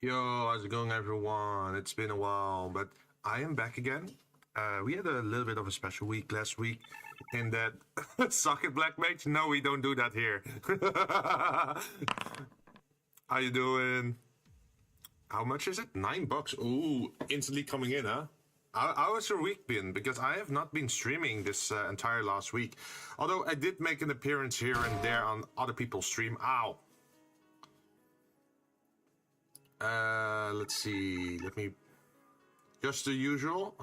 Yo, how's it going, everyone? It's been a while, but I am back again. We had a little bit of a special week last week in that socket black mage. No, we don't do that here. How you doing? How much is it? $9. Ooh, instantly coming in, huh? How has your week been? Because I have not been streaming this entire last week. Although I did make an appearance here and there on other people's stream. Ow. Let's see. Let me. Just the usual.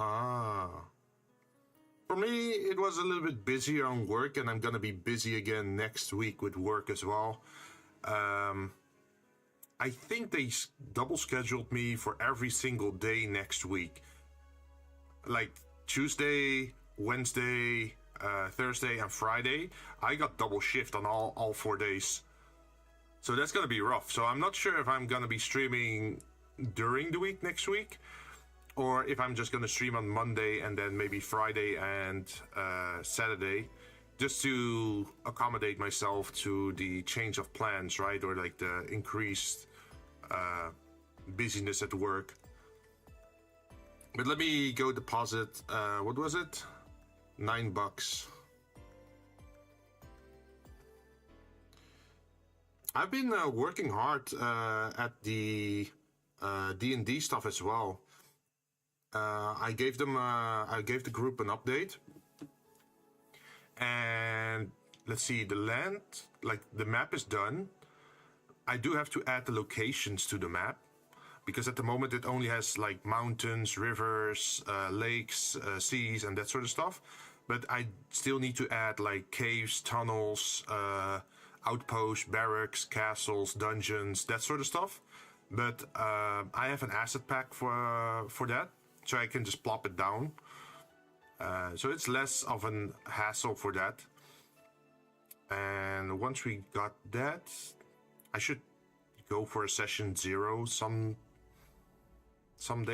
For me, it was a little bit busier on work, and I'm gonna be busy again next week with work as well. I think they double scheduled me for every single day next week. Like Tuesday, Wednesday, Thursday, and Friday. I got double shift on all 4 days. So that's gonna be rough. So I'm not sure if I'm gonna be streaming during the week next week, or if I'm just gonna stream on Monday and then maybe Friday and Saturday, just to accommodate myself to the change of plans, right? Or like the increased busyness at work. But let me go deposit, what was it? $9. I've been working hard at the D&D stuff as well. I gave the group an update, and let's see, the land, like the map is done. I do have to add the locations to the map, because at the moment it only has like mountains, rivers, lakes, seas, and that sort of stuff. But I still need to add like caves, tunnels, outposts, barracks, castles, dungeons, that sort of stuff. But I have an asset pack for that, so I can just plop it down. So it's less of an hassle for that. And once we got that, I should go for a session 0 someday.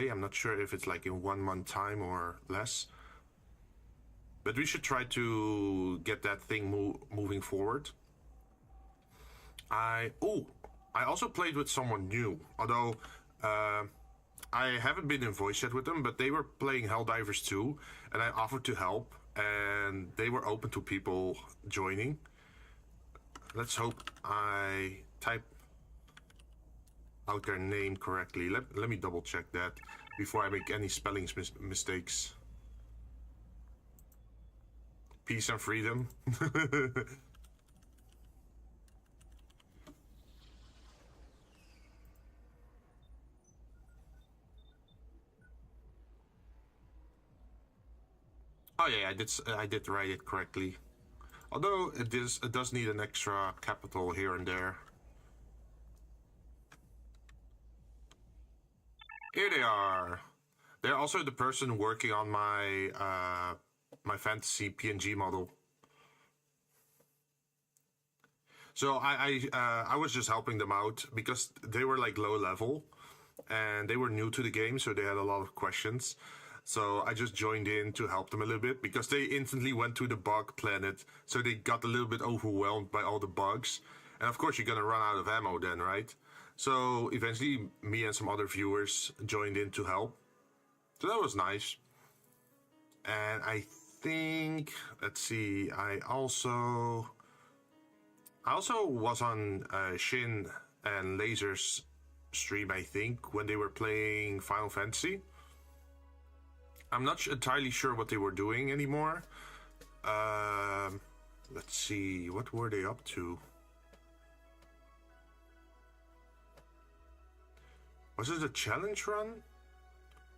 I'm not sure if it's like in 1 month time or less. But we should try to get that thing moving forward. I also played with someone new, although I haven't been in voice chat with them, but they were playing Helldivers 2, and I offered to help, and they were open to people joining. Let's hope I type out their name correctly. Let me double check that before I make any spelling mistakes. Peace and freedom. Oh yeah, I did write it correctly. Although it does need an extra capital here and there. Here they are. They're also the person working on my my fantasy PNG model. So I was just helping them out because they were like low level and they were new to the game, so they had a lot of questions. So I just joined in to help them a little bit because they instantly went to the bug planet, so they got a little bit overwhelmed by all the bugs. And of course you're gonna run out of ammo then, right? So eventually me and some other viewers joined in to help. So that was nice. And I think, let's see, I also was on Jinn and Laser's stream, I think, when they were playing Final Fantasy. I'm not entirely sure what they were doing anymore. Let's see, what were they up to? Was it a challenge run?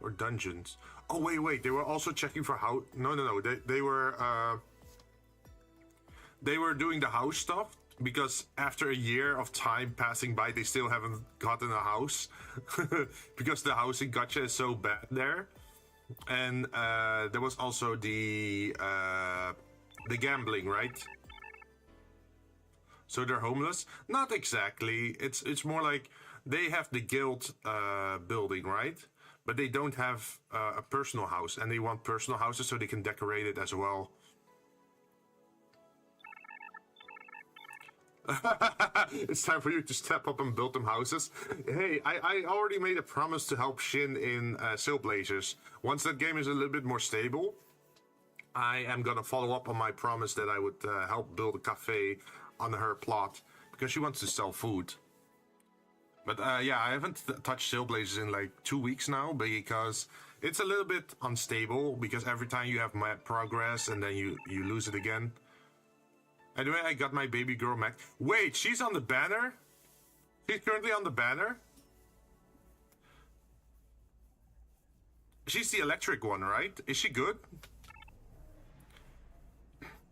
Or dungeons? Oh, wait. They were also checking for how... No. They were doing the house stuff. Because after a year of time passing by, they still haven't gotten a house. Because the housing gacha is so bad there. And there was also the gambling, right? So they're homeless? Not exactly. It's more like they have the guild building, right? But they don't have a personal house, and they want personal houses so they can decorate it as well. It's time for you to step up and build them houses. Hey, I already made a promise to help Jinn in Sailblazers. Once that game is a little bit more stable, I am gonna follow up on my promise that I would help build a cafe on her plot, because she wants to sell food. But yeah, I haven't touched Sailblazers in like 2 weeks now, because it's a little bit unstable, because every time you have map progress and then you lose it again. Anyway, I got my baby girl Mac. Wait, she's on the banner? She's currently on the banner? She's the electric one, right? Is she good?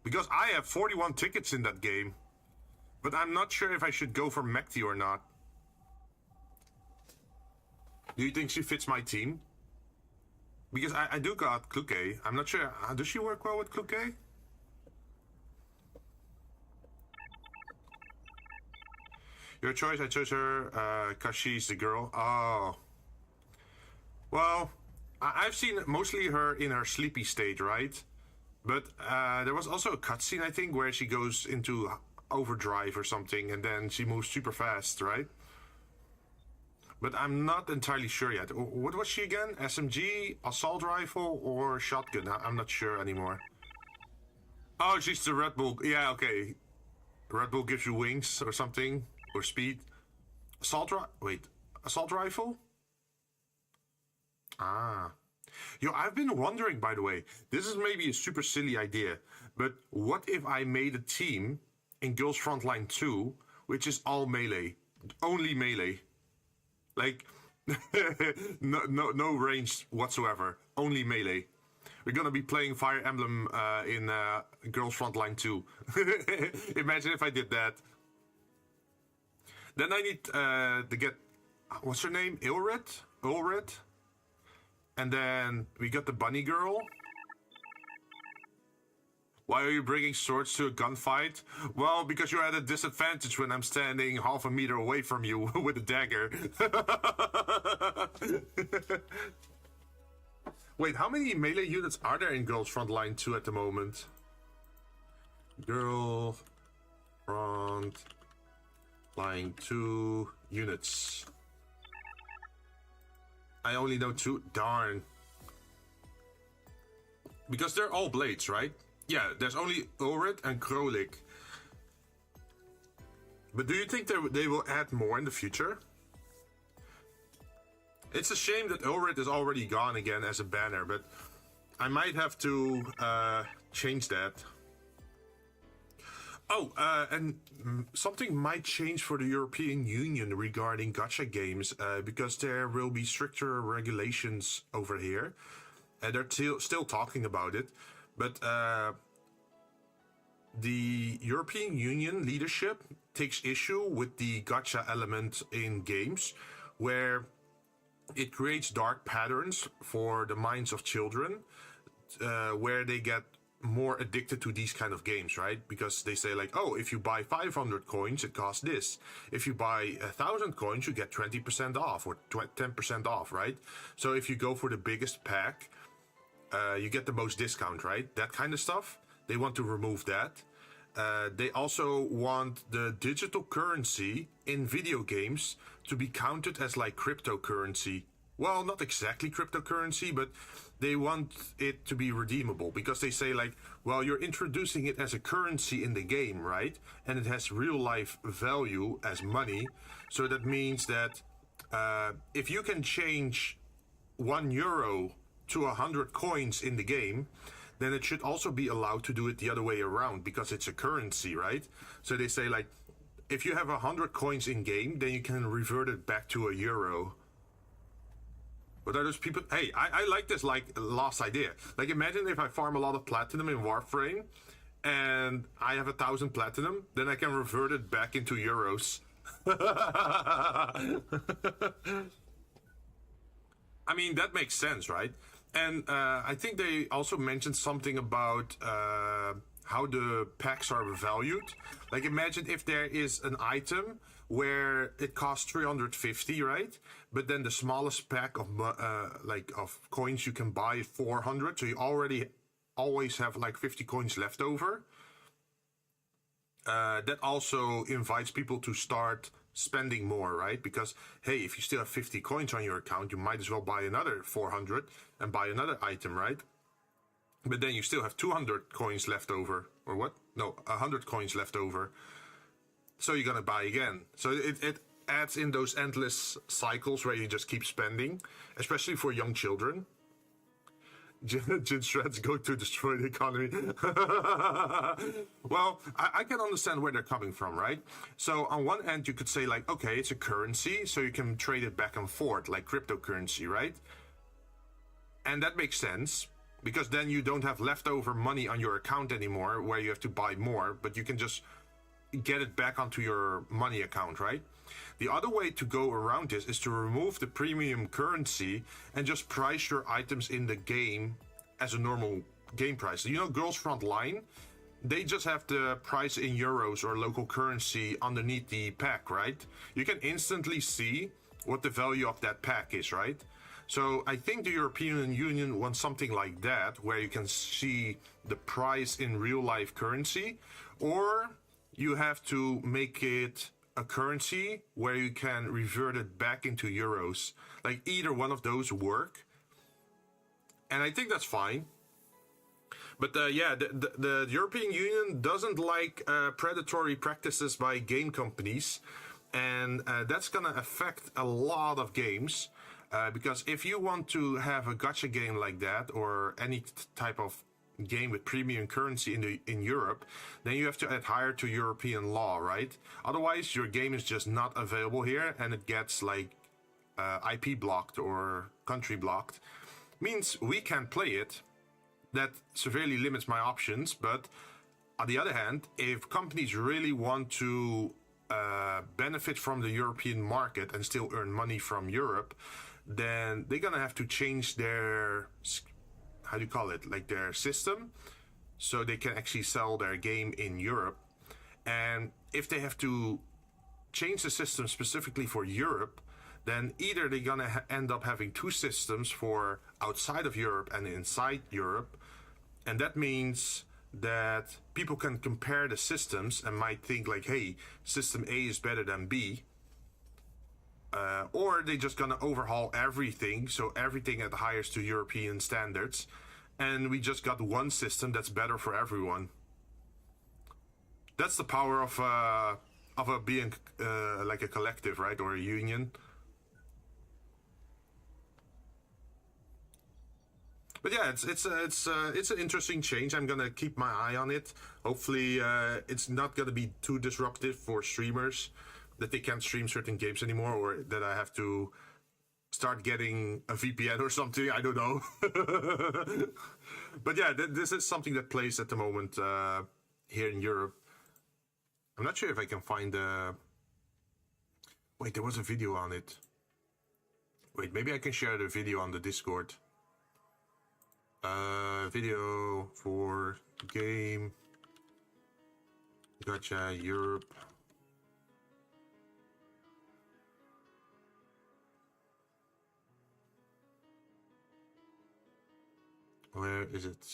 Because I have 41 tickets in that game. But I'm not sure if I should go for Mechty or not. Do you think she fits my team? Because I do got Kluke. I'm not sure. Does she work well with Kluke? Your choice, I chose her because she's the girl. Oh. Well, I've seen mostly her in her sleepy state, right? But there was also a cutscene, I think, where she goes into overdrive or something, and then she moves super fast, right? But I'm not entirely sure yet. What was she again? SMG, assault rifle, or shotgun? I'm not sure anymore. Oh, she's the Red Bull. Yeah, okay. Red Bull gives you wings or something. Or speed. Assault rifle? Ah. Yo, I've been wondering, by the way, this is maybe a super silly idea, but what if I made a team in Girls Frontline 2, which is all melee? Only melee. Like, no range whatsoever. Only melee. We're gonna be playing Fire Emblem in Girls Frontline 2. Imagine if I did that. Then I need to get, what's her name? Ulrit? And then we got the bunny girl. Why are you bringing swords to a gunfight? Well, because you're at a disadvantage when I'm standing half a meter away from you with a dagger. Wait, how many melee units are there in Girls Frontline 2 at the moment? Girl Front Line 2 units. I only know 2. Darn. Because they're all blades, right? Yeah, there's only Ulrit and Krolik. But do you think they will add more in the future? It's a shame that Ulrit is already gone again as a banner, but I might have to change that. Oh, and something might change for the European Union regarding gacha games, because there will be stricter regulations over here. And they're still talking about it. But the European Union leadership takes issue with the gacha element in games, where it creates dark patterns for the minds of children, where they get more addicted to these kind of games, right? Because they say like, oh, if you buy 500 coins, it costs this. If you buy 1,000 coins, you get 20% off or 10% off, right? So if you go for the biggest pack, you get the most discount, right? That kind of stuff. They want to remove that. They also want the digital currency in video games to be counted as like cryptocurrency. Well, not exactly cryptocurrency, but they want it to be redeemable, because they say like, well, you're introducing it as a currency in the game, right? And it has real life value as money. So that means that if you can change €1 to 100 coins in the game, then it should also be allowed to do it the other way around, because it's a currency, right? So they say like, if you have 100 coins in game, then you can revert it back to €1. What are those people? Hey, I like this like last idea. Like imagine if I farm a lot of platinum in Warframe and I have 1,000 platinum, then I can revert it back into euros. I mean, that makes sense, right? And I think they also mentioned something about how the packs are valued. Like imagine if there is an item where it costs 350, right? But then the smallest pack of of coins you can buy is 400, so you already always have like 50 coins left over. That also invites people to start spending more, right? Because hey, if you still have 50 coins on your account, you might as well buy another 400 and buy another item, right? But then you still have 200 coins left over, or what? No, 100 coins left over. So you're gonna buy again. So it adds in those endless cycles where you just keep spending, especially for young children. Jinn shreds go to destroy the economy. Well, I can understand where they're coming from, right? So on one end, you could say like, okay, it's a currency, so you can trade it back and forth like cryptocurrency, right? And that makes sense, because then you don't have leftover money on your account anymore where you have to buy more, but you can just get it back onto your money account, right? The other way to go around this is to remove the premium currency and just price your items in the game as a normal game price. You know, Girls Frontline, they just have the price in euros or local currency underneath the pack, right? You can instantly see what the value of that pack is, right? So I think the European Union wants something like that, where you can see the price in real life currency, or you have to make it a currency where you can revert it back into euros. Like either one of those work. And I think that's fine. But yeah, the European Union doesn't like predatory practices by game companies. And that's gonna affect a lot of games. Because if you want to have a gacha game like that, or any type of game with premium currency in Europe, then you have to adhere to European law, right? Otherwise, your game is just not available here, and it gets like IP blocked or country blocked. Means we can't play it. That severely limits my options. But on the other hand, if companies really want to benefit from the European market and still earn money from Europe, then they're gonna have to change their, how do you call it, like their system, so they can actually sell their game in Europe. And if they have to change the system specifically for Europe, then either they're gonna end up having two systems for outside of Europe and inside Europe, and that means that people can compare the systems and might think like, hey, system A is better than B. Or they're just gonna overhaul everything, so everything adheres to European standards, and we just got one system that's better for everyone. That's the power of being like a collective, right, or a union. But yeah, it's an interesting change. I'm gonna keep my eye on it. Hopefully, it's not gonna be too disruptive for streamers, that they can't stream certain games anymore, or that I have to start getting a VPN or something. I don't know. But yeah, this is something that plays at the moment here in Europe. I'm not sure if I can find wait, there was a video on it. Wait, maybe I can share the video on the Discord. Video for game gacha Europe. Where is it?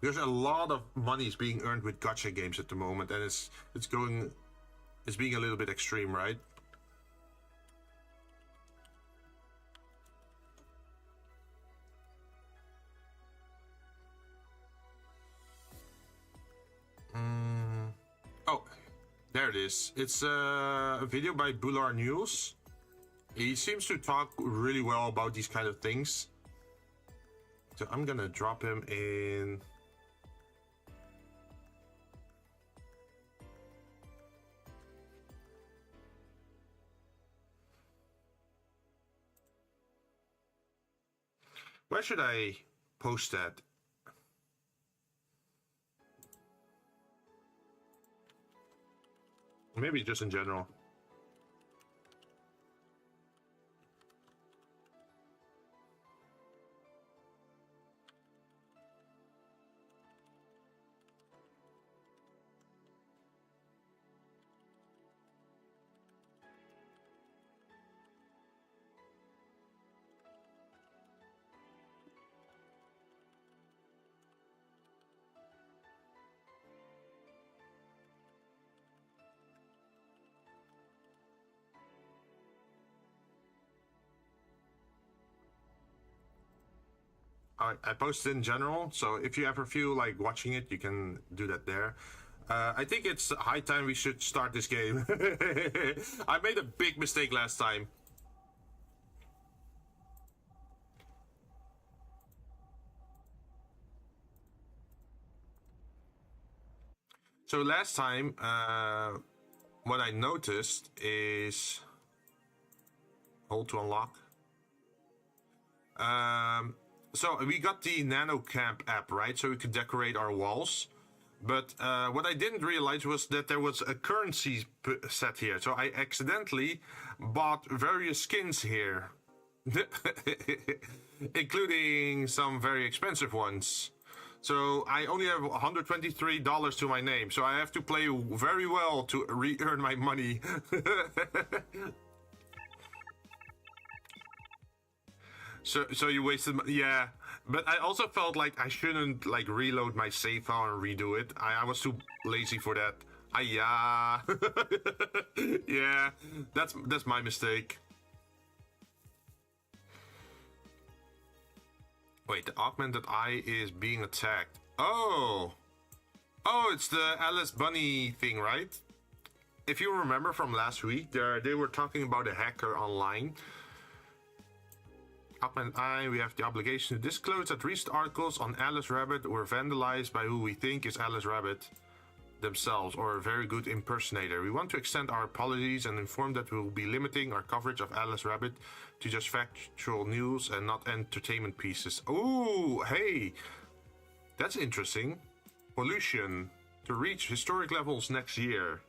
There's a lot of money is being earned with gacha games at the moment, and it's being a little bit extreme, right? Oh, there it is. It's a video by Bular News. He seems to talk really well about these kind of things. So I'm gonna drop him in Where should I post that? Maybe just in general. I posted in general, so if you ever feel like watching it, you can do that there. I think it's high time we should start this game. I made a big mistake last time. So last time, what I noticed is... Hold to unlock. So we got the Nano Camp app, right? So we could decorate our walls. But what I didn't realize was that there was a currency set here. So I accidentally bought various skins here. Including some very expensive ones. So I only have $123 to my name. So I have to play very well to re-earn my money. So you wasted, yeah. But I also felt like I shouldn't like reload my save file and redo it. I was too lazy for that. Yeah. Yeah, that's my mistake. Wait, the augmented eye is being attacked. Oh, it's the Alice Bunny thing, right? If you remember from last week, they were talking about a hacker online. Augmented eye, we have the obligation to disclose that recent articles on Alice Rabbit were vandalized by who we think is Alice Rabbit themselves, or a very good impersonator. We want to extend our apologies and inform that we will be limiting our coverage of Alice Rabbit to just factual news and not entertainment pieces. Oh, hey, that's interesting. Pollution to reach historic levels next year.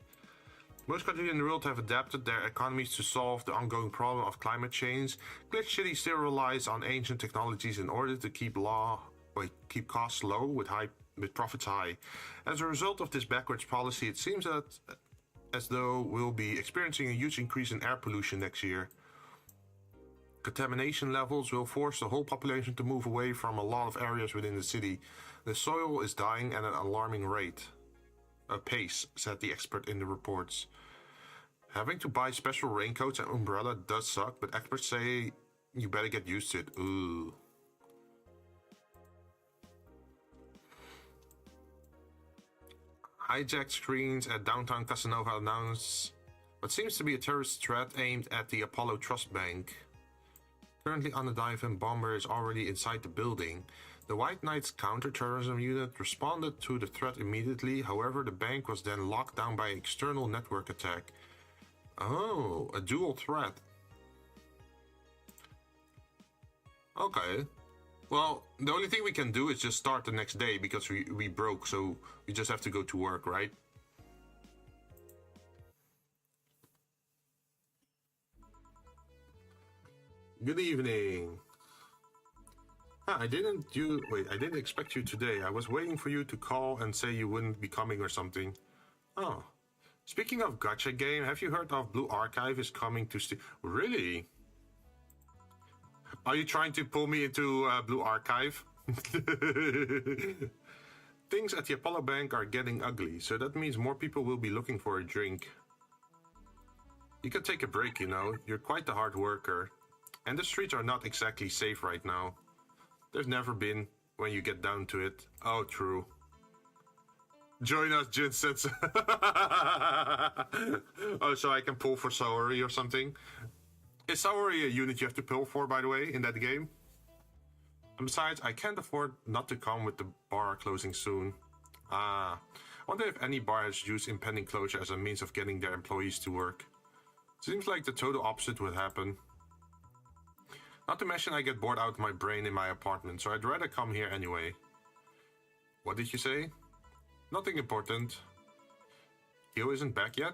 Most countries in the world have adapted their economies to solve the ongoing problem of climate change. Glitch City still relies on ancient technologies in order to keep costs low with profits high. As a result of this backwards policy, it seems that as though we'll be experiencing a huge increase in air pollution next year. Contamination levels will force the whole population to move away from a lot of areas within the city. The soil is dying at an alarming pace, said the expert in the reports. Having to buy special raincoats and umbrella does suck, but experts say you better get used to it. Ooh. Hijacked screens at downtown Casanova announce what seems to be a terrorist threat aimed at the Apollo Trust Bank. Currently on the dive, and bomber is already inside the building. The White Knights counter-terrorism unit responded to the threat immediately. However, the bank was then locked down by an external network attack. Oh, a dual threat. Okay. Well, the only thing we can do is just start the next day because we broke, so we just have to go to work, right? Good evening. I didn't expect you today. I was waiting for you to call and say you wouldn't be coming or something. Oh. Speaking of gacha game, have you heard of Blue Archive is coming to Steam? Really? Are you trying to pull me into Blue Archive? Things at the Apollo Bank are getting ugly, so that means more people will be looking for a drink. You can take a break, you know. You're quite the hard worker. And the streets are not exactly safe right now. There's never been, when you get down to it. Oh, true. Join us, Jinn said. Oh, so I can pull for Saori or something? Is Saori a unit you have to pull for, by the way, in that game? And besides, I can't afford not to come with the bar closing soon. I wonder if any bar has used impending closure as a means of getting their employees to work. Seems like the total opposite would happen. Not to mention I get bored out of my brain in my apartment, so I'd rather come here anyway. What did you say? Nothing important. Kyo isn't back yet?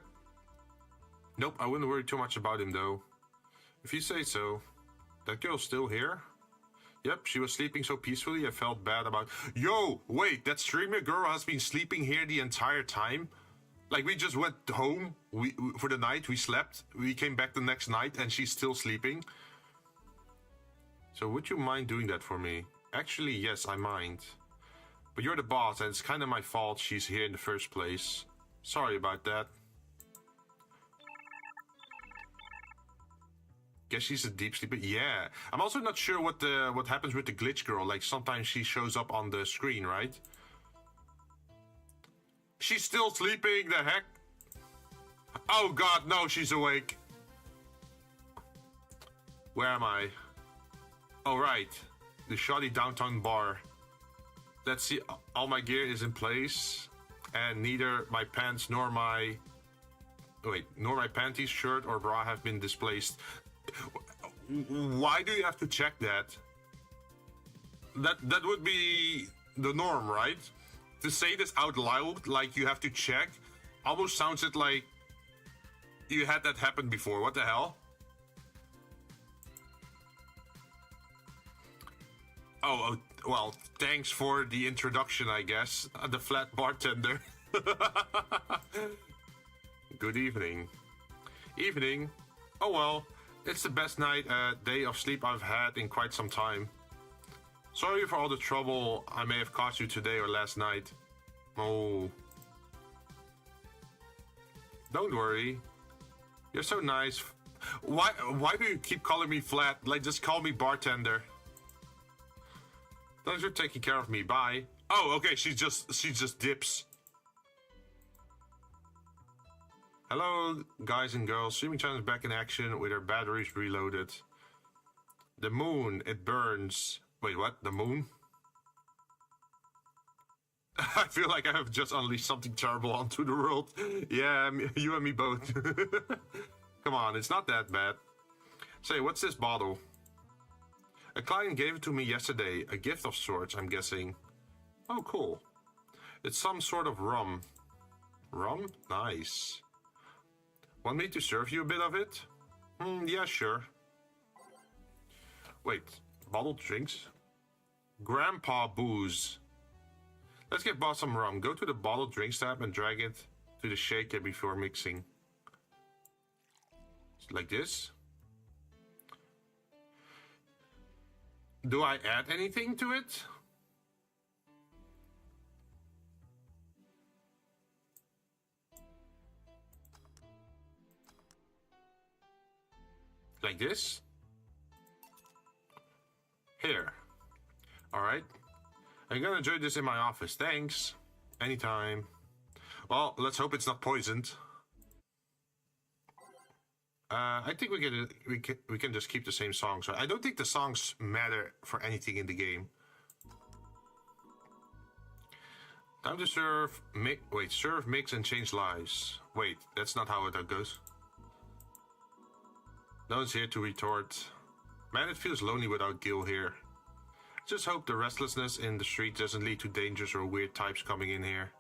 Nope, I wouldn't worry too much about him though. If you say so. That girl's still here? Yep, she was sleeping so peacefully I felt bad about... Yo, wait, that streamer girl has been sleeping here the entire time? Like, we just went home for the night, we slept, we came back the next night and she's still sleeping? So would you mind doing that for me? Actually, yes, I mind. But you're the boss and it's kind of my fault she's here in the first place. Sorry about that. Guess she's a deep sleeper. Yeah. I'm also not sure what happens with the glitch girl. Like, sometimes she shows up on the screen, right? She's still sleeping, the heck? Oh god, no, she's awake. Where am I? Oh, right. The shoddy downtown bar. Let's see, all my gear is in place. And neither my pants nor my... Wait, nor my panties, shirt, or bra have been displaced. Why do you have to check that? That would be the norm, right? To say this out loud, like you have to check, almost sounds it like you had that happen before. What the hell? Oh, well, thanks for the introduction, I guess. The flat bartender. Good evening. Evening. Oh well, it's the best day of sleep I've had in quite some time. Sorry for all the trouble I may have caused you today or last night. Oh. Don't worry. You're so nice. Why do you keep calling me flat? Like, just call me bartender. Thanks for taking care of me. Bye. Oh, okay, she just dips. Hello, guys and girls. Streaming channel is back in action with our batteries reloaded. The moon, it burns. Wait, what? The moon? I feel like I have just unleashed something terrible onto the world. Yeah, you and me both. Come on, it's not that bad. Say, what's this bottle? A client gave it to me yesterday. A gift of sorts, I'm guessing. Oh, cool. It's some sort of rum. Rum? Nice. Want me to serve you a bit of it? Yeah, sure. Wait, bottled drinks? Grandpa booze. Let's get boss some rum. Go to the bottled drinks tab and drag it to the shaker before mixing. Like this. Do I add anything to it? Like this? Here. Alright. I'm gonna enjoy this in my office. Thanks. Anytime. Well, let's hope it's not poisoned. I think we can just keep the same songs. So I don't think the songs matter for anything in the game. Time to serve, serve, mix, and change lives. Wait, that's not how it goes. No one's here to retort. Man, it feels lonely without Gil here. Just hope the restlessness in the street doesn't lead to dangerous or weird types coming in here.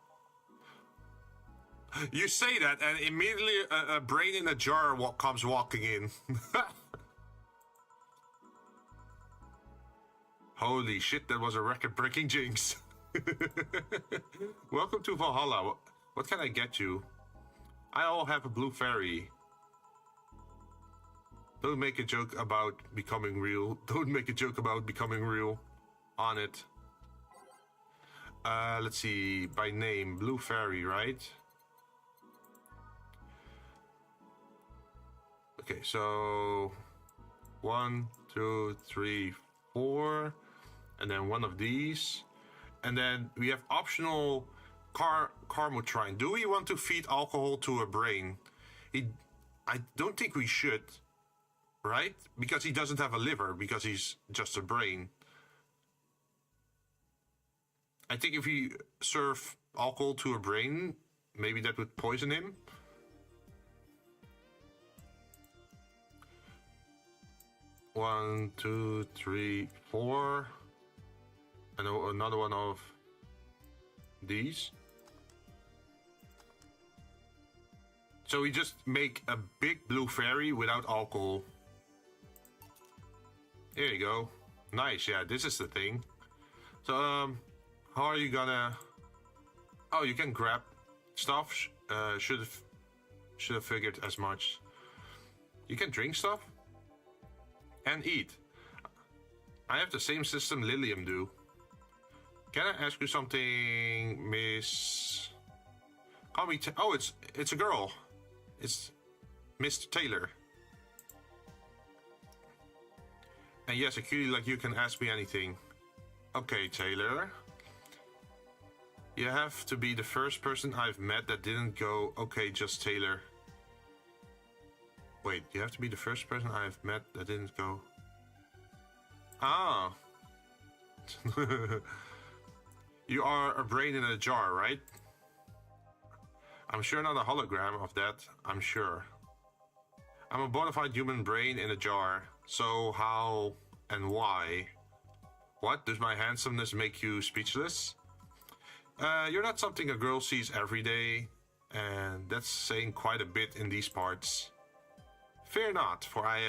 You say that, and immediately a brain in a jar comes walking in. Holy shit, that was a record-breaking jinx. Welcome to Valhalla. What can I get you? I'll have a blue fairy. Don't make a joke about becoming real. Don't make a joke about becoming real. On it. Let's see. By name, blue fairy, right? Okay, so 1, 2, 3, 4, and then one of these, and then we have optional carmotrine. Do we want to feed alcohol to a brain? I don't think we should, right? Because he doesn't have a liver, because he's just a brain. I think if we serve alcohol to a brain, maybe that would poison him. 1, 2, 3, 4. And another one of these. So we just make a big blue fairy without alcohol. There you go. Nice, yeah, this is the thing. So, how are you gonna... Oh, you can grab stuff. Should have figured as much. You can drink stuff and eat. I have the same system Lilium do. Can I ask you something, Miss? Call me. Oh, it's a girl. It's Mr. Taylor. And yes, a cutie like you can ask me anything. Okay, Taylor. You have to be the first person I've met that didn't go, okay, just Taylor. Wait, you have to be the first person I've met that didn't go. Ah. You are a brain in a jar, right? I'm sure not a hologram of that, I'm sure. I'm a bona fide human brain in a jar. So how and why? What? Does my handsomeness make you speechless? You're not something a girl sees every day, and that's saying quite a bit in these parts. Fear not, for I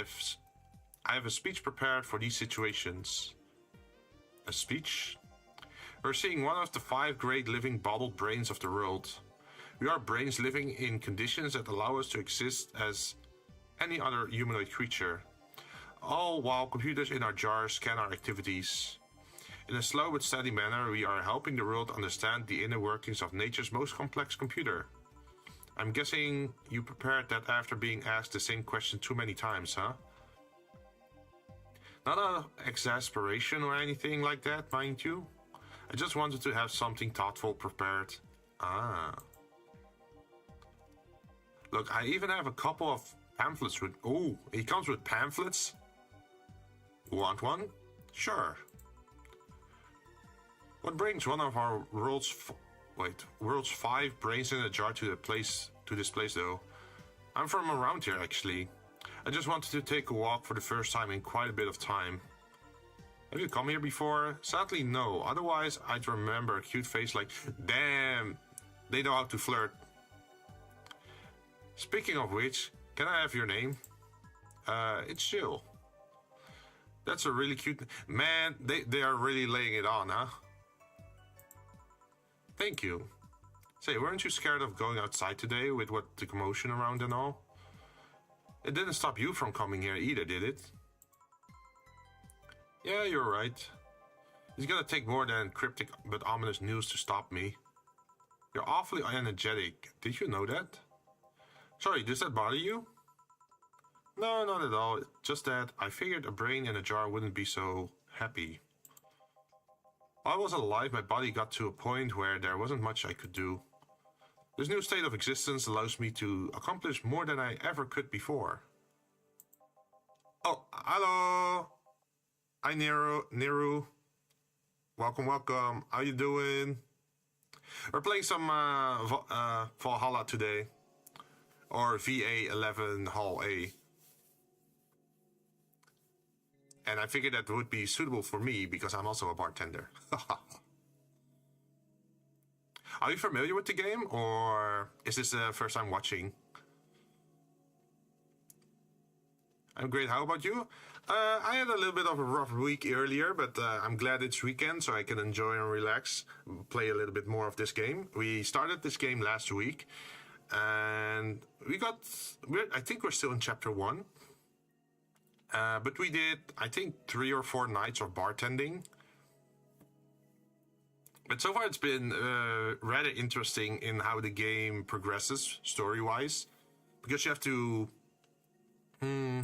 have a speech prepared for these situations. A speech? We're seeing one of the 5 great living bottled brains of the world. We are brains living in conditions that allow us to exist as any other humanoid creature, all while computers in our jars scan our activities. In a slow but steady manner, we are helping the world understand the inner workings of nature's most complex computer. I'm guessing you prepared that after being asked the same question too many times, huh? Not an exasperation or anything like that, mind you. I just wanted to have something thoughtful prepared. Ah. Look, I even have a couple of pamphlets with... Oh, he comes with pamphlets? Want one? Sure. What brings one of our world's 5 brains in a jar to this place though? I'm from around here actually. I just wanted to take a walk for the first time in quite a bit of time. Have you come here before? Sadly no, otherwise I'd remember a cute face like, damn, they know how to flirt. Speaking of which, can I have your name? It's Jill. That's a really cute... Man, they are really laying it on, huh? Thank you. Say, weren't you scared of going outside today with what the commotion around and all? It didn't stop you from coming here either, did it? Yeah, you're right. It's gonna take more than cryptic but ominous news to stop me. You're awfully energetic. Did you know that? Sorry, does that bother you? No, not at all. Just that I figured a brain in a jar wouldn't be so happy. While I was alive, my body got to a point where there wasn't much I could do. This new state of existence allows me to accomplish more than I ever could before. Oh, hello! Hi, Neru. Welcome, welcome. How you doing? We're playing some Valhalla today. Or VA-11 Hall A. And I figured that would be suitable for me because I'm also a bartender. Are you familiar with the game, or is this the first time watching? I'm great. How about you? I had a little bit of a rough week earlier, but I'm glad it's weekend so I can enjoy and relax, play a little bit more of this game. We started this game last week, and I think we're still in chapter 1. But we did, I think, 3 or 4 nights of bartending. But so far it's been rather interesting in how the game progresses, story-wise. Because you have to...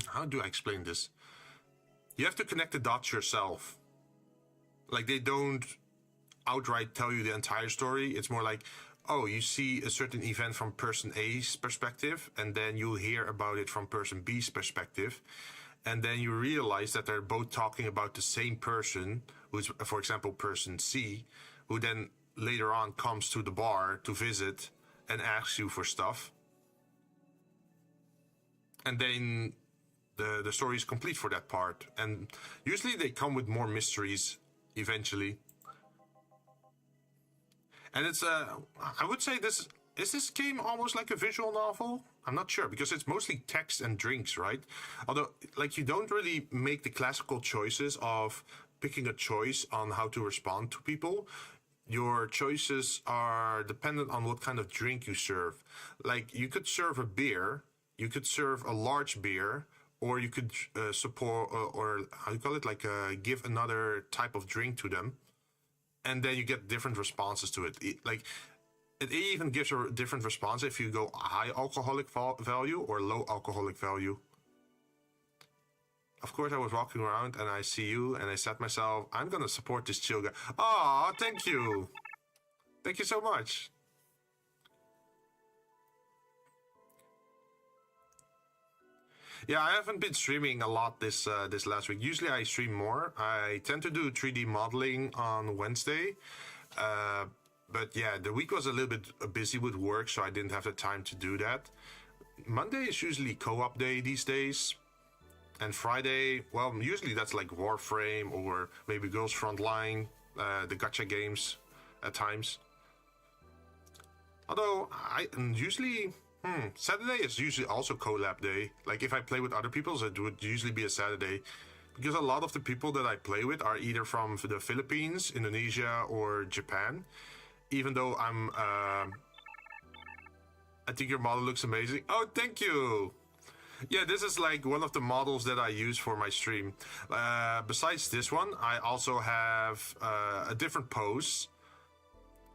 how do I explain this? You have to connect the dots yourself. Like, they don't outright tell you the entire story. It's more like, oh, you see a certain event from person A's perspective, and then you'll hear about it from person B's perspective. And then you realize that they're both talking about the same person, who's, for example, person C, who then later on comes to the bar to visit and asks you for stuff. And then the story is complete for that part. And usually they come with more mysteries eventually. And it's I would say this is this game almost like a visual novel? I'm not sure, because it's mostly text and drinks, right? Although, like, you don't really make the classical choices of picking a choice on how to respond to people. Your choices are dependent on what kind of drink you serve. Like, you could serve a beer, you could serve a large beer, or you could support, or how do you call it, like give another type of drink to them. And then you get different responses to it. It even gives a different response if you go high alcoholic value or low alcoholic value. Of course, I was walking around and I see you and I said to myself, I'm gonna support this chill guy. Aw, thank you. Thank you so much. Yeah, I haven't been streaming a lot this last week. Usually I stream more. I tend to do 3D modeling on Wednesday. But yeah, the week was a little bit busy with work, so I didn't have the time to do that. Monday is usually co-op day these days. And Friday, well, usually that's like Warframe or maybe Girls Frontline, the gacha games at times. Although, Saturday is usually also collab day. Like if I play with other people, so it would usually be a Saturday. Because a lot of the people that I play with are either from the Philippines, Indonesia, or Japan. Even though I think your model looks amazing. Oh, thank you. Yeah, this is like one of the models that I use for my stream. Besides this one, I also have a different pose,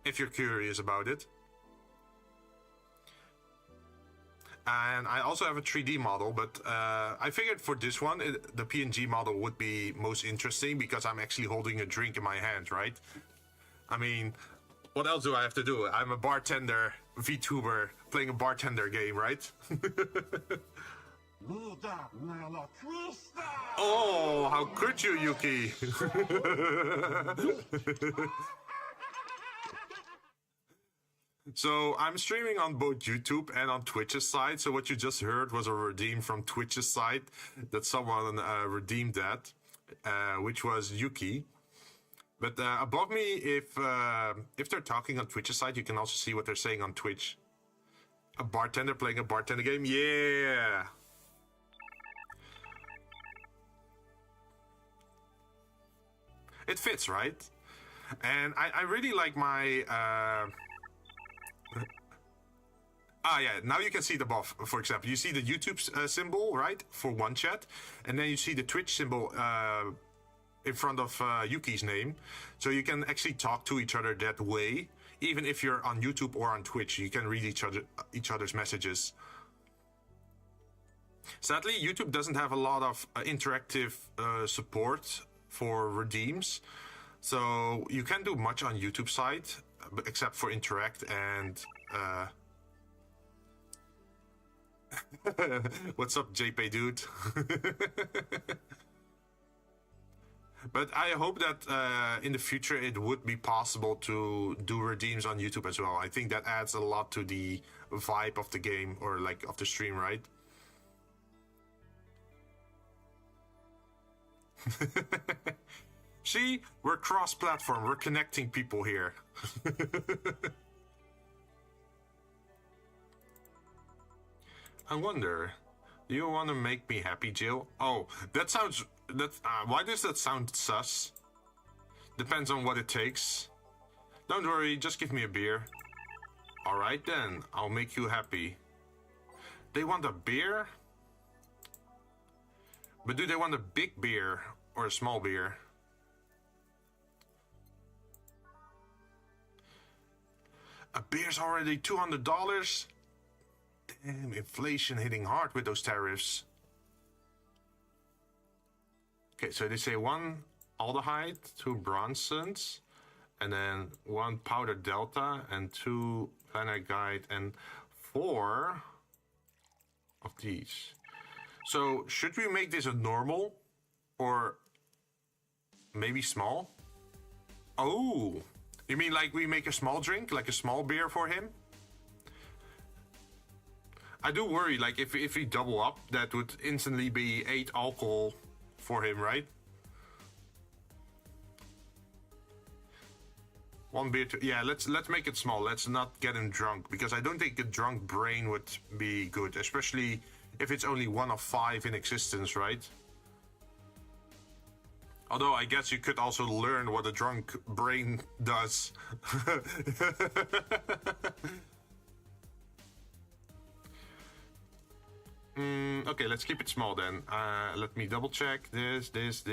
if you're curious about it. And I also have a 3D model, but I figured for this one, the PNG model would be most interesting because I'm actually holding a drink in my hand, right? I mean, what else do I have to do? I'm a bartender, VTuber, playing a bartender game, right? Oh, how could you, Yuki? So I'm streaming on both YouTube and on Twitch's side. So what you just heard was a redeem from Twitch's side that someone redeemed that, which was Yuki. But above me, if they're talking on Twitch's side, you can also see what they're saying on Twitch. A bartender playing a bartender game, yeah. It fits, right? And I really like my... yeah, now you can see the buff, for example. You see the YouTube symbol, right, for one chat. And then you see the Twitch symbol in front of Yuki's name. So you can actually talk to each other that way. Even if you're on YouTube or on Twitch, you can read each other's messages. Sadly, YouTube doesn't have a lot of interactive support for redeems. So you can't do much on YouTube side, except for interact and... What's up, JP dude? But I hope that in the future it would be possible to do redeems on YouTube as well. I think that adds a lot to the vibe of the game, or like of the stream, right? See, we're cross-platform. We're connecting people here. I wonder, do you want to make me happy, Jill? Oh, that sounds... why does that sound sus? Depends on what it takes. Don't worry, just give me a beer. Alright then, I'll make you happy. They want a beer? But do they want a big beer or a small beer? A beer's already $200? Damn, inflation hitting hard with those tariffs. Okay, so they say 1 aldehyde, 2 bronzens, and then 1 powder delta, and 2 vanillite, and 4 of these. So should we make this a normal or maybe small? Oh, you mean like we make a small drink, like a small beer for him? I do worry, like, if he double up, that would instantly be 8 alcohol for him, right? 1 beer to... Yeah, let's make it small. Let's not get him drunk, because I don't think a drunk brain would be good, especially if it's only 1 of 5 in existence, right? Although I guess you could also learn what a drunk brain does. Okay, let's keep it small then. Let me double check this, this,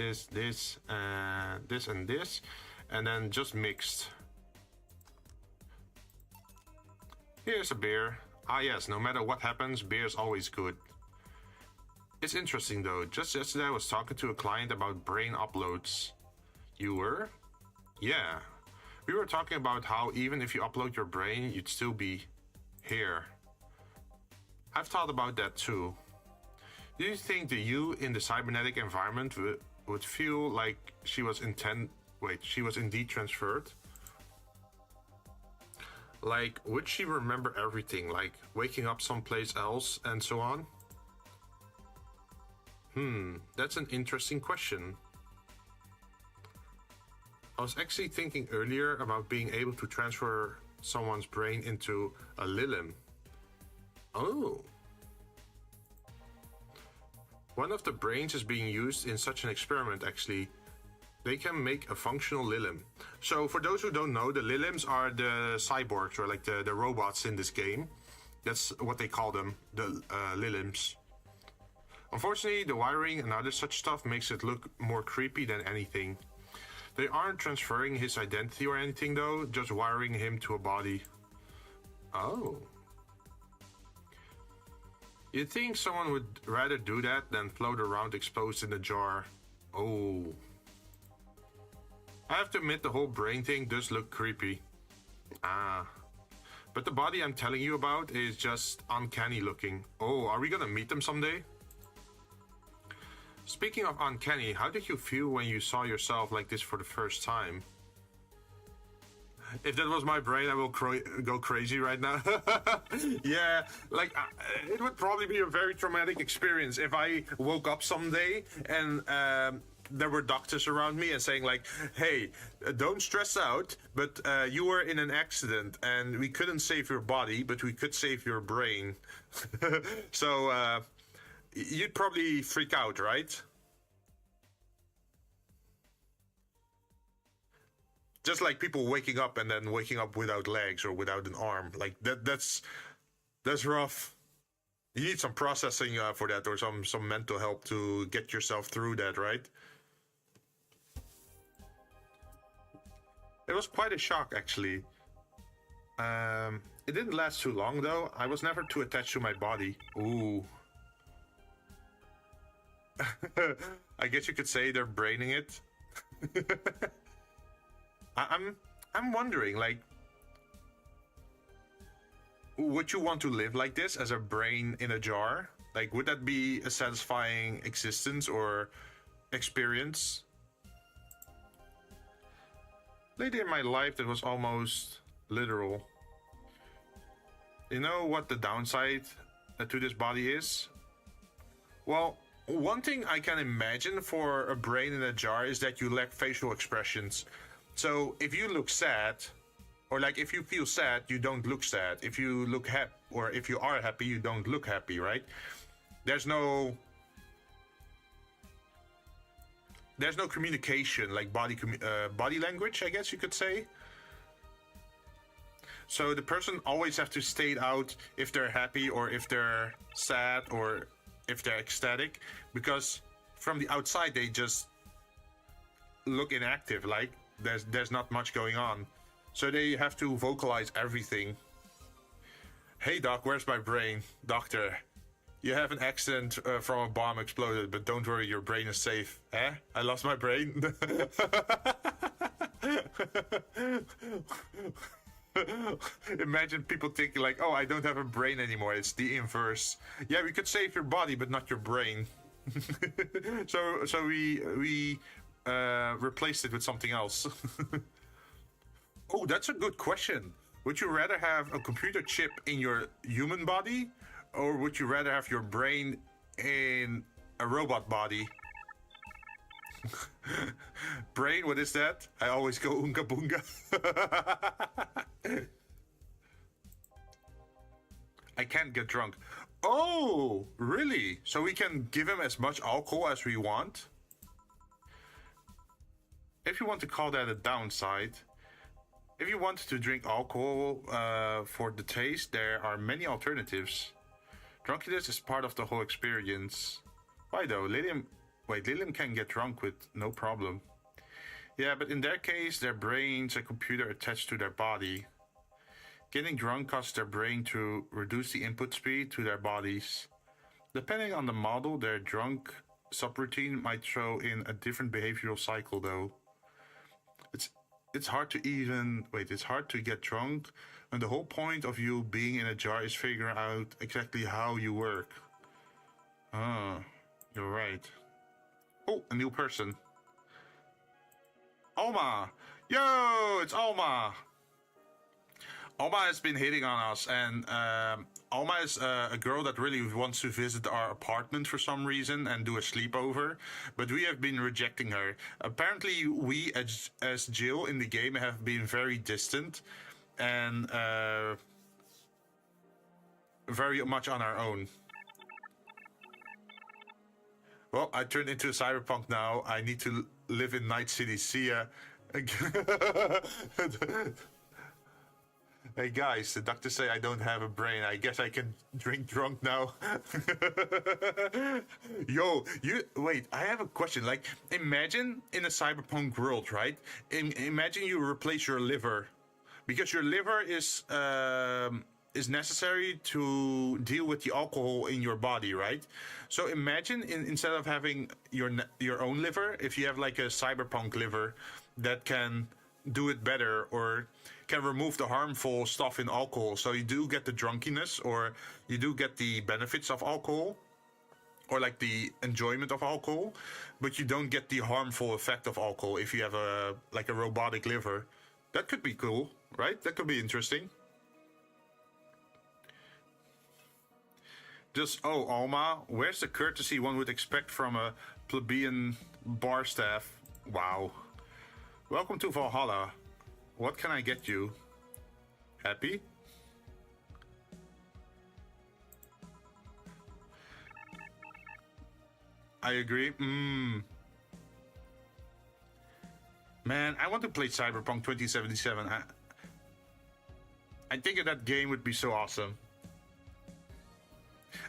and this, and then just mixed. Here's a beer. Ah yes, no matter what happens, beer is always good. It's interesting though, just yesterday I was talking to a client about brain uploads. You were? Yeah. We were talking about how even if you upload your brain, you'd still be here. I've thought about that too. Do you think the you in the cybernetic environment would feel like she was indeed transferred? Like, would she remember everything, like waking up someplace else and so on? That's an interesting question. I was actually thinking earlier about being able to transfer someone's brain into a lilim. Oh. One of the brains is being used in such an experiment, actually. They can make a functional lilim. So for those who don't know, the lilims are the cyborgs, or like the robots in this game. That's what they call them, the lilims. Unfortunately, the wiring and other such stuff makes it look more creepy than anything. They aren't transferring his identity or anything though, just wiring him to a body. Oh. You'd think someone would rather do that than float around exposed in a jar. Oh. I have to admit the whole brain thing does look creepy. Ah. But the body I'm telling you about is just uncanny looking. Oh, are we gonna meet them someday? Speaking of uncanny, how did you feel when you saw yourself like this for the first time? If that was my brain, I will go crazy right now. Yeah, like, it would probably be a very traumatic experience if I woke up someday and there were doctors around me and saying like, hey, don't stress out, but you were in an accident and we couldn't save your body, but we could save your brain. So you'd probably freak out, right? Just like people waking up and then waking up without legs or without an arm. Like that's rough. You need some processing for that, or some mental help to get yourself through that, right? It was quite a shock, actually. It didn't last too long, though. I was never too attached to my body. Ooh. I guess you could say they're braining it. I'm wondering, like, would you want to live like this as a brain in a jar? Like, would that be a satisfying existence or experience? Later in my life, that was almost literal. You know what the downside to this body is? Well, one thing I can imagine for a brain in a jar is that you lack facial expressions. So if you look sad, or like if you feel sad, you don't look sad. If you look happy, or if you are happy, you don't look happy, right? There's no communication, like body language, I guess you could say. So the person always have to state out if they're happy or if they're sad or if they're ecstatic, because from the outside they just look inactive, like there's not much going on. So they have to vocalize everything. Hey doc, where's my brain? Doctor, you have an accident from a bomb exploded, but don't worry, your brain is safe. Eh? I lost my brain? Imagine people thinking like, oh, I don't have a brain anymore. It's the inverse. Yeah, we could save your body, but not your brain. so we replaced it with something else. Oh, that's a good question. Would you rather have a computer chip in your human body Or would you rather have your brain in a robot body? Brain, what is that? I always go Oonga Boonga. I can't get drunk. Oh, really? So we can give him as much alcohol as we want? If you want to call that a downside. If you want to drink alcohol for the taste, there are many alternatives. Drunkenness is part of the whole experience. Why though? Lilium can get drunk with no problem. Yeah, but in their case, their brain's a computer attached to their body. Getting drunk causes their brain to reduce the input speed to their bodies. Depending on the model, their drunk subroutine might throw in a different behavioral cycle though. It's hard to get drunk, and the whole point of you being in a jar is figuring out exactly how you work. You're right. Oh, a new person. Alma! Yo, it's Alma! Alma has been hitting on us, and Alma is a girl that really wants to visit our apartment for some reason and do a sleepover, but we have been rejecting her. Apparently, we as Jill in the game have been very distant and very much on our own. Well, I turned into a cyberpunk now. I need to live in Night City. See ya. Hey guys, the doctor say I don't have a brain. I guess I can drink drunk now. Yo, wait, I have a question. Like, imagine in a cyberpunk world, right? Imagine you replace your liver. Because your liver is necessary to deal with the alcohol in your body, right? So imagine instead of having your own liver, if you have like a cyberpunk liver that can do it better or can remove the harmful stuff in alcohol. So you do get the drunkenness, or you do get the benefits of alcohol, or like the enjoyment of alcohol, but you don't get the harmful effect of alcohol if you have a robotic liver. That could be cool, right? That could be interesting. Just, oh, Alma, where's the courtesy one would expect from a plebeian bar staff? Wow. Welcome to Valhalla. What can I get you? Happy? I agree. Man, I want to play Cyberpunk 2077. I think that game would be so awesome.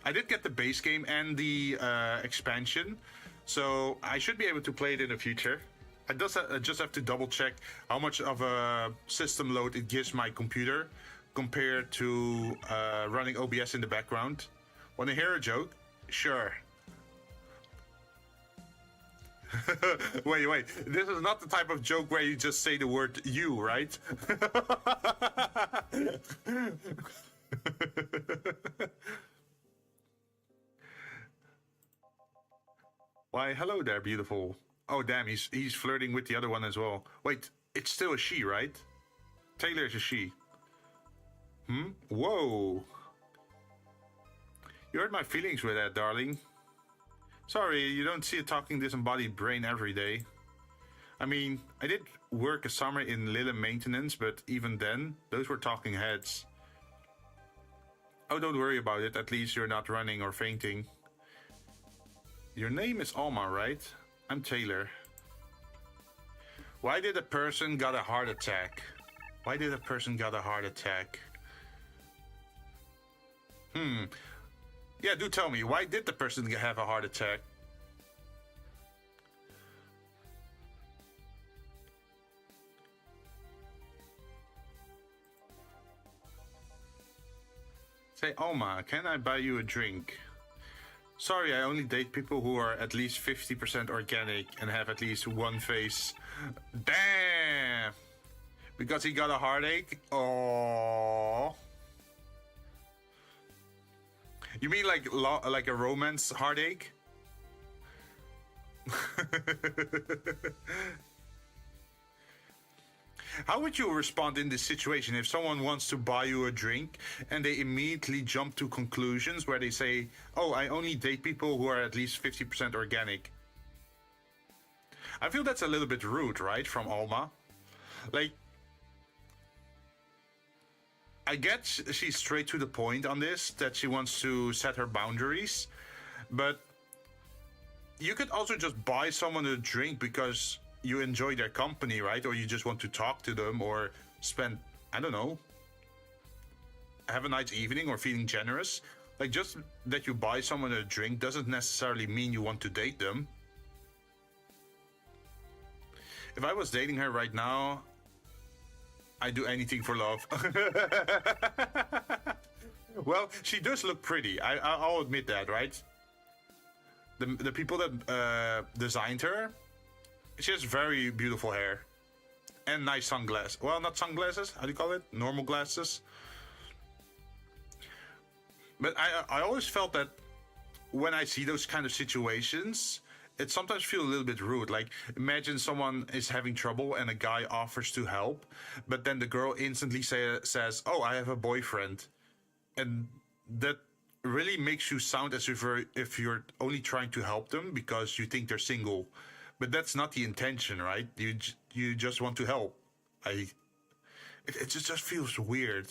I did get the base game and the expansion, so I should be able to play it in the future. I just have to double check how much of a system load it gives my computer compared to running OBS in the background. Want to hear a joke? Sure. Wait. This is not the type of joke where you just say the word you, right? Why, hello there, beautiful. Oh, damn, he's flirting with the other one as well. Wait, it's still a she, right? Taylor is a she. Whoa. You hurt my feelings with that, darling. Sorry, you don't see a talking disembodied brain every day. I mean, I did work a summer in Lilium maintenance, but even then, those were talking heads. Oh, don't worry about it. At least you're not running or fainting. Your name is Alma, right? I'm Taylor. Why did a person got a heart attack? Why did a person got a heart attack? Yeah, do tell me. Why did the person have a heart attack? Say, Alma, can I buy you a drink? Sorry, I only date people who are at least 50% organic and have at least one face. Damn! Because he got a heartache? Oh. You mean like a romance heartache? How would you respond in this situation if someone wants to buy you a drink and they immediately jump to conclusions where they say, oh, I only date people who are at least 50% organic? I feel that's a little bit rude, right, from Alma? Like, I get she's straight to the point on this, that she wants to set her boundaries, but you could also just buy someone a drink because you enjoy their company, right? Or you just want to talk to them or spend, I don't know, have a nice evening or feeling generous. Like, just that you buy someone a drink doesn't necessarily mean you want to date them. If I was dating her right now, I'd do anything for love. Well, she does look pretty. I'll admit that, right? The people that designed her, she has very beautiful hair and nice sunglasses. Well, not sunglasses. How do you call it? Normal glasses. But I always felt that when I see those kind of situations, it sometimes feels a little bit rude. Like, imagine someone is having trouble and a guy offers to help, but then the girl instantly says, oh, I have a boyfriend. And that really makes you sound as if you're only trying to help them because you think they're single. But that's not the intention, right? You just want to help. It just feels weird.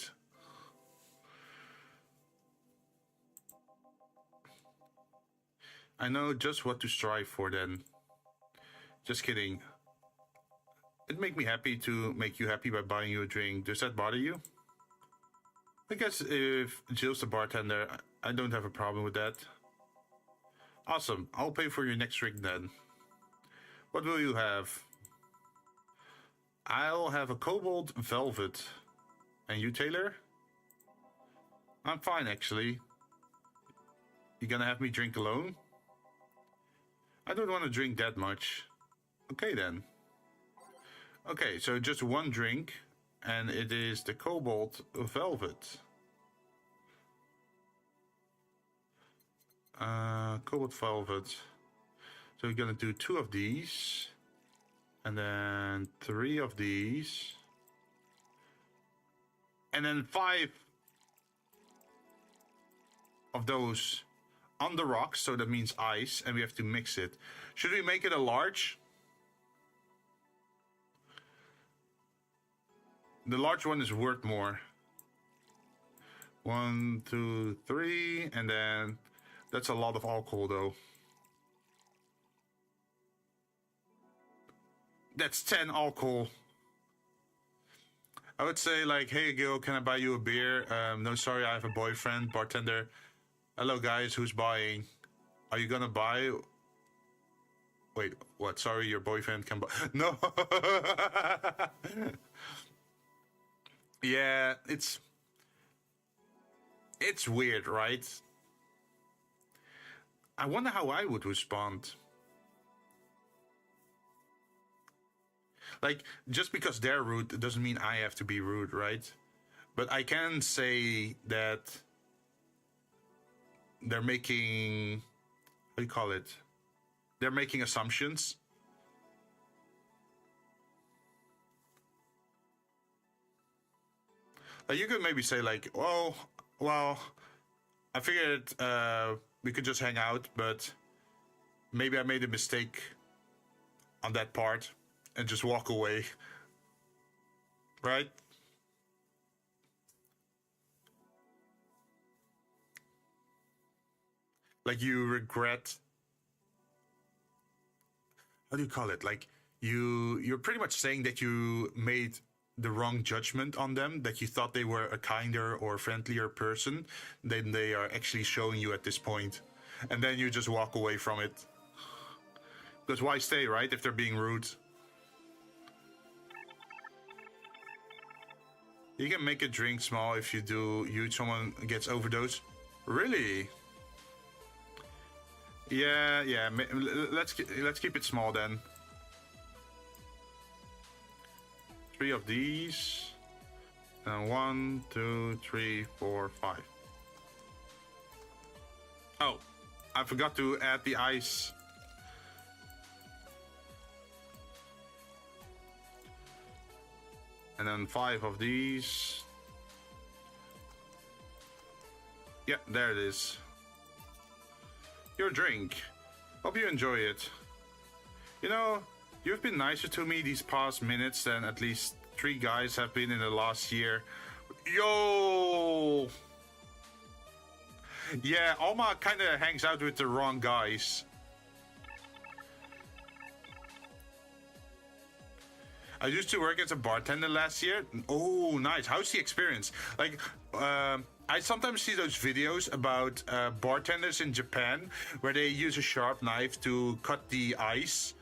I know just what to strive for then. Just kidding. It'd make me happy to make you happy by buying you a drink. Does that bother you? I guess if Jill's the bartender, I don't have a problem with that. Awesome. I'll pay for your next drink then. What will you have? I'll have a cobalt velvet. And you, Taylor? I'm fine, actually. You gonna have me drink alone? I don't want to drink that much. Okay, then. Okay, so just one drink, and it is the cobalt velvet. Cobalt velvet. So we're gonna do 2 of these, and then 3 of these, and then 5 of those on the rocks, so that means ice, and we have to mix it. Should we make it a large? The large one is worth more. 1, 2, 3, and then that's a lot of alcohol though. That's 10 alcohol. I would say like, hey Gil, can I buy you a beer? No, sorry, I have a boyfriend. Bartender. Hello guys, who's buying? Are you gonna buy? Wait, what? Sorry, your boyfriend can buy. No. Yeah, it's weird, right? I wonder how I would respond. Like, just because they're rude doesn't mean I have to be rude, right? But I can say that they're making, what do you call it? They're making assumptions. Like, you could maybe say like, oh, well, I figured we could just hang out, but maybe I made a mistake on that part and just walk away. Right? Like, you regret, how do you call it? Like, you're pretty much saying that you made the wrong judgment on them, that you thought they were a kinder or friendlier person than they are actually showing you at this point. And then you just walk away from it. Because why stay, right, if they're being rude? You can make a drink small if someone gets overdose. Really? Yeah, let's keep it small then. 3 of these, and 1, 2, 3, 4, 5. Oh, I forgot to add the ice. And then 5 of these. Yeah, there it is. Your drink. Hope you enjoy it. You know, you've been nicer to me these past minutes than at least 3 guys have been in the last year. Yo! Yeah, Alma kinda hangs out with the wrong guys. I used to work as a bartender last year. Oh, nice. How's the experience? Like, I sometimes see those videos about bartenders in Japan where they use a sharp knife to cut the ice.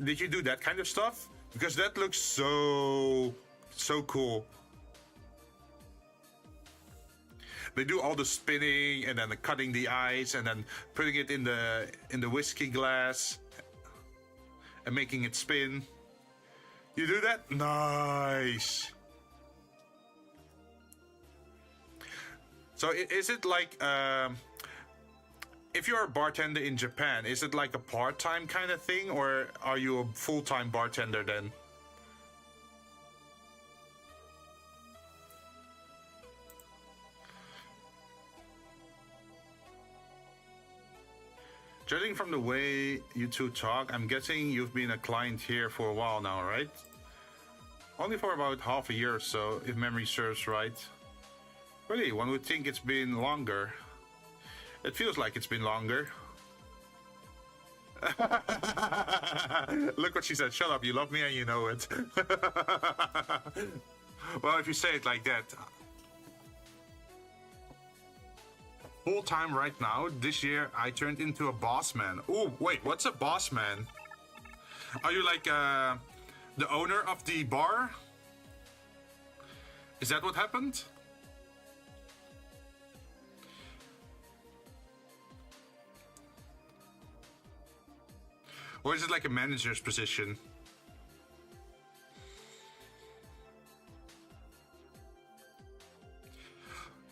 Did you do that kind of stuff? Because that looks so cool. They do all the spinning and then the cutting the ice and then putting it in the whiskey glass and making it spin. You do that? Nice. So is it like, if you're a bartender in Japan, is it like a part-time kind of thing, or are you a full-time bartender then? Judging from the way you two talk, I'm guessing you've been a client here for a while now, right? Only for about half a year or so, if memory serves right. Really, one would think it's been longer. It feels like it's been longer. Look what she said. Shut up, you love me and you know it. Well, if you say it like that. Full time right now. This year I turned into a boss man. Oh, wait, what's a boss man? Are you like the owner of the bar? Is that what happened? Or is it like a manager's position?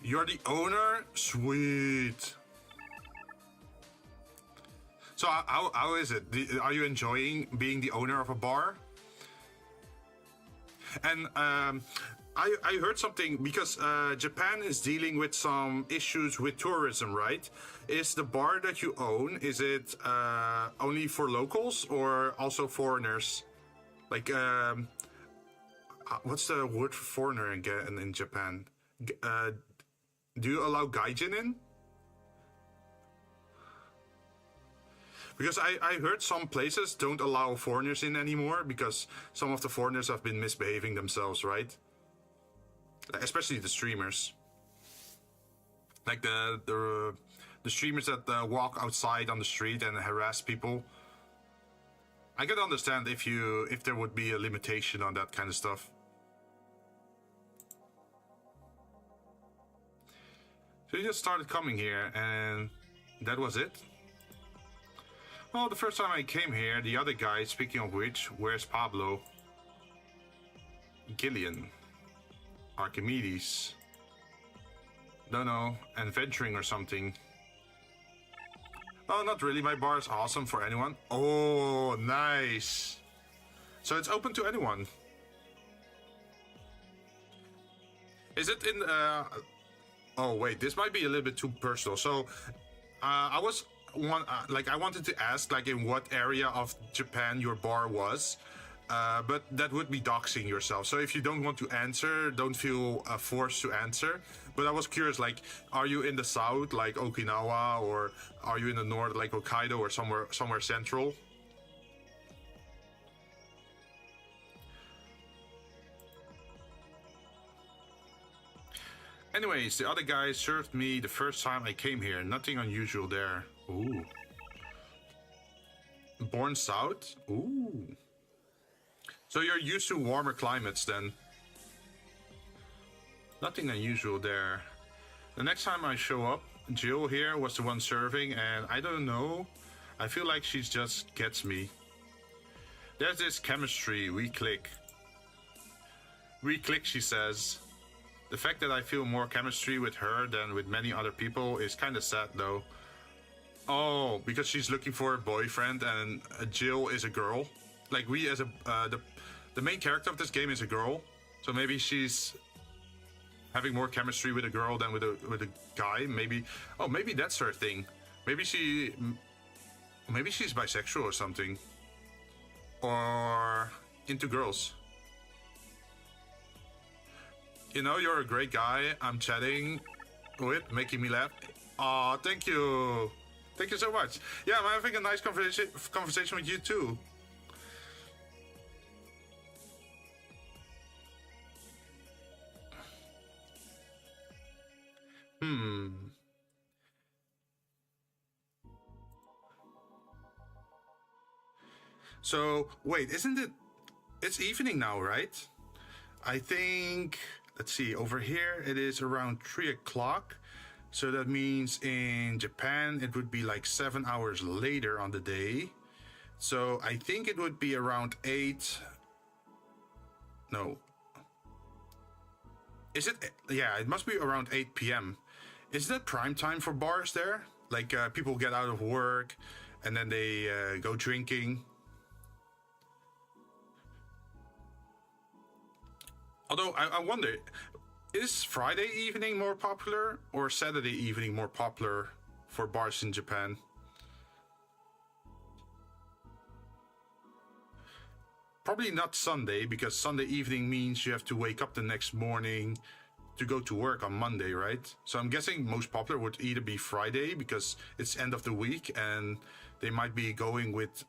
You're the owner? Sweet. So how is it? Are you enjoying being the owner of a bar? And I heard something, because Japan is dealing with some issues with tourism, right? Is the bar that you own, is it only for locals or also foreigners? Like, what's the word for foreigner again in Japan? Do you allow gaijin in? Because I heard some places don't allow foreigners in anymore because some of the foreigners have been misbehaving themselves, right? Especially the streamers. Like the streamers that walk outside on the street and harass people. I could understand if there would be a limitation on that kind of stuff. So you just started coming here and that was it? Well, the first time I came here, the other guy, speaking of which, where's Pablo? Gillian. Archimedes. Don't know, adventuring or something. Oh, not really, my bar is awesome for anyone. Oh, nice. So it's open to anyone. Is it in, oh wait, this might be a little bit too personal. So, I wanted to ask, like, in what area of Japan your bar was, but that would be doxing yourself. So if you don't want to answer, don't feel forced to answer. But I was curious, like, are you in the south, like Okinawa, or are you in the north, like Hokkaido, or somewhere central? Anyways, the other guy served me the first time I came here. Nothing unusual there. Ooh. Born south? Ooh. So you're used to warmer climates then. Nothing unusual there. The next time I show up, Jill here was the one serving, and I don't know. I feel like she just gets me. There's this chemistry, we click. We click, she says. The fact that I feel more chemistry with her than with many other people is kind of sad though. Oh, because she's looking for a boyfriend and Jill is a girl. Like we as The main character of this game is a girl, so maybe she's having more chemistry with a girl than with a guy. Maybe, oh, maybe that's her thing. Maybe she's bisexual or something, or into girls. You know, you're a great guy. I'm chatting with, making me laugh. Aw, thank you. Thank you so much. Yeah, I'm having a nice conversation with you too. So, wait, isn't it... It's evening now, right? I think... Let's see, over here it is around 3 o'clock. So that means in Japan it would be like 7 hours later on the day. So I think it would be around 8... No. Is it... Yeah, it must be around 8 p.m. Is that prime time for bars there? Like people get out of work and then they go drinking. Although I wonder, is Friday evening more popular or Saturday evening more popular for bars in Japan? Probably not Sunday, because Sunday evening means you have to wake up the next morning to go to work on Monday, right? So I'm guessing most popular would either be Friday because it's end of the week and they might be going with,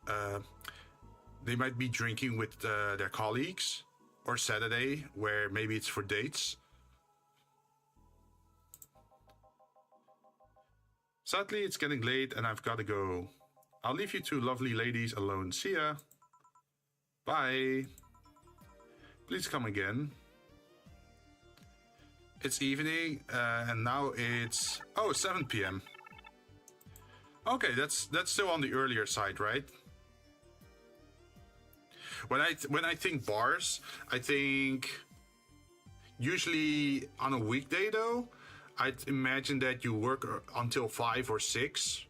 they might be drinking with their colleagues, or Saturday where maybe it's for dates. Sadly, it's getting late and I've got to go. I'll leave you two lovely ladies alone. See ya. Bye. Please come again. It's evening, and now it's 7 p.m. Okay, that's still on the earlier side, right? When I think bars, I think usually on a weekday though, I'd imagine that you work until 5 or 6,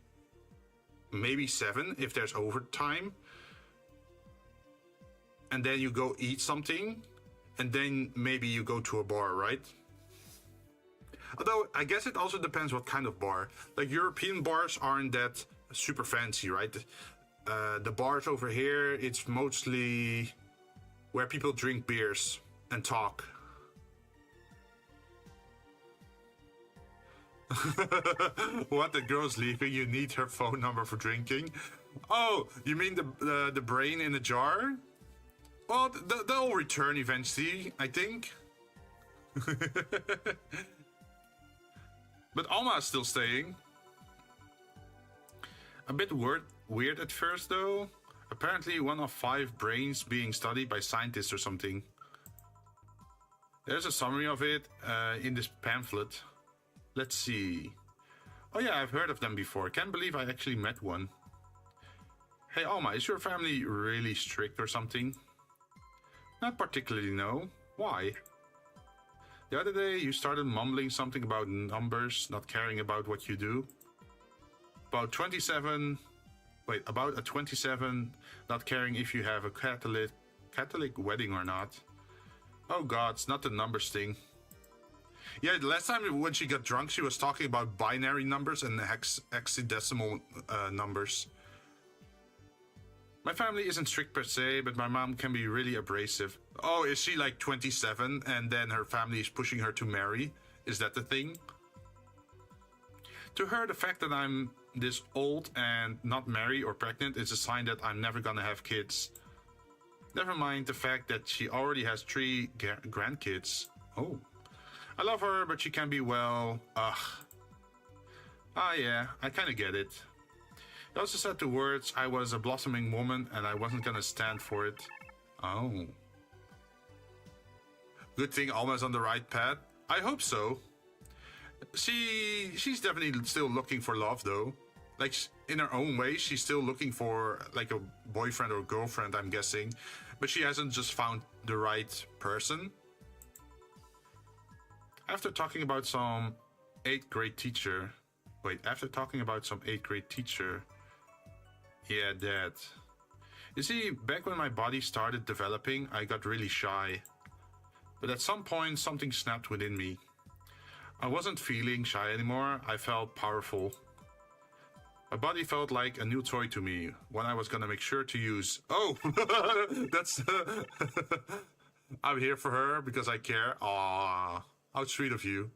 maybe 7 if there's overtime, and then you go eat something, and then maybe you go to a bar, right? Although, I guess it also depends what kind of bar. Like, European bars aren't that super fancy, right? The bars over here, it's mostly where people drink beers and talk. What, the girl's leaving? You need her phone number for drinking? Oh, you mean the brain in a jar? Well, they'll return eventually, I think. But Alma is still staying. A bit weird at first though. Apparently 1 of 5 brains being studied by scientists or something. There's a summary of it in this pamphlet. Let's see. Oh yeah, I've heard of them before. Can't believe I actually met one. Hey Alma, is your family really strict or something? Not particularly, no. Why? The other day you started mumbling something about numbers, not caring about what you do. About a 27, not caring if you have a Catholic wedding or not. Oh god, it's not the numbers thing. Yeah, the last time when she got drunk, she was talking about binary numbers and hexadecimal numbers. My family isn't strict per se, but my mom can be really abrasive. Oh, is she like 27 and then her family is pushing her to marry? Is that the thing? To her, the fact that I'm this old and not married or pregnant is a sign that I'm never gonna have kids. Never mind the fact that she already has 3 grandkids. Oh. I love her, but she can be, well, ugh. Ah yeah, I kinda get it. He also said the words, I was a blossoming woman and I wasn't gonna stand for it. Oh. Good thing Alma's on the right path. I hope so. She's definitely still looking for love though. Like, in her own way, she's still looking for like a boyfriend or girlfriend, I'm guessing. But she hasn't just found the right person. After talking about some 8th grade teacher... Wait, after talking about some 8th grade teacher... Yeah, that. You see, back when my body started developing, I got really shy. But at some point, something snapped within me. I wasn't feeling shy anymore, I felt powerful. My body felt like a new toy to me, one I was gonna make sure to use. Oh, that's... I'm here for her because I care. Aww, how sweet of you.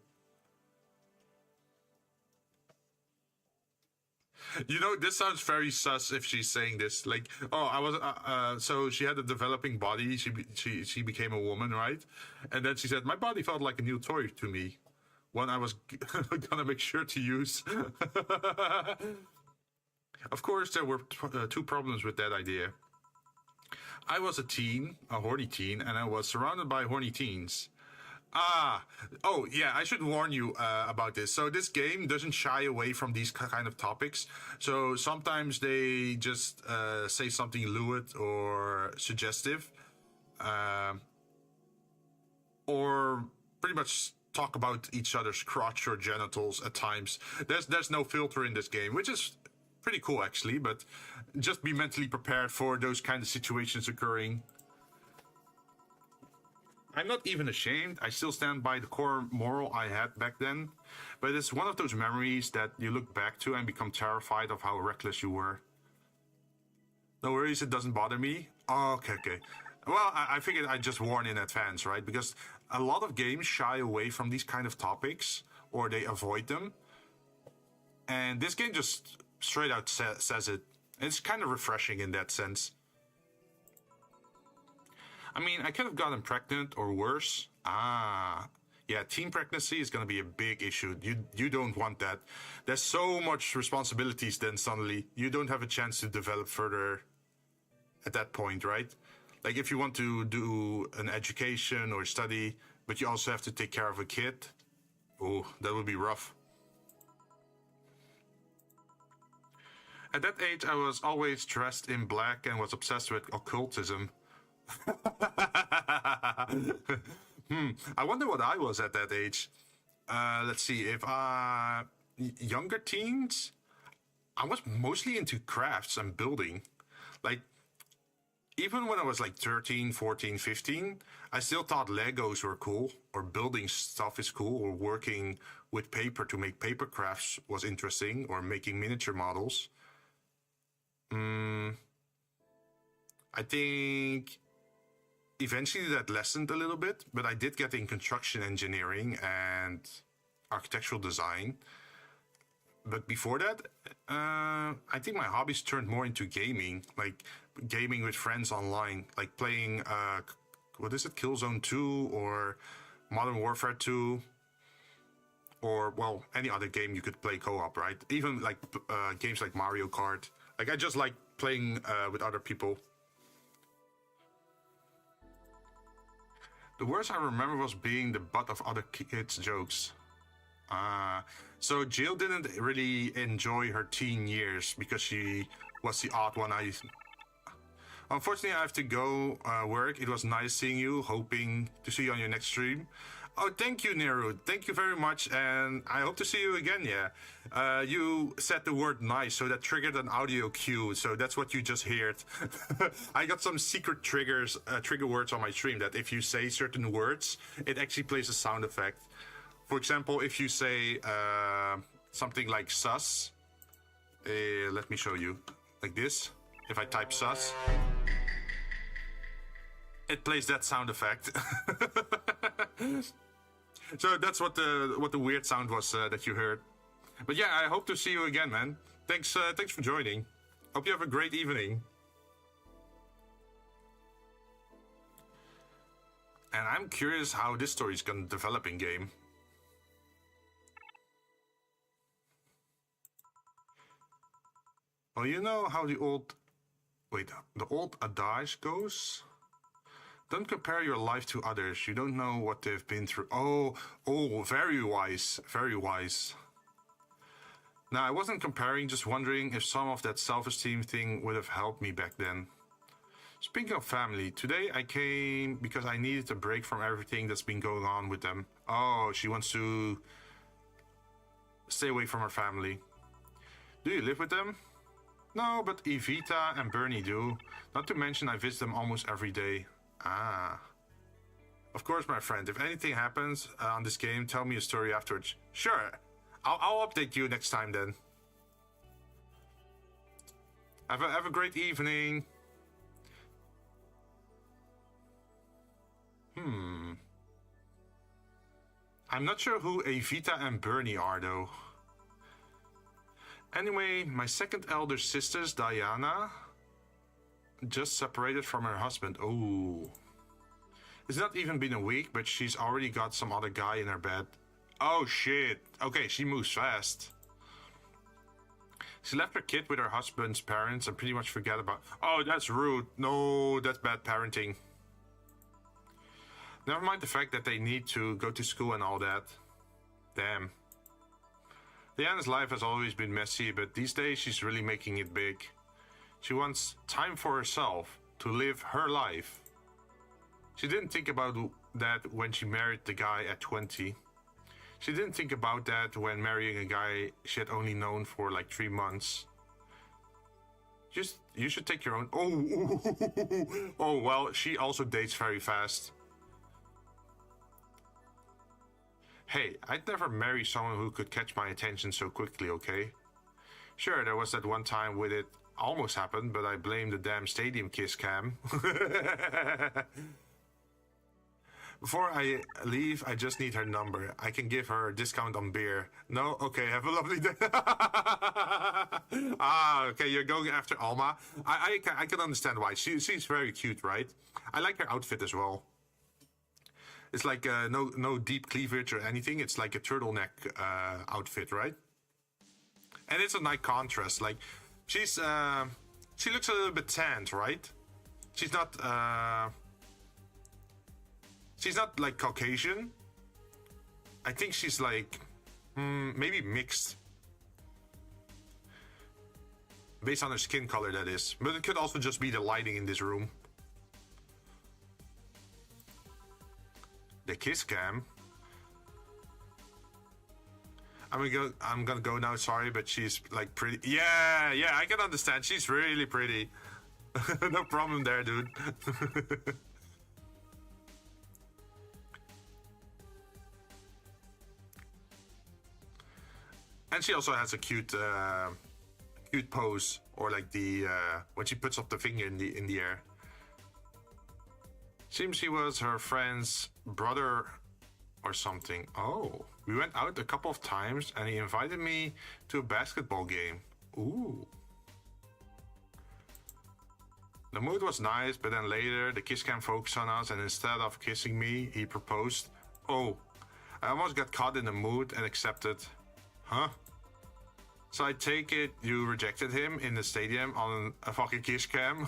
You know, this sounds very sus if she's saying this. Like, oh, I was, so she had a developing body. She became a woman, right? And then she said, my body felt like a new toy to me. One I was gonna make sure to use. Of course, there were two problems with that idea. I was a teen, a horny teen, and I was surrounded by horny teens. Oh yeah, I should warn you about this. So this game doesn't shy away from these kind of topics. So sometimes they just say something lewd or suggestive, or pretty much talk about each other's crotch or genitals at times. There's no filter in this game, which is pretty cool actually. But just be mentally prepared for those kind of situations occurring. I'm not even ashamed. I still stand by the core moral I had back then. But it's one of those memories that you look back to and become terrified of how reckless you were. No worries, it doesn't bother me. Oh, okay. Well, I figured I'd just warn in advance, right? Because a lot of games shy away from these kind of topics, or they avoid them. And this game just straight out says it. It's kind of refreshing in that sense. I mean, I could have gotten pregnant or worse. Yeah, teen pregnancy is going to be a big issue. You don't want that. There's so much responsibilities then suddenly. You don't have a chance to develop further at that point, right? Like if you want to do an education or study, but you also have to take care of a kid. Oh, that would be rough. At that age, I was always dressed in black and was obsessed with occultism. I wonder what I was at that age. Let's see, if younger teens, I was mostly into crafts and building. Like, even when I was like 13, 14, 15, I still thought Legos were cool, or building stuff is cool, or working with paper to make paper crafts was interesting, or making miniature models. I think eventually that lessened a little bit, but I did get in construction engineering and architectural design. But before that, I think my hobbies turned more into gaming, like gaming with friends online, like playing, what is it, Killzone 2 or Modern Warfare 2, or, well, any other game you could play co-op, right? Even like games like Mario Kart. Like, I just like playing with other people. The worst I remember was being the butt of other kids' jokes. So Jill didn't really enjoy her teen years because she was the odd one. Unfortunately, I have to go work. It was nice seeing you. Hoping to see you on your next stream. Oh, thank you, Neru. Thank you very much, and I hope to see you again, yeah. You said the word nice, so that triggered an audio cue, so that's what you just heard. I got some secret trigger words on my stream that if you say certain words, it actually plays a sound effect. For example, if you say something like sus, let me show you, like this. If I type sus, it plays that sound effect. So that's what the weird sound was that you heard. But yeah, I hope to see you again, man. Thanks for joining. Hope you have a great evening. And I'm curious how this story is gonna develop in game. Well, you know how the old adage goes? Don't compare your life to others. You don't know what they've been through. Oh, very wise. Very wise. Now, I wasn't comparing, just wondering if some of that self-esteem thing would have helped me back then. Speaking of family, today I came because I needed a break from everything that's been going on with them. Oh, she wants to stay away from her family. Do you live with them? No, but Evita and Bernie do. Not to mention I visit them almost every day. Ah. Of course, my friend. If anything happens on this game, tell me a story afterwards. Sure. I'll update you next time then. Have a great evening. I'm not sure who Evita and Bernie are though. Anyway, my second elder sister's Diana just separated from her husband. Oh. It's not even been a week, but she's already got some other guy in her bed. Oh shit. Okay, she moves fast. She left her kid with her husband's parents and pretty much forgot about... Oh, that's rude. No, that's bad parenting. Never mind the fact that they need to go to school and all that. Damn. Diana's life has always been messy, but these days she's really making it big. She wants time for herself, to live her life. She didn't think about that when she married the guy at 20. She didn't think about that when marrying a guy she had only known for like 3 months. You should take your own... Oh, oh, well, she also dates very fast. Hey, I'd never marry someone who could catch my attention so quickly, okay? Sure, there was that one time with it almost happened, but I blame the damn stadium kiss cam. Before I leave, I just need her number. I can give her a discount on beer. No? Okay, have a lovely day. Ah, okay, you're going after Alma. I can understand why. She's very cute, right? I like her outfit as well. It's like no deep cleavage or anything. It's like a turtleneck outfit, right? And it's a nice contrast. Like, she looks a little bit tanned, right? She's not like Caucasian. I think she's like maybe mixed, based on her skin color, that is. But it could also just be the lighting in this room. The kiss cam. I'm gonna go now. Sorry, but she's like pretty. Yeah, I can understand. She's really pretty. No problem there, dude. And she also has a cute pose, or like the when she puts up the finger in the air. Seems he was her friend's brother or something. Oh, we went out a couple of times and he invited me to a basketball game. Ooh. The mood was nice, but then later the kiss cam focused on us and instead of kissing me, he proposed. Oh, I almost got caught in the mood and accepted. Huh? So I take it you rejected him in the stadium on a fucking kiss cam?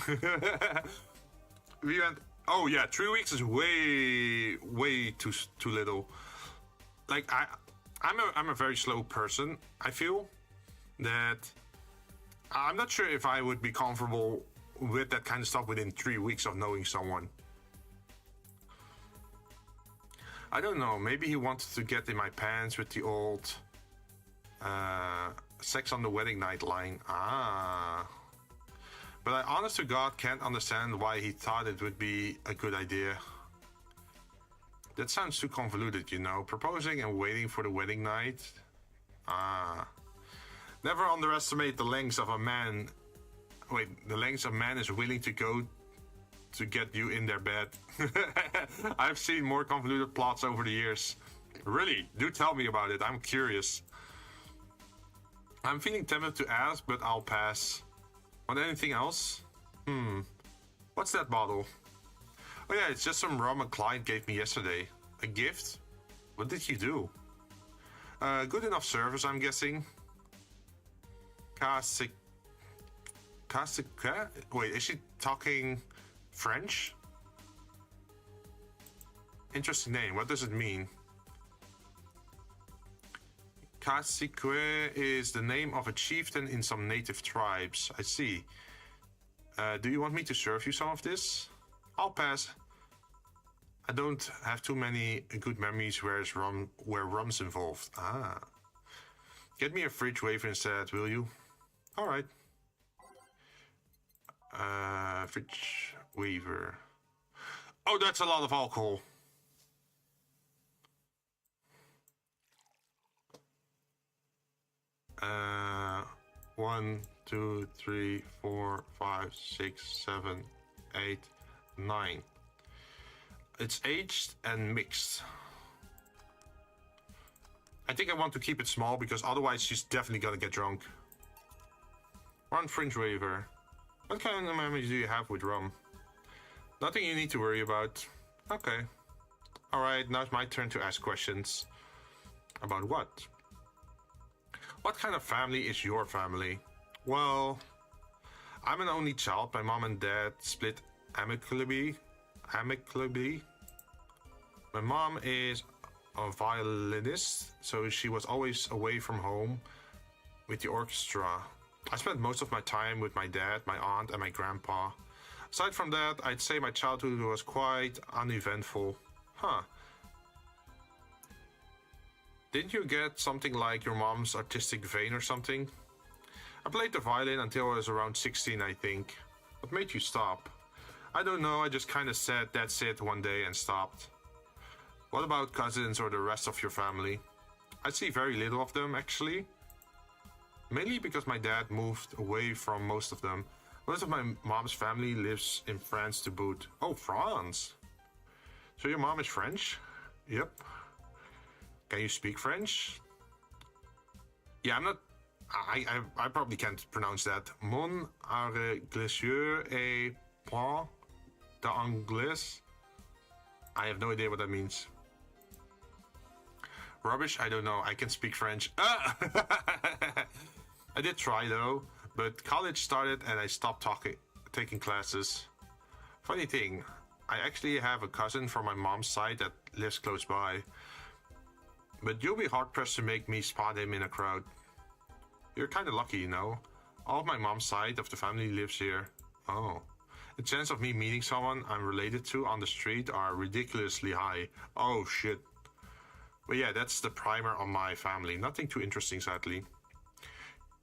We went... Oh yeah, 3 weeks is way too little. Like I'm a very slow person. I feel that I'm not sure if I would be comfortable with that kind of stuff within 3 weeks of knowing someone. I don't know. Maybe he wanted to get in my pants with the old sex on the wedding night line. Ah. But I honest to God can't understand why he thought it would be a good idea. That sounds too convoluted, you know. Proposing and waiting for the wedding night. Ah. Never underestimate the lengths of a man. Wait, the lengths a man is willing to go to get you in their bed. I've seen more convoluted plots over the years. Really? Do tell me about it. I'm curious. I'm feeling tempted to ask, but I'll pass. Want anything else? What's that bottle? Oh yeah, it's just some rum a client gave me yesterday. A gift? What did you do? Good enough service, I'm guessing. Wait, is she talking French? Interesting name. What does it mean? Cacique is the name of a chieftain in some native tribes. I see. Do you want me to serve you some of this? I'll pass. I don't have too many good memories where rum's involved. Ah. Get me a fridge waiver instead, will you? Alright. Fridge Weaver. Oh, that's a lot of alcohol. Uh, 1, 2, 3, 4, 5, 6, 7, 8, 9. It's aged and mixed. I think I want to keep it small because otherwise she's definitely gonna get drunk. One Fringe Waver. What kind of memories do you have with rum? Nothing you need to worry about. Okay. Alright, now it's my turn to ask questions. About what? What kind of family is your family? Well, I'm an only child. My mom and dad split amicably. My mom is a violinist, so she was always away from home with the orchestra. I spent most of my time with my dad, my aunt, and my grandpa. Aside from that, I'd say my childhood was quite uneventful. Huh. Didn't you get something like your mom's artistic vein or something? I played the violin until I was around 16, I think. What made you stop? I don't know, I just kinda said that's it one day and stopped. What about cousins or the rest of your family? I see very little of them, actually. Mainly because my dad moved away from most of them. Most of my mom's family lives in France to boot. Oh, France! So your mom is French? Yep. Can you speak French? Yeah, I'm not... I probably can't pronounce that. Mon anglais est pas d'anglais. I have no idea what that means. Rubbish? I don't know. I can speak French. Ah! I did try though, but college started and I stopped taking classes. Funny thing, I actually have a cousin from my mom's side that lives close by. But you'll be hard-pressed to make me spot him in a crowd. You're kinda lucky, you know. All of my mom's side of the family lives here. Oh. The chance of me meeting someone I'm related to on the street are ridiculously high. Oh shit. But yeah, that's the primer on my family. Nothing too interesting, sadly.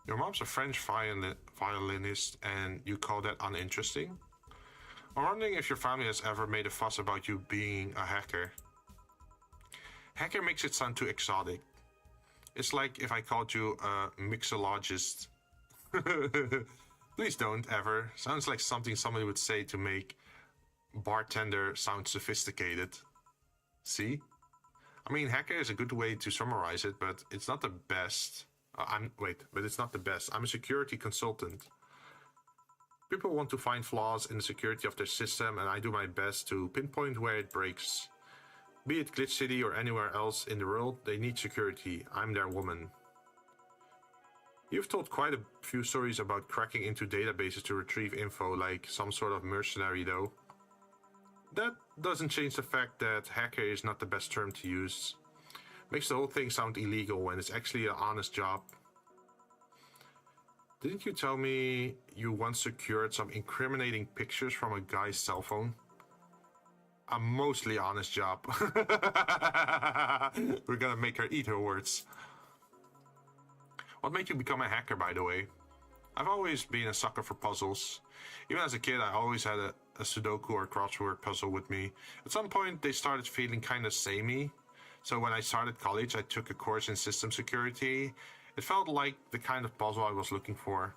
Your mom's a French violinist and you call that uninteresting? I'm wondering if your family has ever made a fuss about you being a hacker. Hacker makes it sound too exotic. It's like if I called you a mixologist. Please don't ever. Sounds like something somebody would say to make bartender sound sophisticated. See? I mean, hacker is a good way to summarize it, but it's not the best. It's not the best. I'm a security consultant. People want to find flaws in the security of their system, and I do my best to pinpoint where it breaks. Be it Glitch City or anywhere else in the world, they need security. I'm their woman. You've told quite a few stories about cracking into databases to retrieve info, like some sort of mercenary though. That doesn't change the fact that hacker is not the best term to use. Makes the whole thing sound illegal when it's actually an honest job. Didn't you tell me you once secured some incriminating pictures from a guy's cell phone? A mostly honest job. We're gonna make her eat her words. What made you become a hacker, by the way? I've always been a sucker for puzzles. Even as a kid, I always had a Sudoku or crossword puzzle with me. At some point, they started feeling kind of samey. So when I started college, I took a course in system security. It felt like the kind of puzzle I was looking for.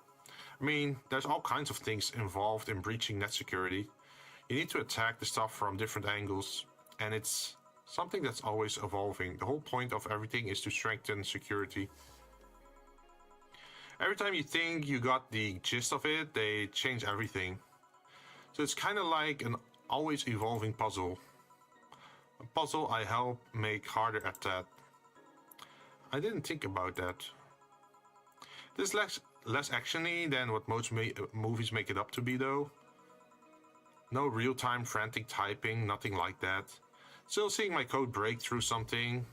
I mean, there's all kinds of things involved in breaching net security. You need to attack the stuff from different angles, and it's something that's always evolving. The whole point of everything is to strengthen security. Every time you think you got the gist of it, they change everything. So it's kind of like an always evolving puzzle. A puzzle I help make harder at that. I didn't think about that. This is less actiony than what most movies make it up to be though. No real-time frantic typing, nothing like that. Still seeing my code break through something.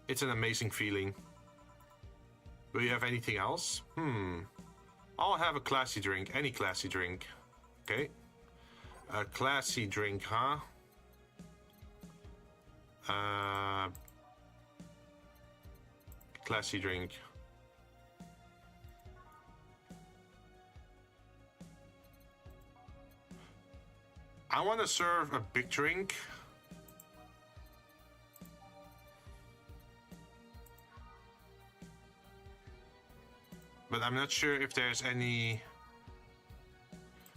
It's an amazing feeling. Do you have anything else? I'll have a classy drink, any classy drink. Okay. A classy drink, huh? Classy drink. I want to serve a big drink. But I'm not sure if there's any...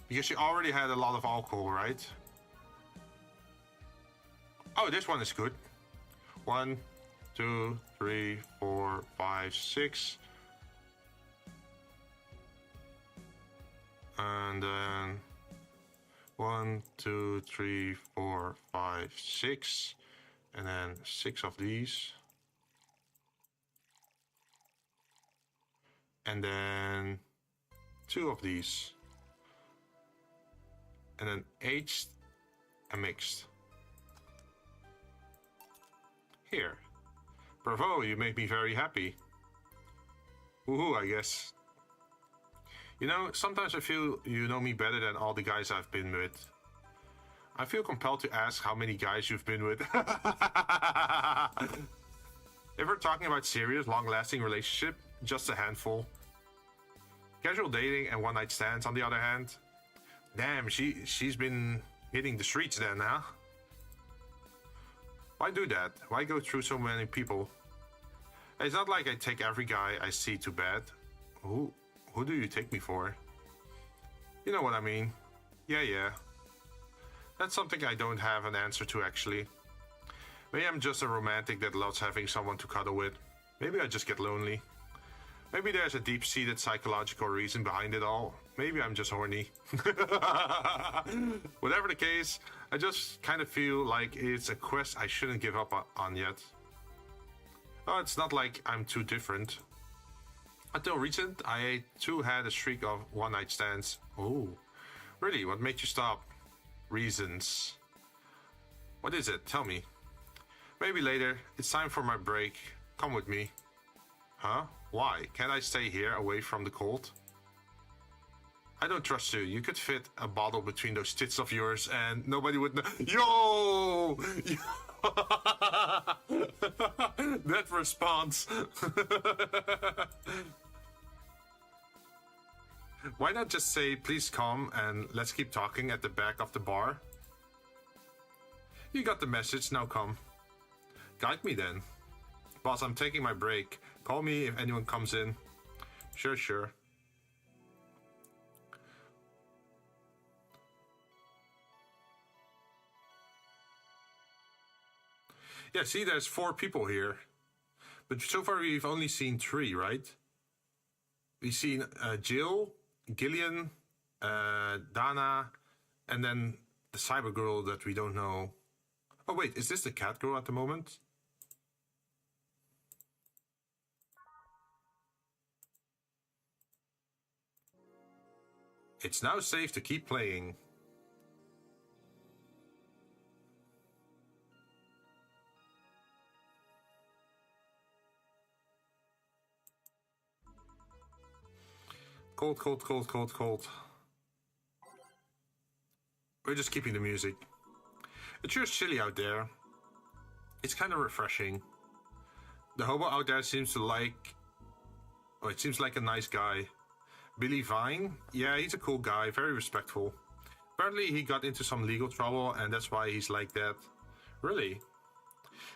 Because she already had a lot of alcohol, right? Oh, this one is good. 1, 2, 3, 4, 5, 6. And then 1, 2, 3, 4, 5, 6. And then 6 of these. And then 2 of these. And then aged and mixed. Here. Bravo, you make me very happy. Woohoo, I guess. You know, sometimes I feel you know me better than all the guys I've been with. I feel compelled to ask how many guys you've been with. If we're talking about serious, long-lasting relationship, just a handful. Casual dating and one-night stands, on the other hand. Damn, she's been hitting the streets then, huh? Why do that? Why go through so many people? It's not like I take every guy I see to bed. Who do you take me for? You know what I mean. Yeah. That's something I don't have an answer to, actually. Maybe I'm just a romantic that loves having someone to cuddle with. Maybe I just get lonely. Maybe there's a deep-seated psychological reason behind it all. Maybe I'm just horny. Whatever the case, I just kind of feel like it's a quest I shouldn't give up on yet. Oh, it's not like I'm too different. Until recent, I too had a streak of one-night stands. Oh, really? What made you stop? Reasons. What is it? Tell me. Maybe later. It's time for my break. Come with me. Huh? Why? Can't I stay here away from the cold? I don't trust you. You could fit a bottle between those tits of yours and nobody would know. Yo! That response. Why not just say, please come and let's keep talking at the back of the bar? You got the message, now come. Guide me then. Boss, I'm taking my break. Call me if anyone comes in. Sure. Yeah, see, there's 4 people here. But so far we've only seen 3, right? We've seen Jill, Gillian, Dana, and then the cyber girl that we don't know. Oh wait, is this the cat girl at the moment? It's now safe to keep playing. Cold. We're just keeping the music. It's sure chilly out there. It's kind of refreshing. The hobo out there seems to like... Oh, it seems like a nice guy. Billy Vine? Yeah, he's a cool guy, very respectful. Apparently he got into some legal trouble and that's why he's like that. Really?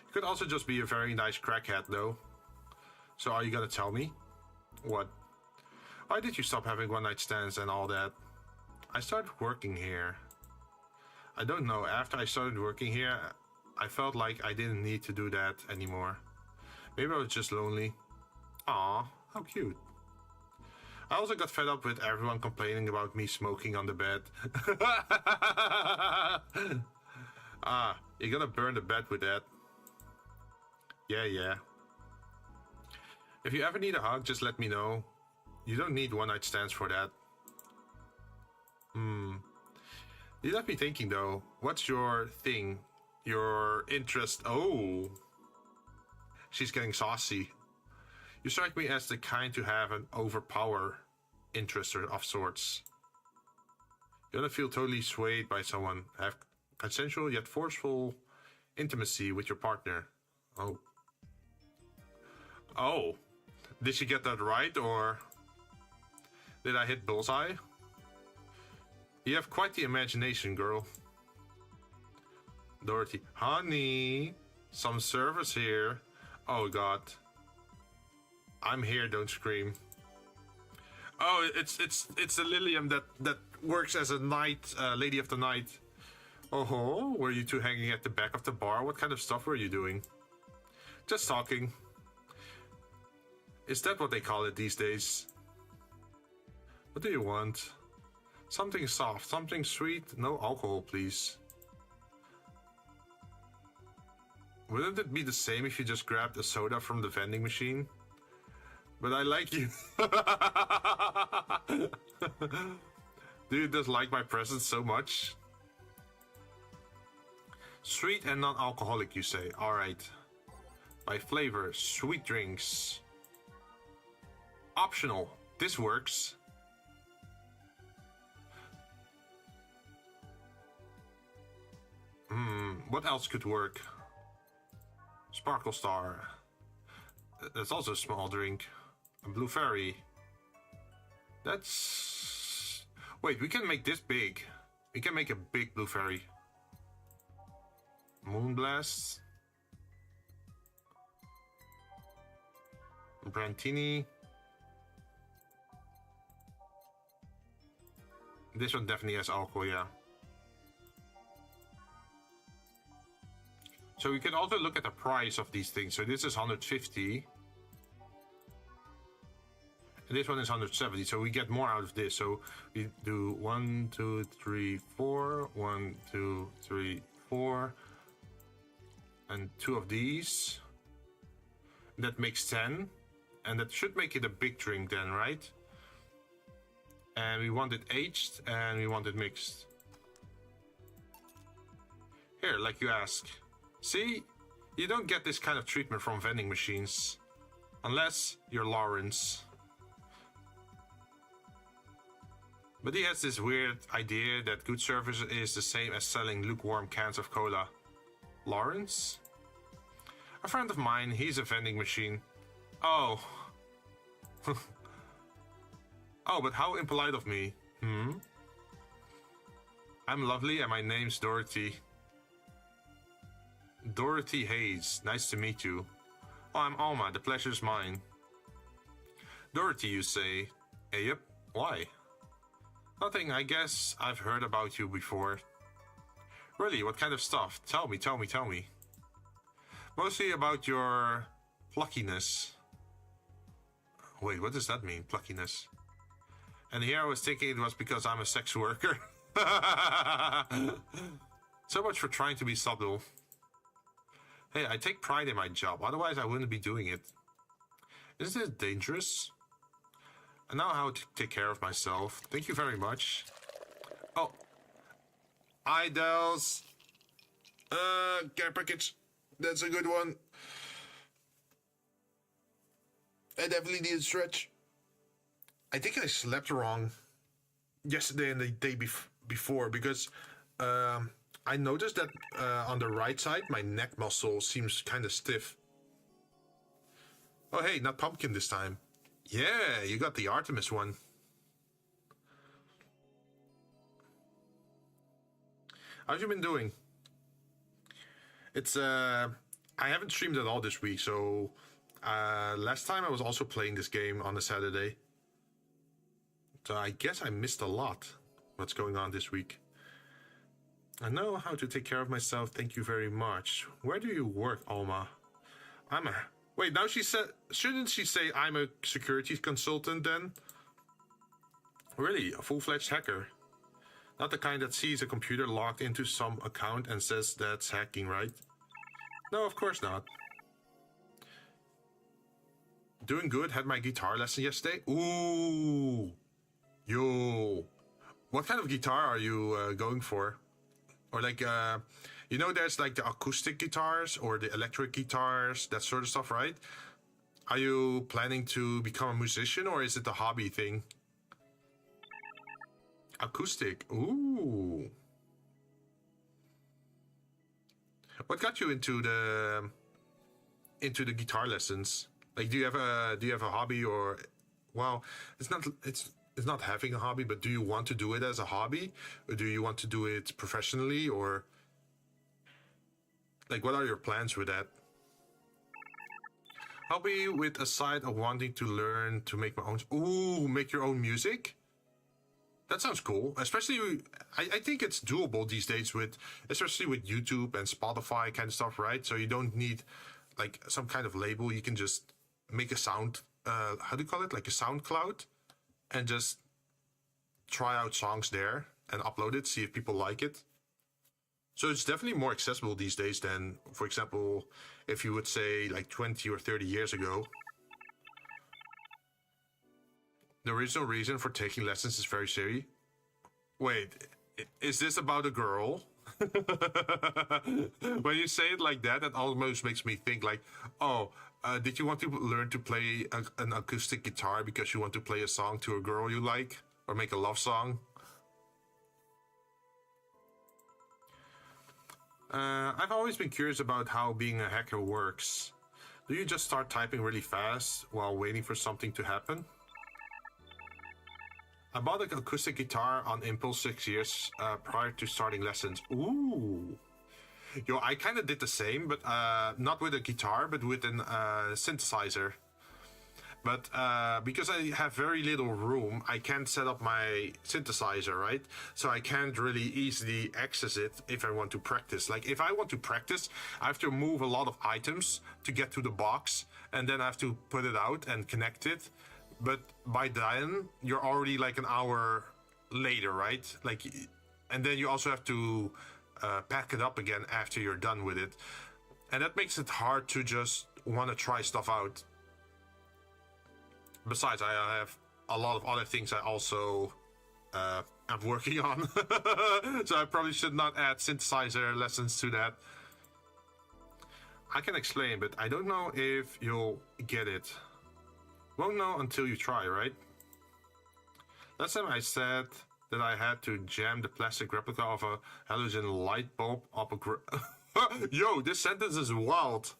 He could also just be a very nice crackhead though. So are you gonna tell me? What? Why did you stop having one-night stands and all that? I started working here. I don't know, after I started working here, I felt like I didn't need to do that anymore. Maybe I was just lonely. Aw, how cute. I also got fed up with everyone complaining about me smoking on the bed. Ah, you're gonna burn the bed with that. Yeah. If you ever need a hug, just let me know. You don't need one-night stands for that. You left me thinking though. What's your thing? Your interest? Oh. She's getting saucy. You strike me as the kind to have an overpower interest of sorts. You wanna feel totally swayed by someone. Have consensual yet forceful intimacy with your partner. Oh. Did she get that right, or did I hit bullseye? You have quite the imagination, girl. Dorothy, honey, some service here. Oh God. I'm here, don't scream. Oh, it's the Lilium that works as a night lady of the night. Oh, were you two hanging at the back of the bar? What kind of stuff were you doing? Just talking. Is that what they call it these days? What do you want? Something soft, something sweet, no alcohol, please. Wouldn't it be the same if you just grabbed a soda from the vending machine? But I like you. Dude does like my presence so much. Sweet and non-alcoholic, you say? Alright. By flavor, sweet drinks. Optional. This works. What else could work? Sparkle Star. That's also a small drink. A Blue Fairy. That's... Wait, we can make this big. We can make a big Blue Fairy. Moonblast. Brantini. This one definitely has alcohol, yeah. So we can also look at the price of these things. So this is 150. And this one is 170. So we get more out of this. So we do 1, 2, 3, 4. 1, 2, 3, 4. And 2 of these. That makes 10. And that should make it a big drink then, right? And we want it aged and we want it mixed. Here, like you ask. See, you don't get this kind of treatment from vending machines. Unless you're Lawrence. But he has this weird idea that good service is the same as selling lukewarm cans of cola. Lawrence? A friend of mine, he's a vending machine. Oh. Oh, but how impolite of me. I'm lovely and my name's Dorothy. Dorothy Hayes, nice to meet you. Oh, I'm Alma, the pleasure's mine. Dorothy, you say? Yep, why? Nothing, I guess I've heard about you before. Really, what kind of stuff? Tell me. Mostly about your pluckiness. Wait, what does that mean, pluckiness? And here I was thinking it was because I'm a sex worker. So much for trying to be subtle. Hey, I take pride in my job, otherwise I wouldn't be doing it. Isn't it dangerous? I know how to take care of myself. Thank you very much. Oh. Idles. Care package. That's a good one. I definitely need a stretch. I think I slept wrong yesterday and the day before because I noticed that on the right side my neck muscle seems kind of stiff. Oh hey, not pumpkin this time. Yeah, you got the Artemis one. How've you been doing? It's I haven't streamed at all this week, so last time I was also playing this game on a Saturday. So I guess I missed a lot what's going on this week. I know how to take care of myself, thank you very much. Where do you work, Alma? Wait, now she said... Shouldn't she say I'm a security consultant then? Really, a full-fledged hacker. Not the kind that sees a computer logged into some account and says that's hacking, right? No, of course not. Doing good, had my guitar lesson yesterday. Ooh! Yo! What kind of guitar are you going for? Or like, you know there's like the acoustic guitars or the electric guitars, that sort of stuff, right? Are you planning to become a musician or is it a hobby thing? Acoustic, ooh. What got you into the guitar lessons? Like, do you have a hobby or, well, it's not having a hobby, but do you want to do it as a hobby? Or do you want to do it professionally or? Like, what are your plans with that? I'll be with a side of wanting to learn to make my own. Ooh, make your own music? That sounds cool. Especially, I think it's doable these days with, especially with YouTube and Spotify kind of stuff, right? So you don't need like some kind of label. You can just make a sound, how do you call it? Like a SoundCloud, and just try out songs there and upload it, see if people like it. So it's definitely more accessible these days than, for example, if you would say like 20 or 30 years ago. The original reason for taking lessons is very serious. Wait, is this about a girl? When you say it like that, it almost makes me think like, oh, did you want to learn to play an acoustic guitar because you want to play a song to a girl you like? Or make a love song? I've always been curious about how being a hacker works. Do you just start typing really fast while waiting for something to happen? I bought an acoustic guitar on impulse 6 years prior to starting lessons. Ooh. Yo, I kind of did the same, but not with a guitar, but with an synthesizer. But because I have very little room, I can't set up my synthesizer, right? So I can't really easily access it if I want to practice. Like if I want to practice, I have to move a lot of items to get to the box, and then I have to put it out and connect it. But by then, you're already like an hour later, right? Like, and then you also have to pack it up again after you're done with it. And that makes it hard to just want to try stuff out. Besides, I have a lot of other things I also am working on. So I probably should not add synthesizer lessons to that. I can explain, but I don't know if you'll get it. Won't know until you try, right? Last time I said that I had to jam the plastic replica of a halogen light bulb up a Yo, this sentence is wild.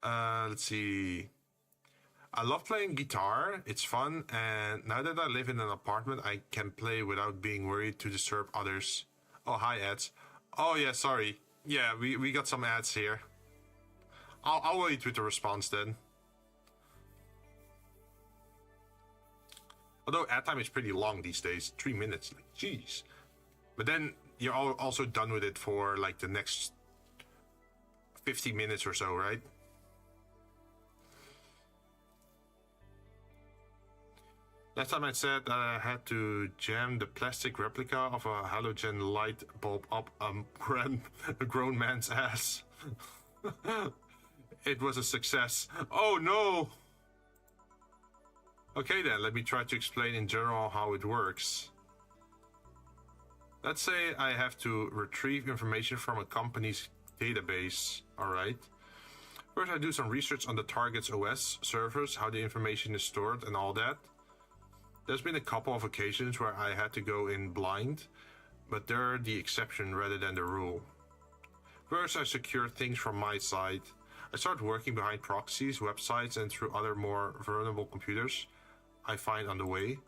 Let's see. I love playing guitar. It's fun, and now that I live in an apartment, I can play without being worried to disturb others. Oh, hi, ads. Oh, yeah, sorry. Yeah, we got some ads here. I'll wait with the response then. Although ad time is pretty long these days, 3 minutes. Like, jeez. But then you're also done with it for like the next 50 minutes or so, right? Last time I said that I had to jam the plastic replica of a halogen light bulb up a grown man's ass. It was a success. Oh no! Okay then, let me try to explain in general how it works. Let's say I have to retrieve information from a company's database, alright? First I do some research on the target's OS servers, how the information is stored and all that. There's been a couple of occasions where I had to go in blind, but they're the exception rather than the rule. First I secure things from my side. I start working behind proxies, websites, and through other more vulnerable computers I find on the way.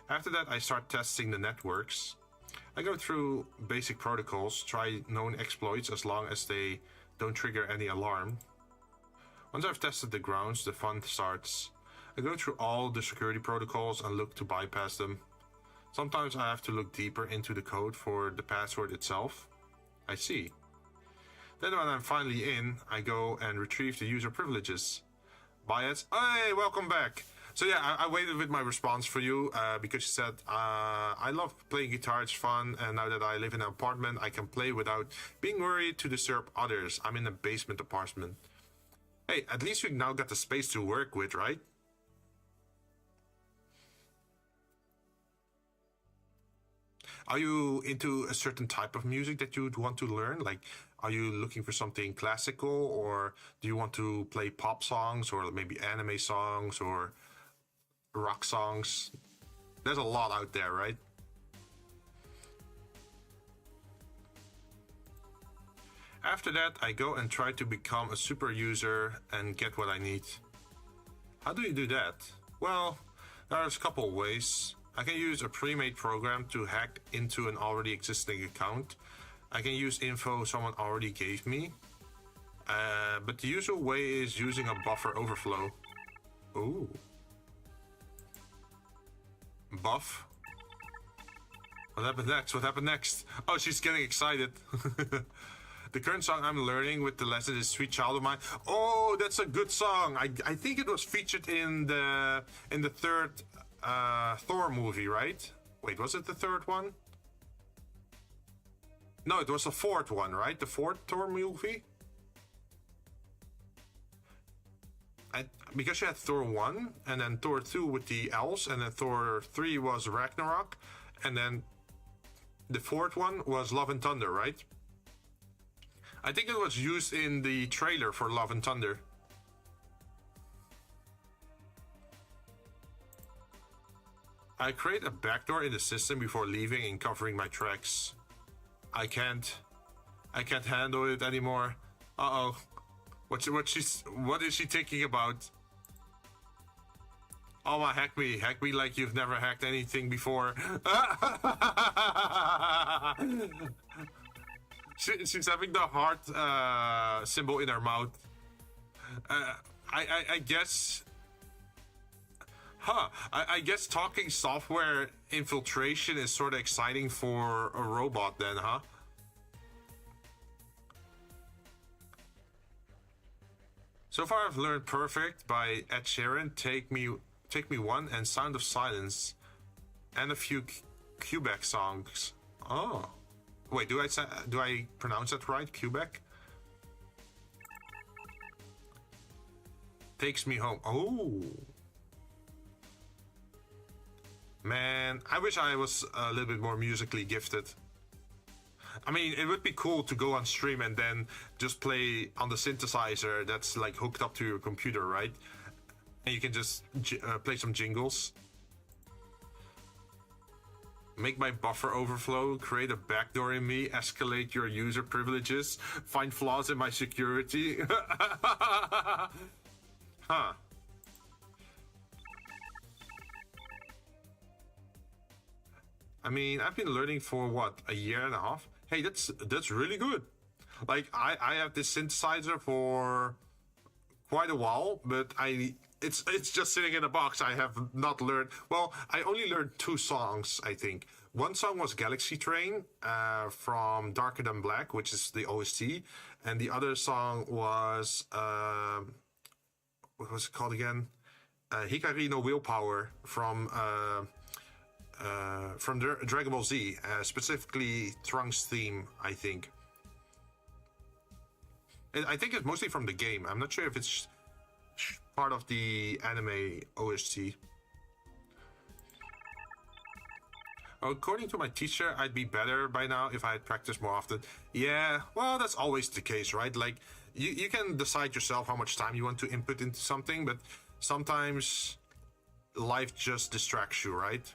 After that, I start testing the networks. I go through basic protocols, try known exploits as long as they don't trigger any alarm. Once I've tested the grounds, the fun starts. I go through all the security protocols and look to bypass them. Sometimes I have to look deeper into the code for the password itself. I see. Then when I'm finally in, I go and retrieve the user privileges. Bye ads. Hey, welcome back. So yeah, I waited with my response for you because you said, I love playing guitar, it's fun, and now that I live in an apartment, I can play without being worried to disturb others. I'm in a basement apartment. Hey, at least you now got the space to work with, right? Are you into a certain type of music that you'd want to learn? Like, are you looking for something classical, or do you want to play pop songs, or maybe anime songs, or rock songs? There's a lot out there, right? After that, I go and try to become a super user and get what I need. How do you do that? Well, there's a couple of ways. I can use a pre-made program to hack into an already existing account. I can use info someone already gave me. But the usual way is using a buffer overflow. Ooh. Buff. What happened next? What happened next? Oh, she's getting excited. The current song I'm learning with the lesson is Sweet Child of Mine. Oh, that's a good song. I think it was featured in the third Thor movie, right? Wait, was it the third one? No, it was the fourth one, right? The fourth Thor movie? Because you had Thor 1, and then Thor 2 with the elves, and then Thor 3 was Ragnarok, and then the fourth one was Love and Thunder, right? I think it was used in the trailer for Love and Thunder. I create a backdoor in the system before leaving and covering my tracks. I can't handle it anymore. Uh-oh. What is she thinking about? Oh my, hack me like you've never hacked anything before. She's having the heart symbol in her mouth. I guess. I guess talking software infiltration is sort of exciting for a robot then, huh? So far I've learned Perfect by Ed Sheeran, Take Me One, and Sound of Silence, and a few Quebec songs. Oh. Wait, do I pronounce that right? Quebec? Takes Me Home. Oh. Man, I wish I was a little bit more musically gifted. I mean, it would be cool to go on stream and then just play on the synthesizer that's like hooked up to your computer, right? And you can just play some jingles. Make my buffer overflow, create a backdoor in me, escalate your user privileges, find flaws in my security. Huh. I mean, I've been learning for what, a year and a half? Hey, that's really good. Like I have this synthesizer for quite a while, but it's just sitting in a box. I have not learned. Well, I only learned 2 songs, I think. One song was Galaxy Train from Darker Than Black, which is the OST, and the other song was what was it called again? Hikari no Willpower from Dragon Ball Z, specifically Trunks' theme, I think. I think it's mostly from the game. I'm not sure if it's part of the anime OST. According to my teacher, I'd be better by now if I had practiced more often. Yeah, well, that's always the case, right? Like, you can decide yourself how much time you want to input into something, but sometimes life just distracts you, right?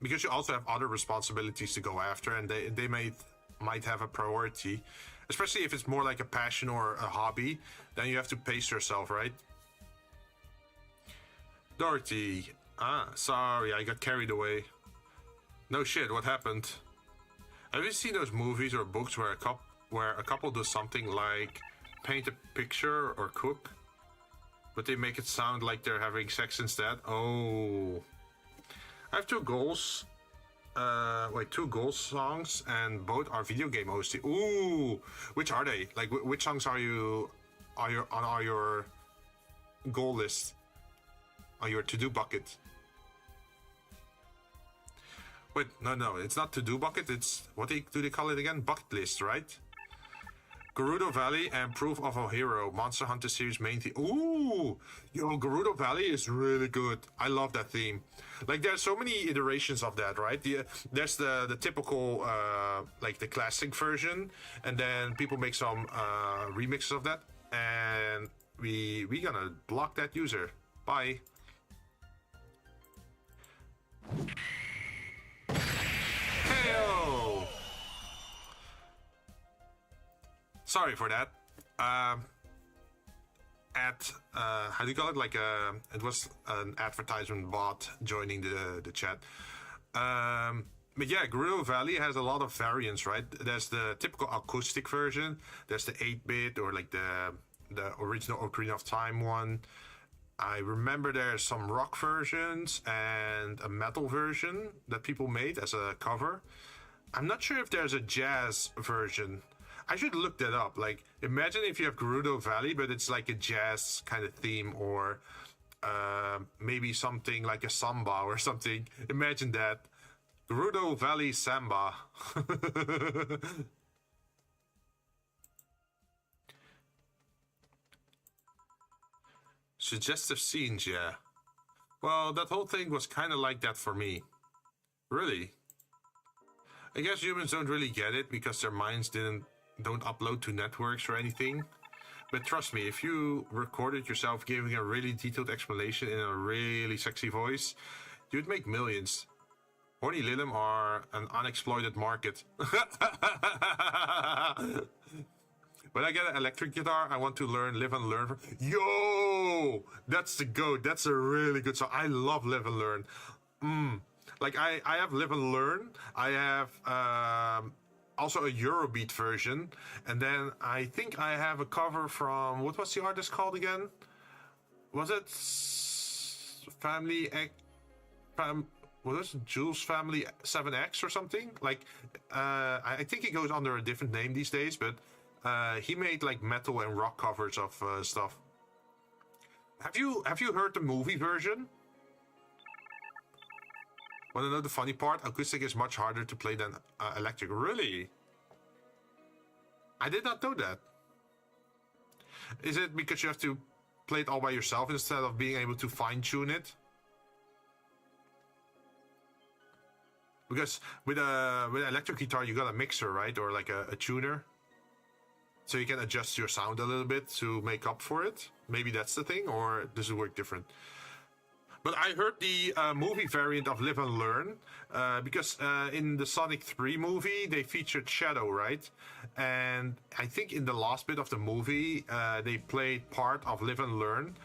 Because you also have other responsibilities to go after, and they might have a priority. Especially if it's more like a passion or a hobby, then you have to pace yourself, right? Dorothy. Sorry, I got carried away. No shit, what happened? Have you seen those movies or books where a couple does something like paint a picture or cook, but they make it sound like they're having sex instead? Oh. I have 2 goals. 2 goals songs, and both are video game OST. Ooh, which are they? Like, which songs are on your goal list? On your to-do bucket? Wait, no, it's not to-do bucket. It's what do they call it again? Bucket list, right? Gerudo Valley and Proof of a Hero, Monster Hunter series main theme. Ooh, yo, Gerudo Valley is really good. I love that theme. Like, there's so many iterations of that, right? There's the typical, like the classic version, and then people make some remixes of that, and we gonna block that user. Bye. Heyo! Sorry for that. how do you call it? It was an advertisement bot joining the chat. But yeah, Gerudo Valley has a lot of variants, right? There's the typical acoustic version. There's the 8-bit or like the original Ocarina of Time one. I remember there's some rock versions and a metal version that people made as a cover. I'm not sure if there's a jazz version. I should look that up. Like, imagine if you have Gerudo Valley, but it's like a jazz kind of theme, or maybe something like a samba or something. Imagine that. Gerudo Valley Samba. Suggestive scenes, yeah. Well, that whole thing was kind of like that for me. Really. I guess humans don't really get it because their minds don't upload to networks or anything. But trust me, if you recorded yourself giving a really detailed explanation in a really sexy voice, you'd make millions. Horny Lilim are an unexploited market. When I get an electric guitar, I want to learn Live and Learn. Yo! That's the GOAT. That's a really good song. I love Live and Learn. Like, I have Live and Learn. I have also a Eurobeat version. And then I think I have a cover from... What was the artist called again? Was it Family... What was it? Jules Family 7X or something? Like, I think he goes under a different name these days, but... he made like metal and rock covers of stuff. Have you heard the movie version? Want to know the funny part? Acoustic is much harder to play than electric. Really? I did not know that. Is it because you have to play it all by yourself instead of being able to fine-tune it? Because with an electric guitar, you got a mixer, right? Or like a tuner. So you can adjust your sound a little bit to make up for it. Maybe that's the thing, or does it work different? But I heard the movie variant of Live and Learn, because in the Sonic 3 movie, they featured Shadow, right? And I think in the last bit of the movie, they played part of Live and Learn,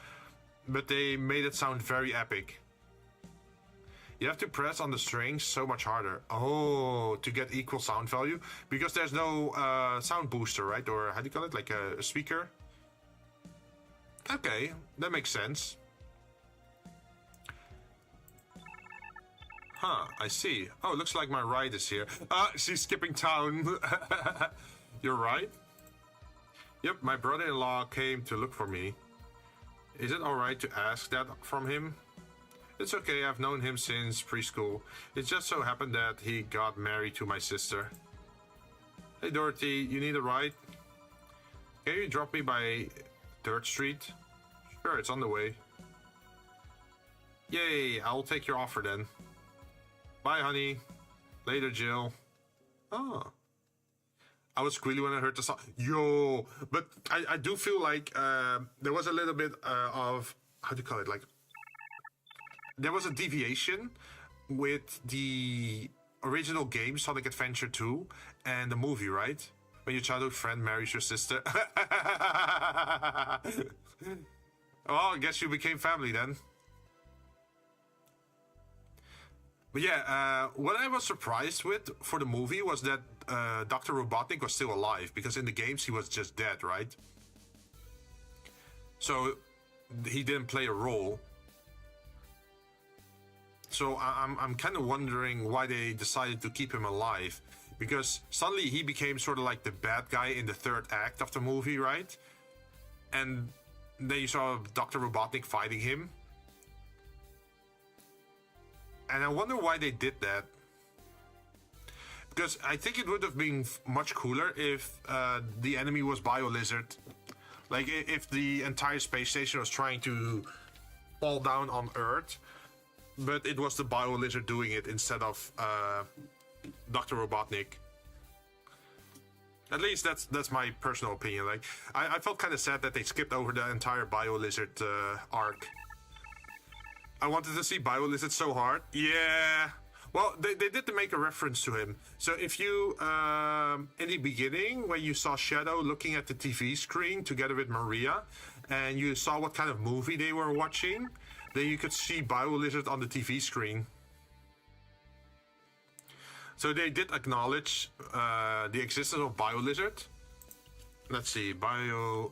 but they made it sound very epic. You have to press on the strings so much harder. Oh, to get equal sound value. Because there's no sound booster, right? Or how do you call it? Like a speaker? Okay, that makes sense. Huh, I see. Oh, looks like my ride is here. She's skipping town. You're right? Yep, my brother-in-law came to look for me. Is it alright to ask that from him? It's okay, I've known him since preschool. It just so happened that he got married to my sister. Hey Dorothy, you need a ride? Can you drop me by 3rd Street? Sure, it's on the way. Yay, I'll take your offer then. Bye, honey. Later, Jill. Oh. I was squealy when I heard the song. Yo! But I do feel like there was a little bit of... How do you call it? Like... There was a deviation with the original game, Sonic Adventure 2, and the movie, right? When your childhood friend marries your sister. Well, I guess you became family then. But yeah, what I was surprised with for the movie was that Dr. Robotnik was still alive, because in the games he was just dead, right? So he didn't play a role. So I'm kind of wondering why they decided to keep him alive, because suddenly he became sort of like the bad guy in the 3rd act of the movie, right? And then you saw Dr. Robotnik fighting him. And I wonder why they did that. Because I think it would have been much cooler if the enemy was Bio-Lizard. Like if the entire space station was trying to fall down on Earth, but it was the Bio-Lizard doing it instead of Dr. Robotnik. At least that's my personal opinion. Like I felt kind of sad that they skipped over the entire Bio-Lizard arc. I wanted to see Bio-Lizard so hard. Yeah. Well, they did make a reference to him. So if you, in the beginning, when you saw Shadow looking at the TV screen together with Maria, and you saw what kind of movie they were watching, then you could see BioLizard on the TV screen. So they did acknowledge the existence of BioLizard. Let's see, BioLizard.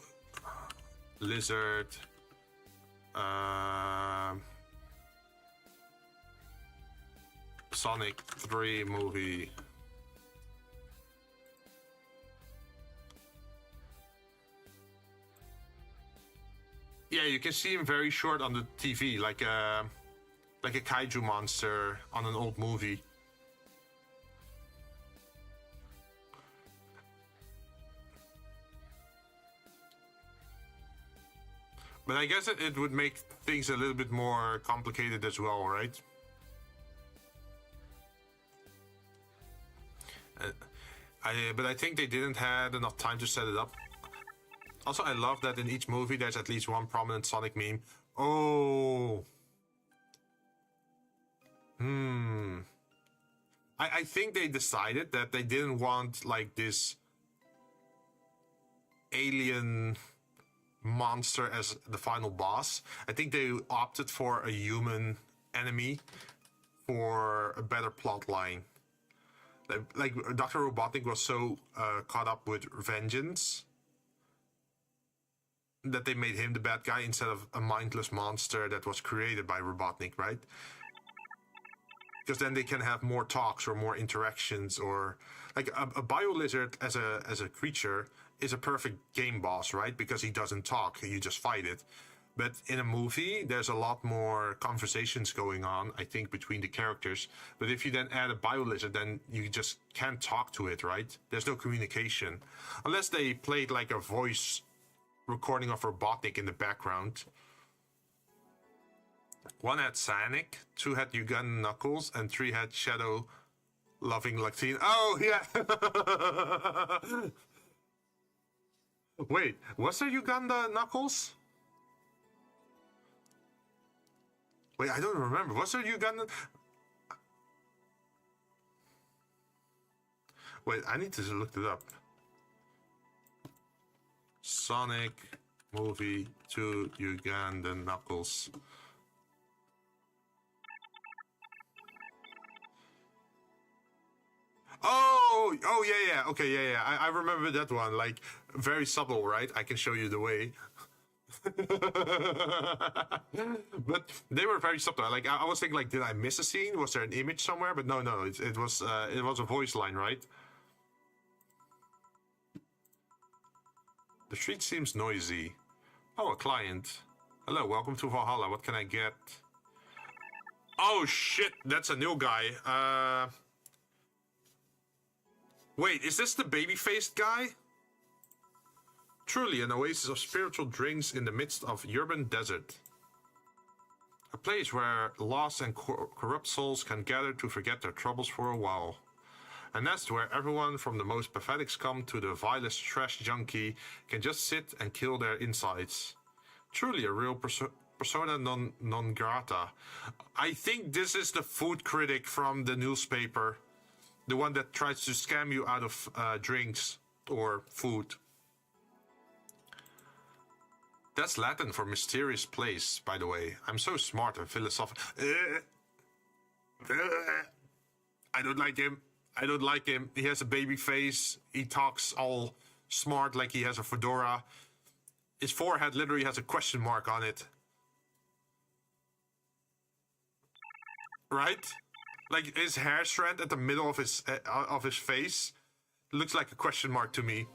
Sonic 3 movie. Yeah, you can see him very short on the TV, like a kaiju monster on an old movie. But I guess it would make things a little bit more complicated as well, right? But I think they didn't have enough time to set it up. Also, I love that in each movie there's at least one prominent Sonic meme. Oh. I think they decided that they didn't want like this alien monster as the final boss. I think they opted for a human enemy for a better plot line. Like Dr. Robotnik was so caught up with vengeance that they made him the bad guy instead of a mindless monster that was created by Robotnik, right? Because then they can have more talks or more interactions, or like a BioLizard as a creature is a perfect game boss, right? Because he doesn't talk, you just fight it. But in a movie, there's a lot more conversations going on, I think, between the characters. But if you then add a BioLizard, then you just can't talk to it, right? There's no communication. Unless they played like a voice recording of Robotnik in the background. One had Sonic, 2 had Uganda Knuckles, and 3 had Shadow Loving Lactine. Oh, yeah! Wait, was there Uganda Knuckles? Wait, I don't remember. Was there Uganda? Wait, I need to look it up. Sonic movie 2 Uganda Knuckles. Oh, yeah. Okay, yeah. I remember that one. Like, very subtle, right? I can show you the way. But they were very subtle. Like, I was thinking, like, did I miss a scene? Was there an image somewhere? But no. It was a voice line, right? The street seems noisy. Oh, a client. Hello, welcome to Valhalla. What can I get? Oh shit, that's a new guy. Wait, is this the baby-faced guy? Truly an oasis of spiritual drinks in the midst of urban desert. A place where lost and corrupt souls can gather to forget their troubles for a while. A nest where everyone from the most pathetic scum to the vilest trash junkie can just sit and kill their insides. Truly a real persona non grata. I think this is the food critic from the newspaper. The one that tries to scam you out of drinks or food. That's Latin for mysterious place, by the way. I'm so smart and philosophical. I don't like him. He has a baby face. He talks all smart like he has a fedora. His forehead literally has a question mark on it. Right? Like his hair strand at the middle of his face looks like a question mark to me.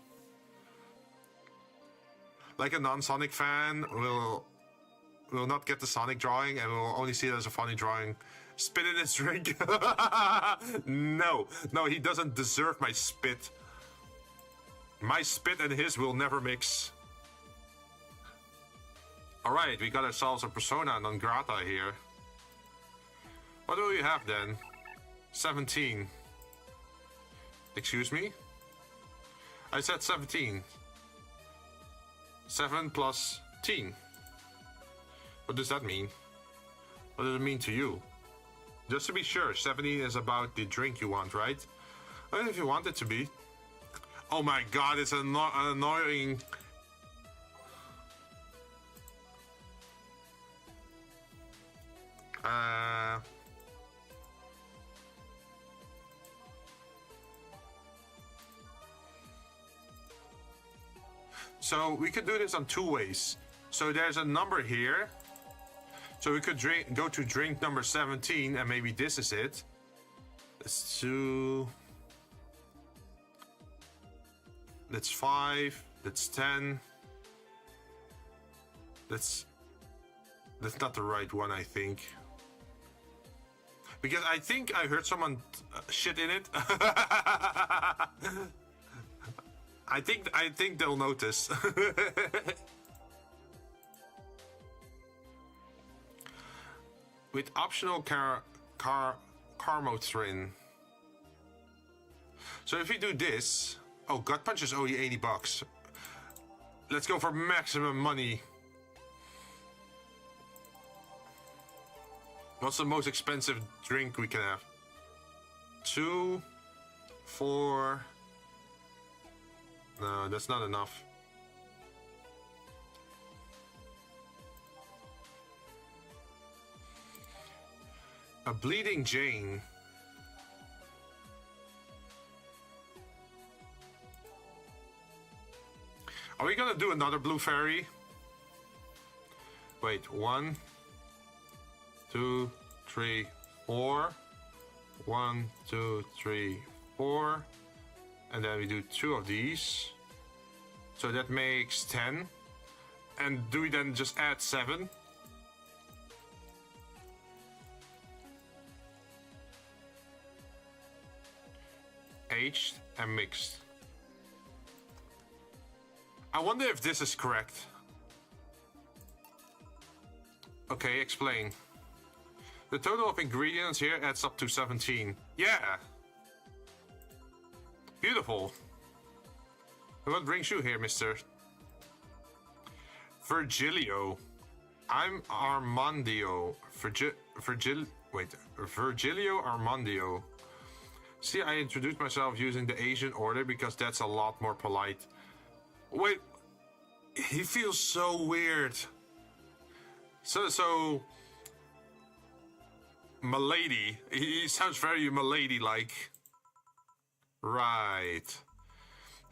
Like a non-Sonic fan will not get the Sonic drawing and will only see it as a funny drawing. Spit in his drink. No, he doesn't deserve my spit. My spit and his will never mix. Alright, we got ourselves a persona non grata here. What do we have then? 17. Excuse me? I said 17. 7 plus teen. What does that mean? What does it mean to you? Just to be sure, 17 is about the drink you want, right? Well, if you want it to be. Oh my god, it's an annoying... So we could do this on 2 ways. So there's a number here. So we could go to drink number 17, and maybe this is it. That's 2. That's 5. That's 10. That's not the right one, I think. Because I think I heard someone shit in it. I think they'll notice. With optional Carmotrin. So if we do this, oh, gut punch is only $80. Let's go for maximum money. What's the most expensive drink we can have? 2, 4. No, that's not enough. A bleeding Jinn. Are we gonna do another blue fairy? Wait, 1, 2, 3, 4. 1, 2, 3, 4. And then we do 2 of these. So that makes 10. And do we then just add 7? Aged and mixed. I wonder if this is correct. Okay, explain. The total of ingredients here adds up to 17. Yeah! Beautiful. What brings you here, mister? Virgilio. I'm Armandio. Virgilio Armandio. See, I introduced myself using the Asian order because that's a lot more polite. Wait, he feels so weird. So, milady. He sounds very milady-like. Right.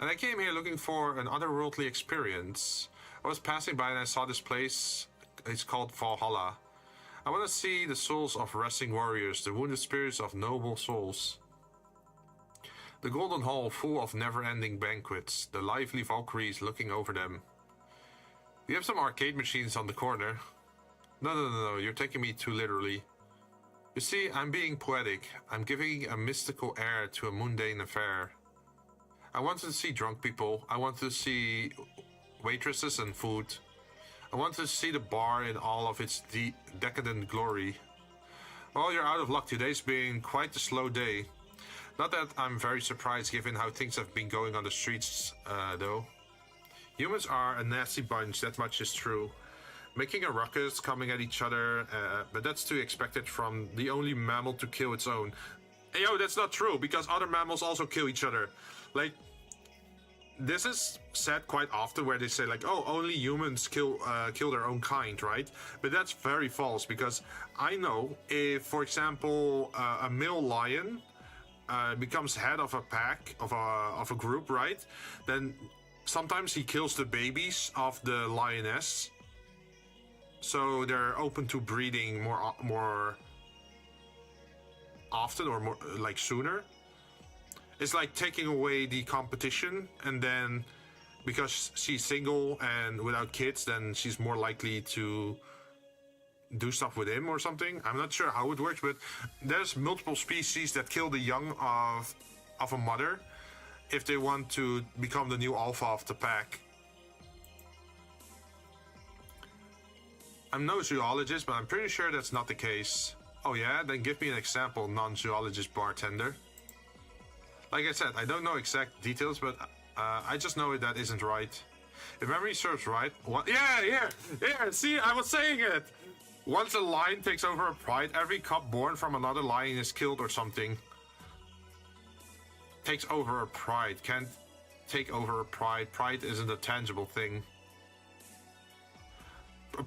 And I came here looking for an otherworldly experience. I was passing by and I saw this place. It's called Valhalla. I want to see the souls of resting warriors, the wounded spirits of noble souls. The golden hall full of never-ending banquets, the lively Valkyries looking over them. We have some arcade machines on the corner. No, you're taking me too literally. You see, I'm being poetic. I'm giving a mystical air to a mundane affair. I wanted to see drunk people. I wanted to see waitresses and food. I wanted to see the bar in all of its decadent glory. Well, you're out of luck. Today's been quite a slow day. Not that I'm very surprised given how things have been going on the streets, though. Humans are a nasty bunch, that much is true. Making a ruckus, coming at each other, but that's to be expected from the only mammal to kill its own. Hey, yo, that's not true, because other mammals also kill each other. Like, this is said quite often where they say, like, oh, only humans kill their own kind, right? But that's very false, because I know if, for example, a male lion becomes head of a pack, of a group, right? Then sometimes he kills the babies of the lioness. So they're open to breeding more often or more like sooner. It's like taking away the competition, and then because she's single and without kids, then she's more likely to do stuff with him or something. I'm not sure how it works, but there's multiple species that kill the young of a mother if they want to become the new alpha of the pack. I'm no zoologist, but I'm pretty sure that's not the case. Oh yeah? Then give me an example, non-zoologist bartender. Like I said, I don't know exact details, but I just know that isn't right. If memory serves right, what? Yeah, see, I was saying it! Once a lion takes over a pride, every cub born from another lion is killed or something. Takes over a pride. Can't take over a pride. Pride isn't a tangible thing.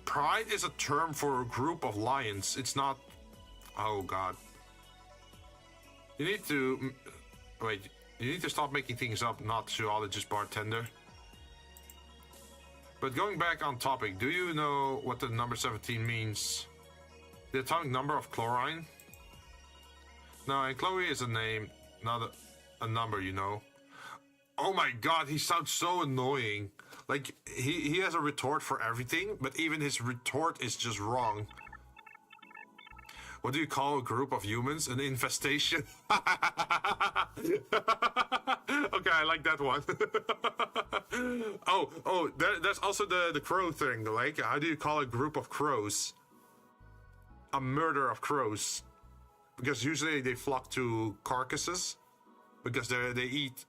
Pride is a term for a group of lions. It's not Oh god. You need to... Wait, you need to stop making things up, not zoologist bartender. But going back on topic, do you know what the number 17 means? The atomic number of chlorine? No, and Chloe is a name, not a number, you know. Oh my god, he sounds so annoying. Like, he has a retort for everything, but even his retort is just wrong. What do you call a group of humans? An infestation? Okay, I like that one. There's also the crow thing. Like, how do you call a group of crows? A murder of crows. Because usually they flock to carcasses. Because they eat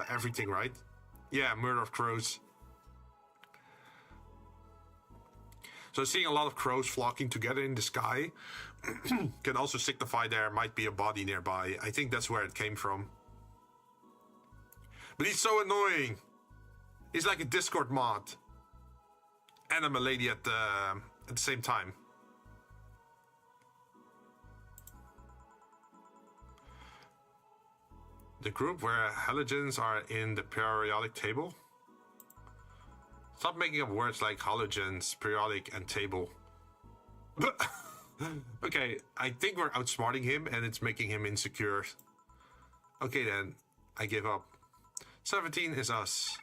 everything, right? Yeah, murder of crows. So seeing a lot of crows flocking together in the sky can also signify there might be a body nearby. I think that's where it came from. But he's so annoying. He's like a Discord mod. And I'm a lady at the same time. The group where halogens are in the periodic table? Stop making up words like halogens, periodic, and table. Okay, I think we're outsmarting him and it's making him insecure. Okay then, I give up. 17 is us.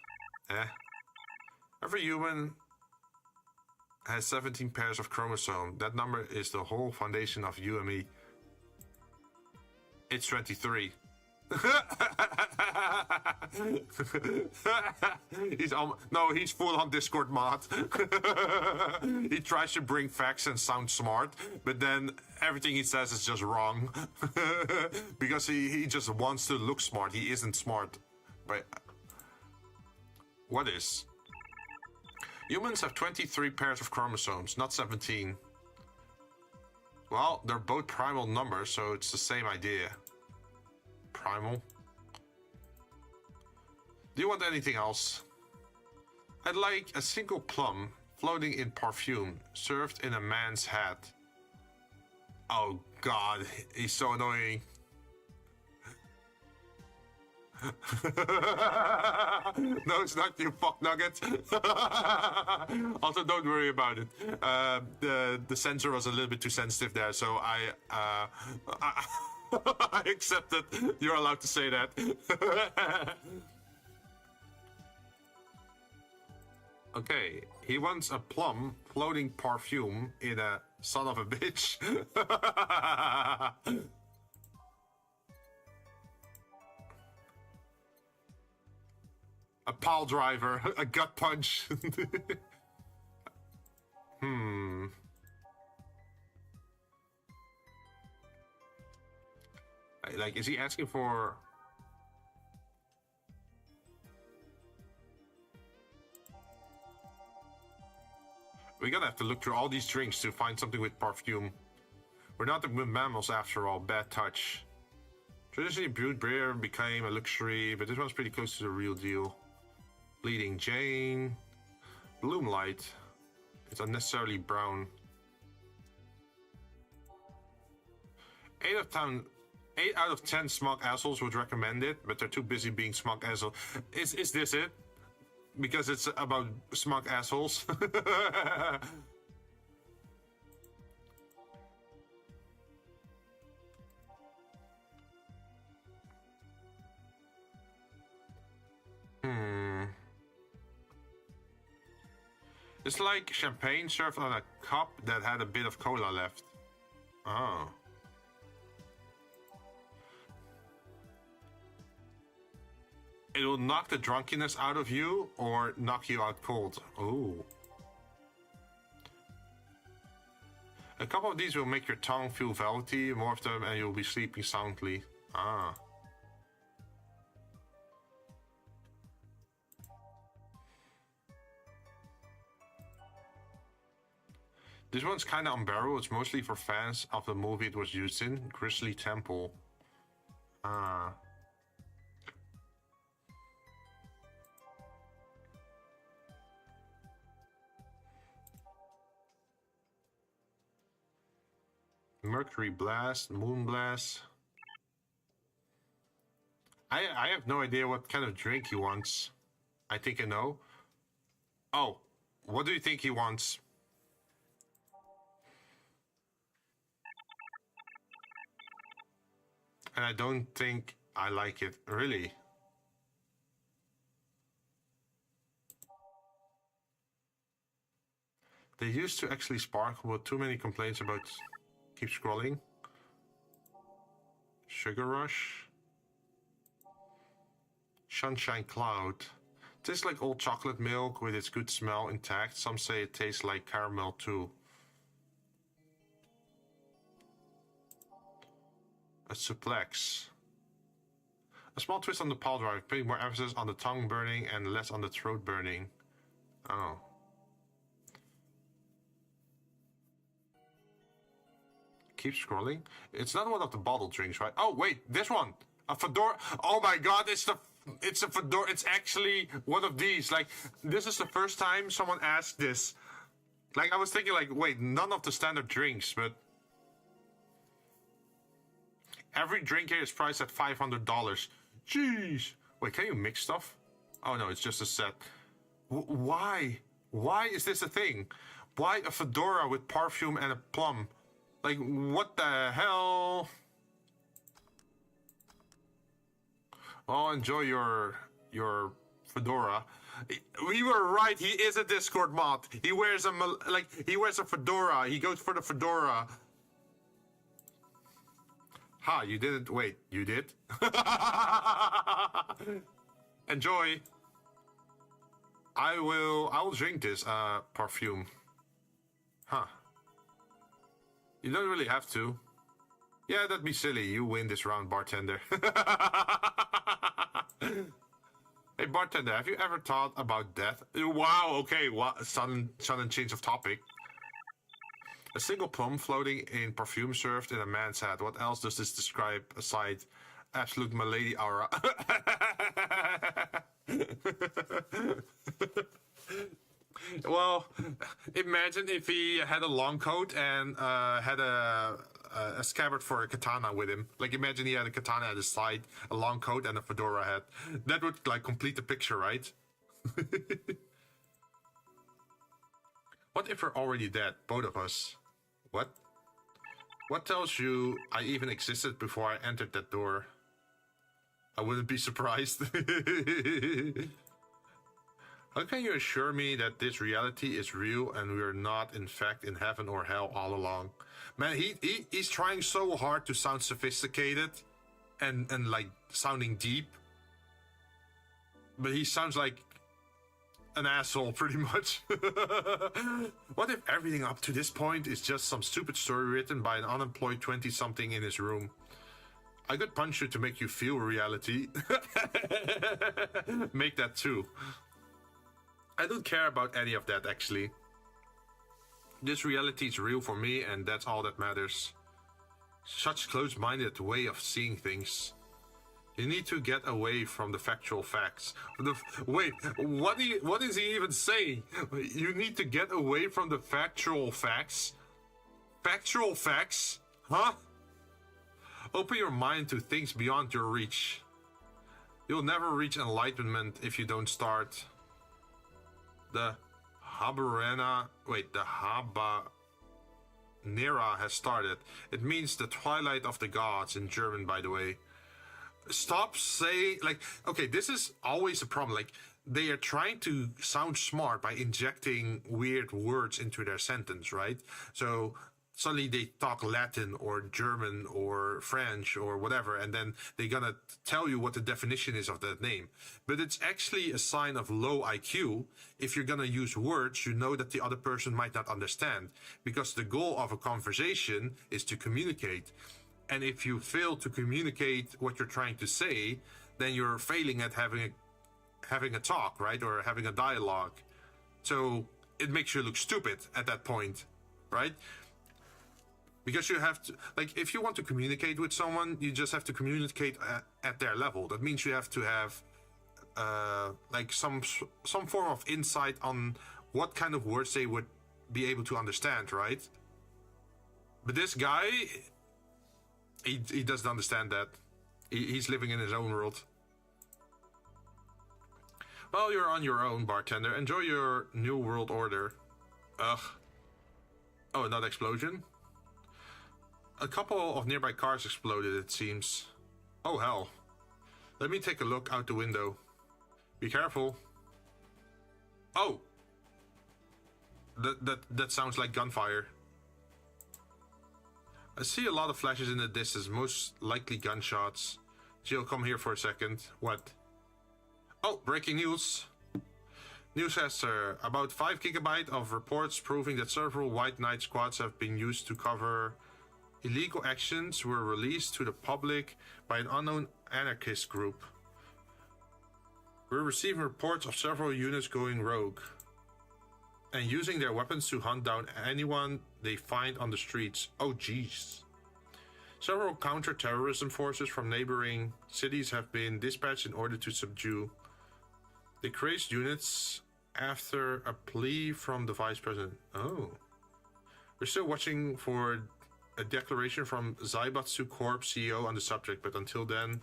Every human has 17 pairs of chromosomes. That number is the whole foundation of you and me. It's 23. He's full on Discord mod. He tries to bring facts and sound smart, but then everything he says is just wrong. Because he just wants to look smart. He isn't smart. But what is? Humans have 23 pairs of chromosomes, not 17. Well, they're both primal numbers, so it's the same idea. Primal. Do you want anything else? I'd like a single plum floating in perfume, served in a man's hat. Oh god, he's so annoying. No, it's not, you fuck nugget. Also, don't worry about it. The sensor was a little bit too sensitive there, so I accept that you're allowed to say that. Okay, he wants a plum floating perfume in a son of a bitch. A pile driver, a gut punch. Like, is he asking for... We're gonna have to look through all these drinks to find something with perfume. We're not the mammals after all, bad touch. Traditionally brewed beer became a luxury, but this one's pretty close to the real deal. Bleeding Jane. Bloom light. It's unnecessarily brown. 8 out of 10 smug assholes would recommend it, but they're too busy being smug assholes. Is this it? Because it's about smug assholes. It's like champagne served on a cup that had a bit of cola left. Oh. It will knock the drunkenness out of you or knock you out cold. Oh. A couple of these will make your tongue feel velvety, more of them and you'll be sleeping soundly. Ah. This one's kind of unbearable. It's mostly for fans of the movie it was used in, Grizzly Temple. Ah. Mercury Blast, Moon Blast. I have no idea what kind of drink he wants. I think I know. Oh, what do you think he wants? And I don't think I like it, really. They used to actually sparkle, but too many complaints about... Keep scrolling. Sugar Rush. Sunshine Cloud. Tastes like old chocolate milk with its good smell intact. Some say it tastes like caramel too. A Suplex. A small twist on the pal drive, putting more emphasis on the tongue burning and less on the throat burning. Oh. Keep scrolling. It's not one of the bottled drinks, right? Oh wait, this one. A fedora. Oh my god, it's a fedora. It's actually one of these. Like, this is the first time someone asked this. Like, I was thinking, like, wait, none of the standard drinks, but every drink here is priced at $500. Jeez. Wait, can you mix stuff? Oh no, it's just a set. Why? Why is this a thing? Why a fedora with perfume and a plum? Like, what the hell? Oh, enjoy your fedora. We were right. He is a Discord mod. He wears a fedora. He goes for the fedora. Ha! You didn't wait. You did. Enjoy. I will drink this perfume. Huh. You don't really have to. Yeah, that'd be silly. You win this round, bartender. Hey, bartender, have you ever thought about death? Wow, okay, sudden change of topic. A single plum floating in perfume served in a man's hat. What else does this describe aside absolute milady aura? Well, imagine if he had a long coat and had a scabbard for a katana with him. Like, imagine he had a katana at his side, a long coat, and a fedora hat. That would, like, complete the picture, right? What if we're already dead, both of us? What? What tells you I even existed before I entered that door? I wouldn't be surprised. How can you assure me that this reality is real and we are not, in fact, in heaven or hell all along? Man, he's trying so hard to sound sophisticated and like sounding deep. But he sounds like an asshole, pretty much. What if everything up to this point is just some stupid story written by an unemployed 20-something in his room? I could punch you to make you feel reality. Make that too. I don't care about any of that, actually. This reality is real for me, and that's all that matters. Such close-minded way of seeing things. You need to get away from the factual facts. Wait, what is he even saying? You need to get away from the factual facts? Factual facts? Huh? Open your mind to things beyond your reach. You'll never reach enlightenment if you don't start. The Habanera has started. It means the twilight of the gods in German, by the way. Stop saying, like, okay, this is always a problem. Like, they are trying to sound smart by injecting weird words into their sentence, right? So suddenly they talk Latin or German or French or whatever, and then they're gonna tell you what the definition is of that name. But it's actually a sign of low IQ if you're gonna use words you know that the other person might not understand, because the goal of a conversation is to communicate. And if you fail to communicate what you're trying to say, then you're failing at having a talk, right? Or having a dialogue. So it makes you look stupid at that point, right? Because you have to, like, if you want to communicate with someone, you just have to communicate at their level. That means you have to have, like, some form of insight on what kind of words they would be able to understand, right? But this guy, he doesn't understand that. He's living in his own world. Well, you're on your own, bartender. Enjoy your new world order. Ugh. Oh, another explosion? A couple of nearby cars exploded, it seems. Oh, hell. Let me take a look out the window. Be careful. Oh! That sounds like gunfire. I see a lot of flashes in the distance, most likely gunshots. Jill, come here for a second. What? Oh, breaking news. News has, sir, about 5 gigabytes of reports proving that several White Knight squads have been used to cover illegal actions were released to the public by an unknown anarchist group. We're receiving reports of several units going rogue and using their weapons to hunt down anyone they find on the streets. Oh, jeez. Several counter-terrorism forces from neighboring cities have been dispatched in order to subdue. They create units after a plea from the vice president. Oh. We're still watching for a declaration from Zaibatsu Corp CEO on the subject, but until then,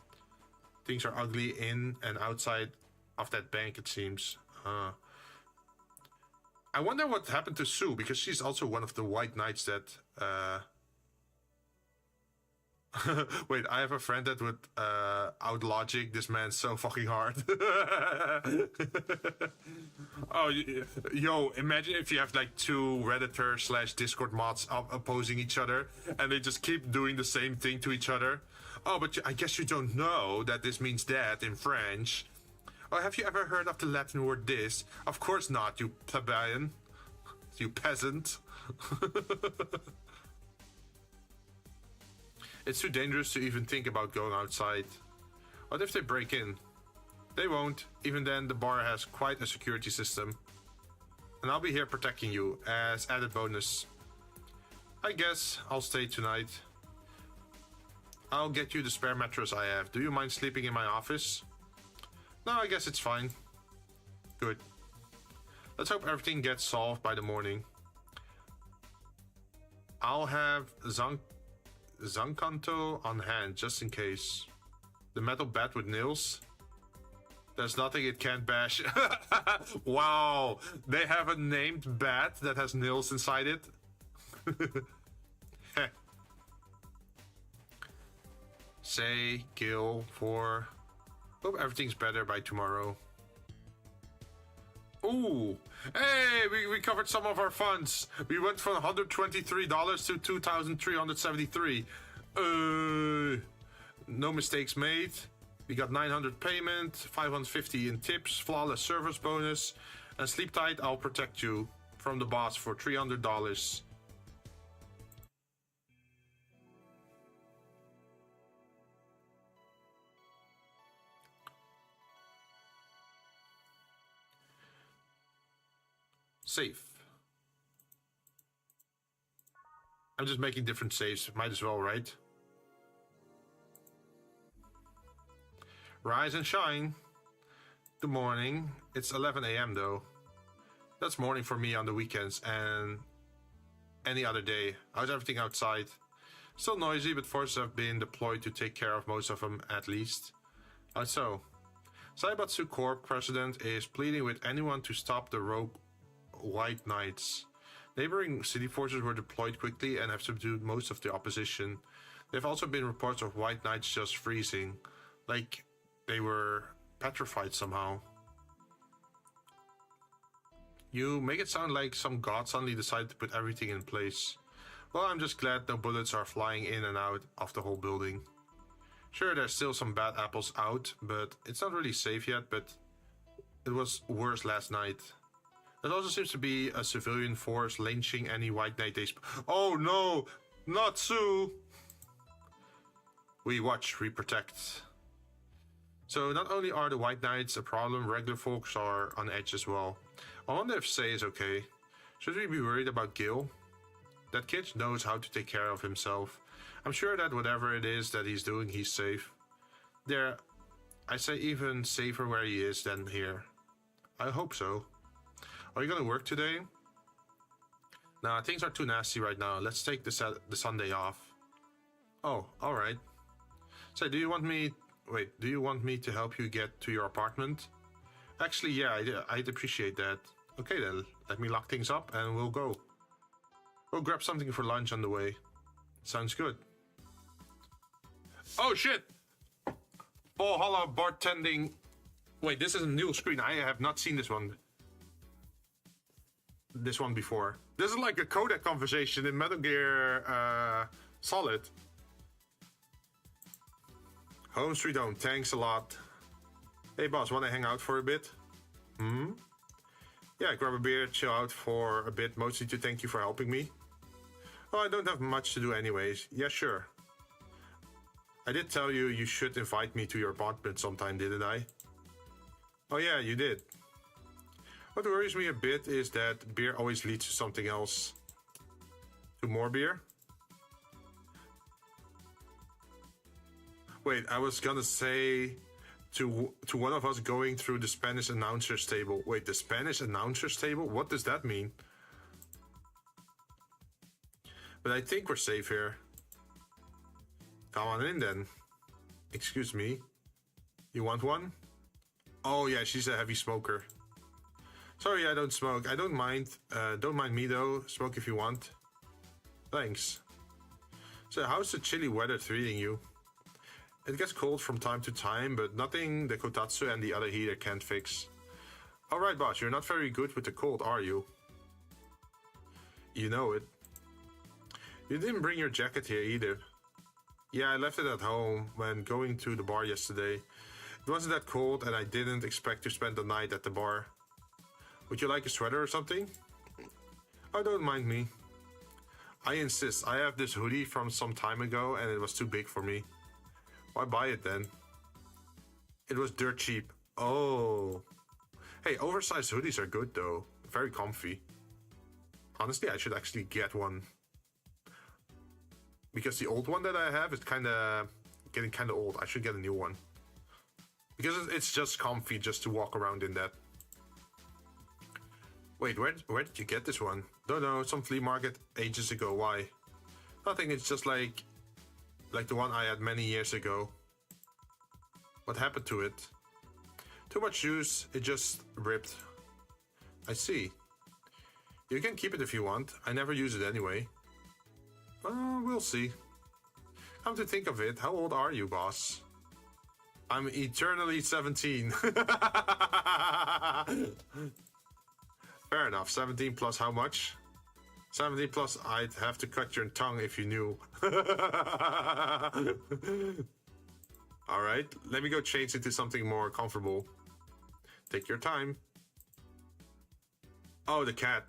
things are ugly in and outside of that bank, it seems. I wonder what happened to Sue, because she's also one of the White Knights that... Wait, I have a friend that would outlogic this man so fucking hard. Oh, yo, imagine if you have like 2 Redditor / Discord mods opposing each other, and they just keep doing the same thing to each other. Oh, but I guess you don't know that this means that in French. Oh, have you ever heard of the Latin word this? Of course not, you plebeian. You peasant. It's too dangerous to even think about going outside. What if they break in? They won't. Even then, the bar has quite a security system. And I'll be here protecting you as added bonus. I guess I'll stay tonight. I'll get you the spare mattress I have. Do you mind sleeping in my office? No, I guess it's fine. Good. Let's hope everything gets solved by the morning. I'll have Zancanto on hand, just in case. The metal bat with nails? There's nothing it can't bash. Wow, they have a named bat that has nails inside it. Say, Gil, for... Hope everything's better by tomorrow. Ooh, hey, we covered some of our funds. We went from $123 to $2,373. No mistakes made. We got 900 payment, 550 in tips, flawless service bonus, and sleep tight, I'll protect you from the boss for $300. Save. I'm just making different saves. Might as well, right? Rise and shine. Good morning. It's 11 a.m. though. That's morning for me on the weekends and any other day. How's everything outside? Still noisy, but forces have been deployed to take care of most of them at least. How so? Saibatsu Corp president is pleading with anyone to stop the rogue White Knights. Neighboring city forces were deployed quickly and have subdued most of the opposition. There have also been reports of White Knights just freezing, like they were petrified somehow. You make it sound like some god suddenly decided to put everything in place. Well, I'm just glad no bullets are flying in and out of the whole building. Sure, there's still some bad apples out, but it's not really safe yet, but it was worse last night. There also seems to be a civilian force lynching any White Knight they... Oh no! Not Sue! We watch, we protect. So not only are the White Knights a problem, regular folks are on edge as well. I wonder if Say is okay. Should we be worried about Gil? That kid knows how to take care of himself. I'm sure that whatever it is that he's doing, he's safe. There, I say even safer where he is than here. I hope so. Are you gonna work today? Nah, things are too nasty right now. Let's take the Sunday off. Oh, all right. So, do you want me? Wait, do you want me to help you get to your apartment? Actually, yeah, I'd appreciate that. Okay then, let me lock things up and we'll go. We'll grab something for lunch on the way. Sounds good. Oh shit! Valhalla bartending. Wait, this is a new screen. I have not seen this one. This one before. This is like a codec conversation in Metal Gear Solid. Home sweet home, thanks a lot. Hey boss, wanna hang out for a bit? Hmm? Yeah, grab a beer, chill out for a bit, mostly to thank you for helping me. Oh, I don't have much to do anyways. Yeah, sure. I did tell you you should invite me to your apartment sometime, didn't I? Oh yeah, you did. What worries me a bit is that beer always leads to something else. To more beer? Wait, I was gonna say to one of us going through the Spanish announcer's table. Wait, the Spanish announcer's table? What does that mean? But I think we're safe here. Come on in then. Excuse me. You want one? Oh yeah, she's a heavy smoker. Sorry, I don't smoke. I don't mind. Don't mind me though. Smoke if you want. Thanks. So how's the chilly weather treating you? It gets cold from time to time, but nothing the kotatsu and the other heater can't fix. Alright boss, you're not very good with the cold, are you? You know it. You didn't bring your jacket here either. Yeah, I left it at home when going to the bar yesterday. It wasn't that cold and I didn't expect to spend the night at the bar. Would you like a sweater or something? Oh, don't mind me. I insist. I have this hoodie from some time ago and it was too big for me. Why buy it then? It was dirt cheap. Oh. Hey, oversized hoodies are good though. Very comfy. Honestly, I should actually get one. Because the old one that I have is getting kind of old. I should get a new one. Because it's just comfy just to walk around in that. Wait, where did you get this one? Don't know, some flea market ages ago. Why? Nothing, it's just like the one I had many years ago. What happened to it? Too much juice, it just ripped. I see. You can keep it if you want. I never use it anyway. We'll see. Come to think of it, how old are you, boss? I'm eternally 17. Fair enough. 17 plus how much? 17 plus I'd have to cut your tongue if you knew. Alright, let me go change into something more comfortable. Take your time. Oh, the cat.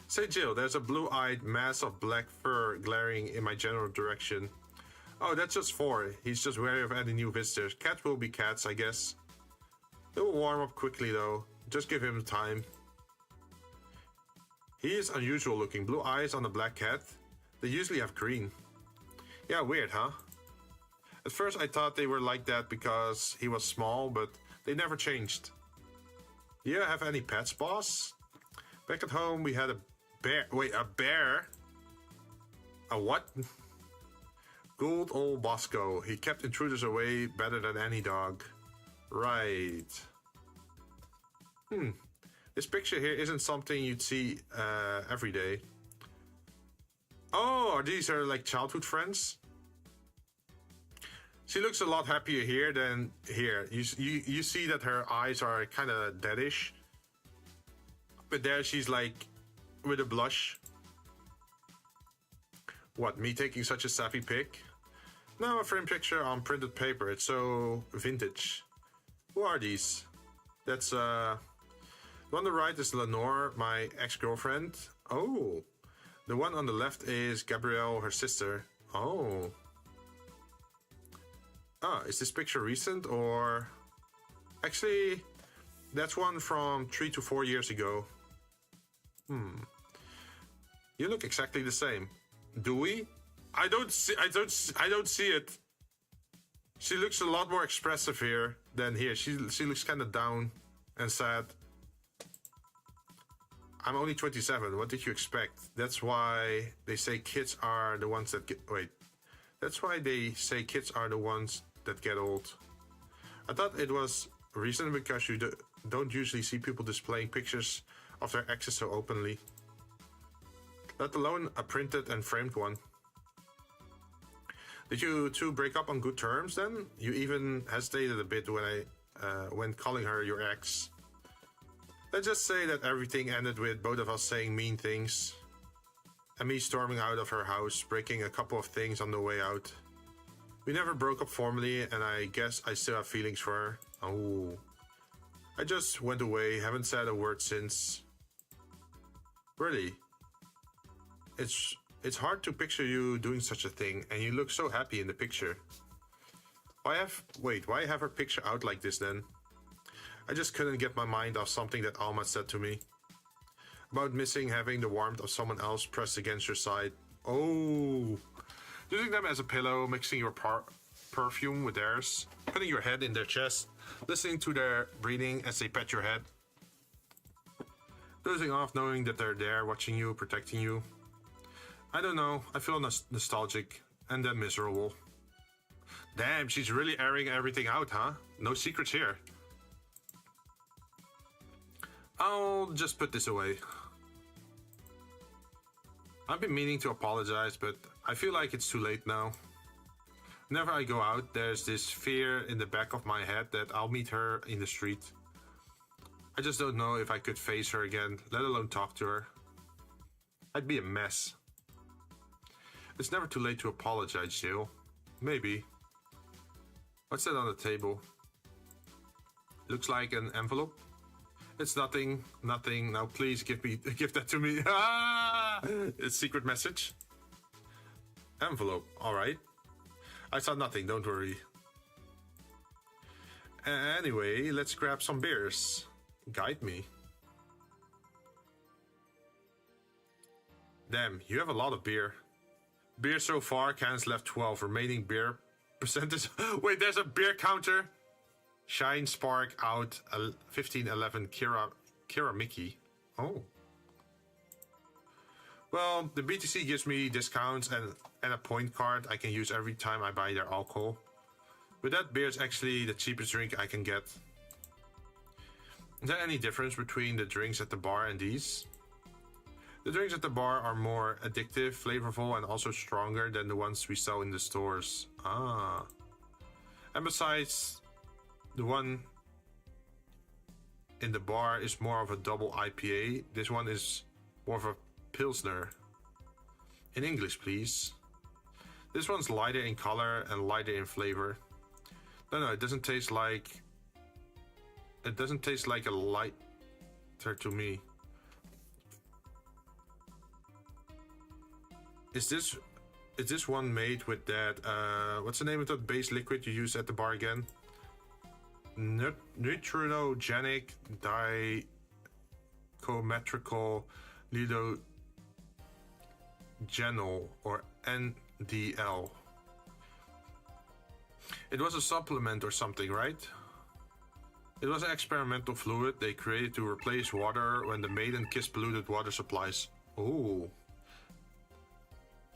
Say Jill, there's a blue-eyed mass of black fur glaring in my general direction. Oh, that's just 4. He's just wary of any new visitors. Cats will be cats, I guess. They will warm up quickly though. Just give him time. He is unusual looking. Blue eyes on a black cat. They usually have green. Yeah, weird, huh? At first I thought they were like that because he was small, but they never changed. Do you have any pets, boss? Back at home we had a bear. Wait, a bear? A what? Good old Bosco. He kept intruders away better than any dog. Right. This picture here isn't something you'd see every day. Oh, these are like childhood friends? She looks a lot happier here than here. You see that her eyes are kind of deadish. But there she's like with a blush. What, me taking such a sappy pic? No, a frame picture on printed paper. It's so vintage. Who are these? That's the one on the right is Lenore, my ex-girlfriend. Oh. The one on the left is Gabrielle, her sister. Oh. Ah, is this picture recent or... Actually, that's one from 3 to 4 years ago. You look exactly the same. Do we? I don't see it. She looks a lot more expressive here than here. She looks kind of down and sad. I'm only 27. What did you expect? That's why they say kids are the ones that get... Wait. That's why they say kids are the ones that get old. I thought it was reason because you don't usually see people displaying pictures of their exes so openly. Let alone a printed and framed one. Did you two break up on good terms then? You even hesitated a bit when calling her your ex. Let's just say that everything ended with both of us saying mean things. And me storming out of her house, breaking a couple of things on the way out. We never broke up formally, and I guess I still have feelings for her. Oh. I just went away, haven't said a word since. Really? It's hard to picture you doing such a thing, and you look so happy in the picture. Why have her picture out like this then? I just couldn't get my mind off something that Alma said to me. About missing having the warmth of someone else pressed against your side. Oh. Using them as a pillow, mixing your perfume with theirs, putting your head in their chest, listening to their breathing as they pet your head. Dozing off knowing that they're there, watching you, protecting you. I don't know, I feel nostalgic and then miserable. Damn, she's really airing everything out, huh? No secrets here. I'll just put this away. I've been meaning to apologize, but I feel like it's too late now. Whenever I go out, there's this fear in the back of my head that I'll meet her in the street. I just don't know if I could face her again, let alone talk to her. I'd be a mess. It's never too late to apologize, Jill. Maybe. What's that on the table? Looks like an envelope. It's nothing. Now please give that to me. Ah! It's secret message. Envelope, alright. I saw nothing, don't worry. Anyway, let's grab some beers. Guide me. Damn, you have a lot of beer. Beer so far, cans left 12. Remaining beer percentage. Wait, there's a beer counter. Shine Spark out 1511 Kira Mickey. Oh. Well, the BTC gives me discounts and a point card I can use every time I buy their alcohol. But that beer is actually the cheapest drink I can get. Is there any difference between the drinks at the bar and these? The drinks at the bar are more addictive, flavorful, and also stronger than the ones we sell in the stores. Ah. And besides, the one in the bar is more of a double IPA. This one is more of a Pilsner. In English, please. This one's lighter in color and lighter in flavor. No, it doesn't taste like... It doesn't taste like a lighter to me. Is this one made with that, what's the name of that base liquid you use at the bar again? Neutrogenic dichromatrical lidogenol, or NDL. It was a supplement or something, right? It was an experimental fluid they created to replace water when the maiden kissed polluted water supplies. Ooh.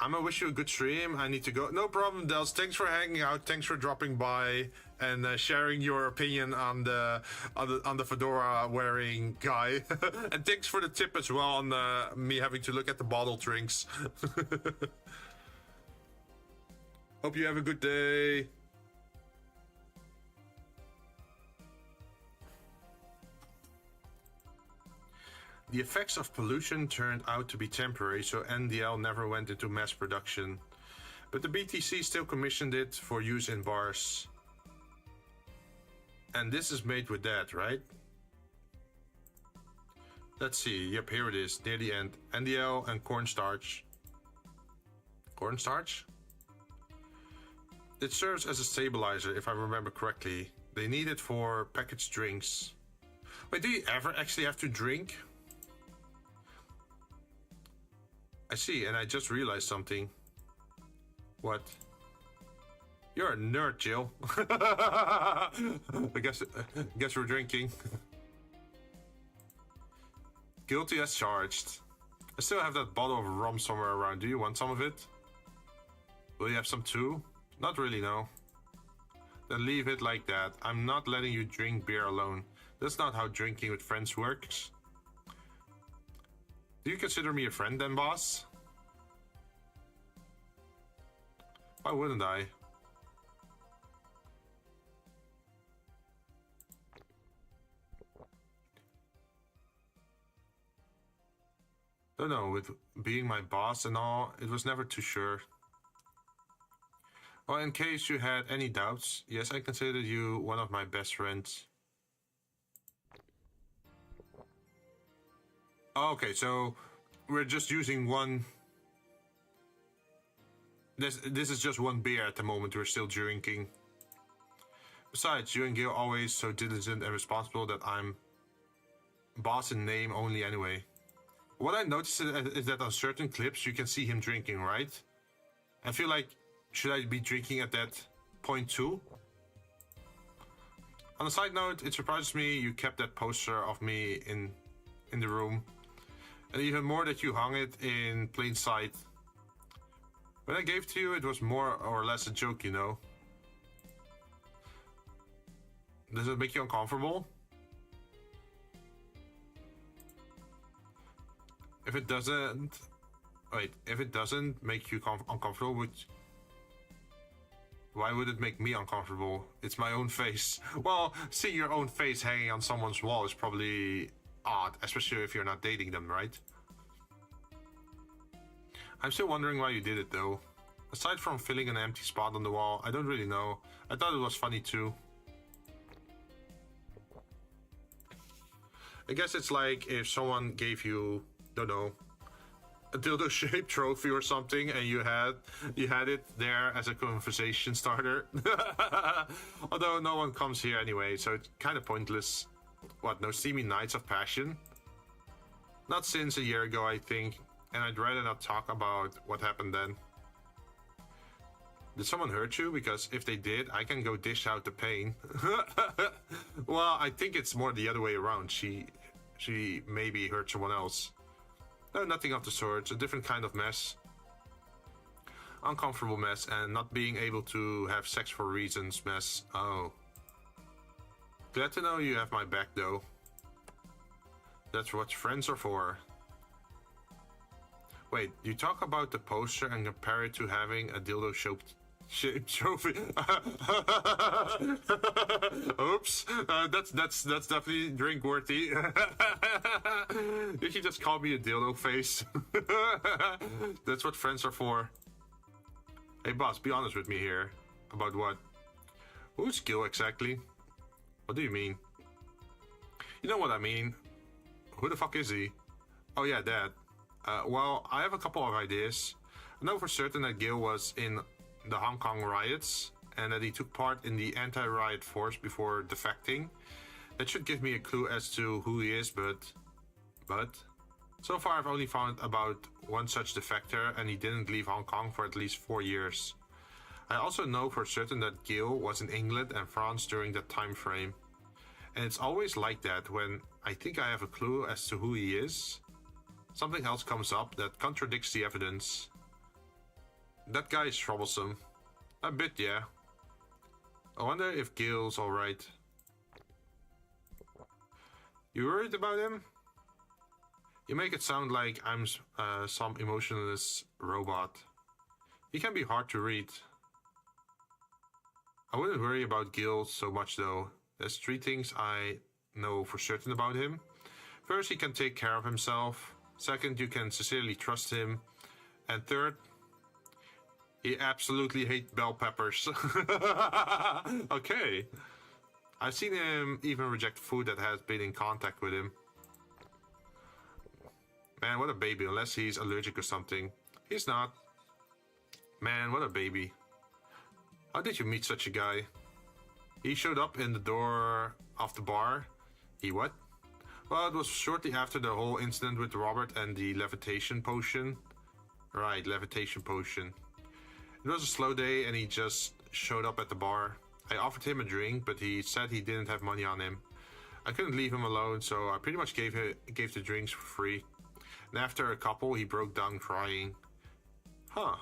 I'm gonna wish you a good stream. I need to go. No problem, Dels. Thanks for hanging out. Thanks for dropping by and sharing your opinion on the fedora wearing guy. And thanks for the tip as well on me having to look at the bottled drinks. Hope you have a good day. The effects of pollution turned out to be temporary, so NDL never went into mass production. But the BTC still commissioned it for use in bars. And this is made with that, right? Let's see. Yep, here it is, near the end. NDL and cornstarch. Cornstarch? It serves as a stabilizer, if I remember correctly. They need it for packaged drinks. Wait, do you ever actually have to drink? I see, and I just realized something. What? You're a nerd, Jill. I guess we're drinking. Guilty as charged. I still have that bottle of rum somewhere around. Do you want some of it? Will you have some too? Not really, no. Then leave it like that. I'm not letting you drink beer alone. That's not how drinking with friends works. Do you consider me a friend then, boss? Why wouldn't I? Don't know, with being my boss and all, it was never too sure. Well, in case you had any doubts, yes, I consider you one of my best friends. Okay, so we're just using one. This is just one beer at the moment. We're still drinking. Besides, you and Gil always so diligent and responsible that I'm boss in name only anyway. What I noticed is that on certain clips you can see him drinking, right? I feel like, should I be drinking at that point too? On a side note, it surprises me you kept that poster of me in the room. And even more that you hung it in plain sight. When I gave it to you, it was more or less a joke, you know. Does it make you uncomfortable? If it doesn't... Wait, if it doesn't make you uncomfortable, why would it make me uncomfortable? It's my own face. Well, seeing your own face hanging on someone's wall is probably odd, especially if you're not dating them, right? I'm still wondering why you did it though. Aside from filling an empty spot on the wall, I don't really know. I thought it was funny too. I guess it's like if someone gave you, don't know, a dildo-shaped trophy or something, and you had it there as a conversation starter. Although no one comes here anyway, so it's kind of pointless. What, no steamy nights of passion? Not since a year ago, I think, and I'd rather not talk about what happened then. Did someone hurt you? Because if they did, I can go dish out the pain. Well, I think it's more the other way around. She maybe hurt someone else. No, nothing of the sort. A different kind of mess. Uncomfortable mess, and not being able to have sex for reasons mess. Oh. Glad to know you have my back though. That's what friends are for. Wait, you talk about the poster and compare it to having a dildo shaped trophy. Oops, that's definitely drink worthy. Did you just call me a dildo face? That's what friends are for. Hey boss, be honest with me here. About what? Who's Gil exactly? What do you mean? You know what I mean. Who the fuck is he? Oh yeah, that. Well, I have a couple of ideas. I know for certain that Gil was in the Hong Kong riots and that he took part in the anti-riot force before defecting. That should give me a clue as to who he is, but so far I've only found about one such defector, and he didn't leave Hong Kong for at least 4 years. I also know for certain that Gil was in England and France during that time frame. And it's always like that when I think I have a clue as to who he is. Something else comes up that contradicts the evidence. That guy is troublesome. A bit, yeah. I wonder if Gil's alright. You worried about him? You make it sound like I'm some emotionless robot. He can be hard to read. I wouldn't worry about Gil so much though. There's 3 things I know for certain about him. First, he can take care of himself. Second, you can sincerely trust him. And third, he absolutely hates bell peppers. Okay. I've seen him even reject food that has been in contact with him. Man, what a baby, unless he's allergic or something. He's not. Man, what a baby. How did you meet such a guy? He showed up in the door of the bar. He what? Well, it was shortly after the whole incident with Robert and the levitation potion. Right, levitation potion. It was a slow day and he just showed up at the bar. I offered him a drink, but he said he didn't have money on him. I couldn't leave him alone, so I pretty much gave the drinks for free. And after a couple, he broke down crying. Huh.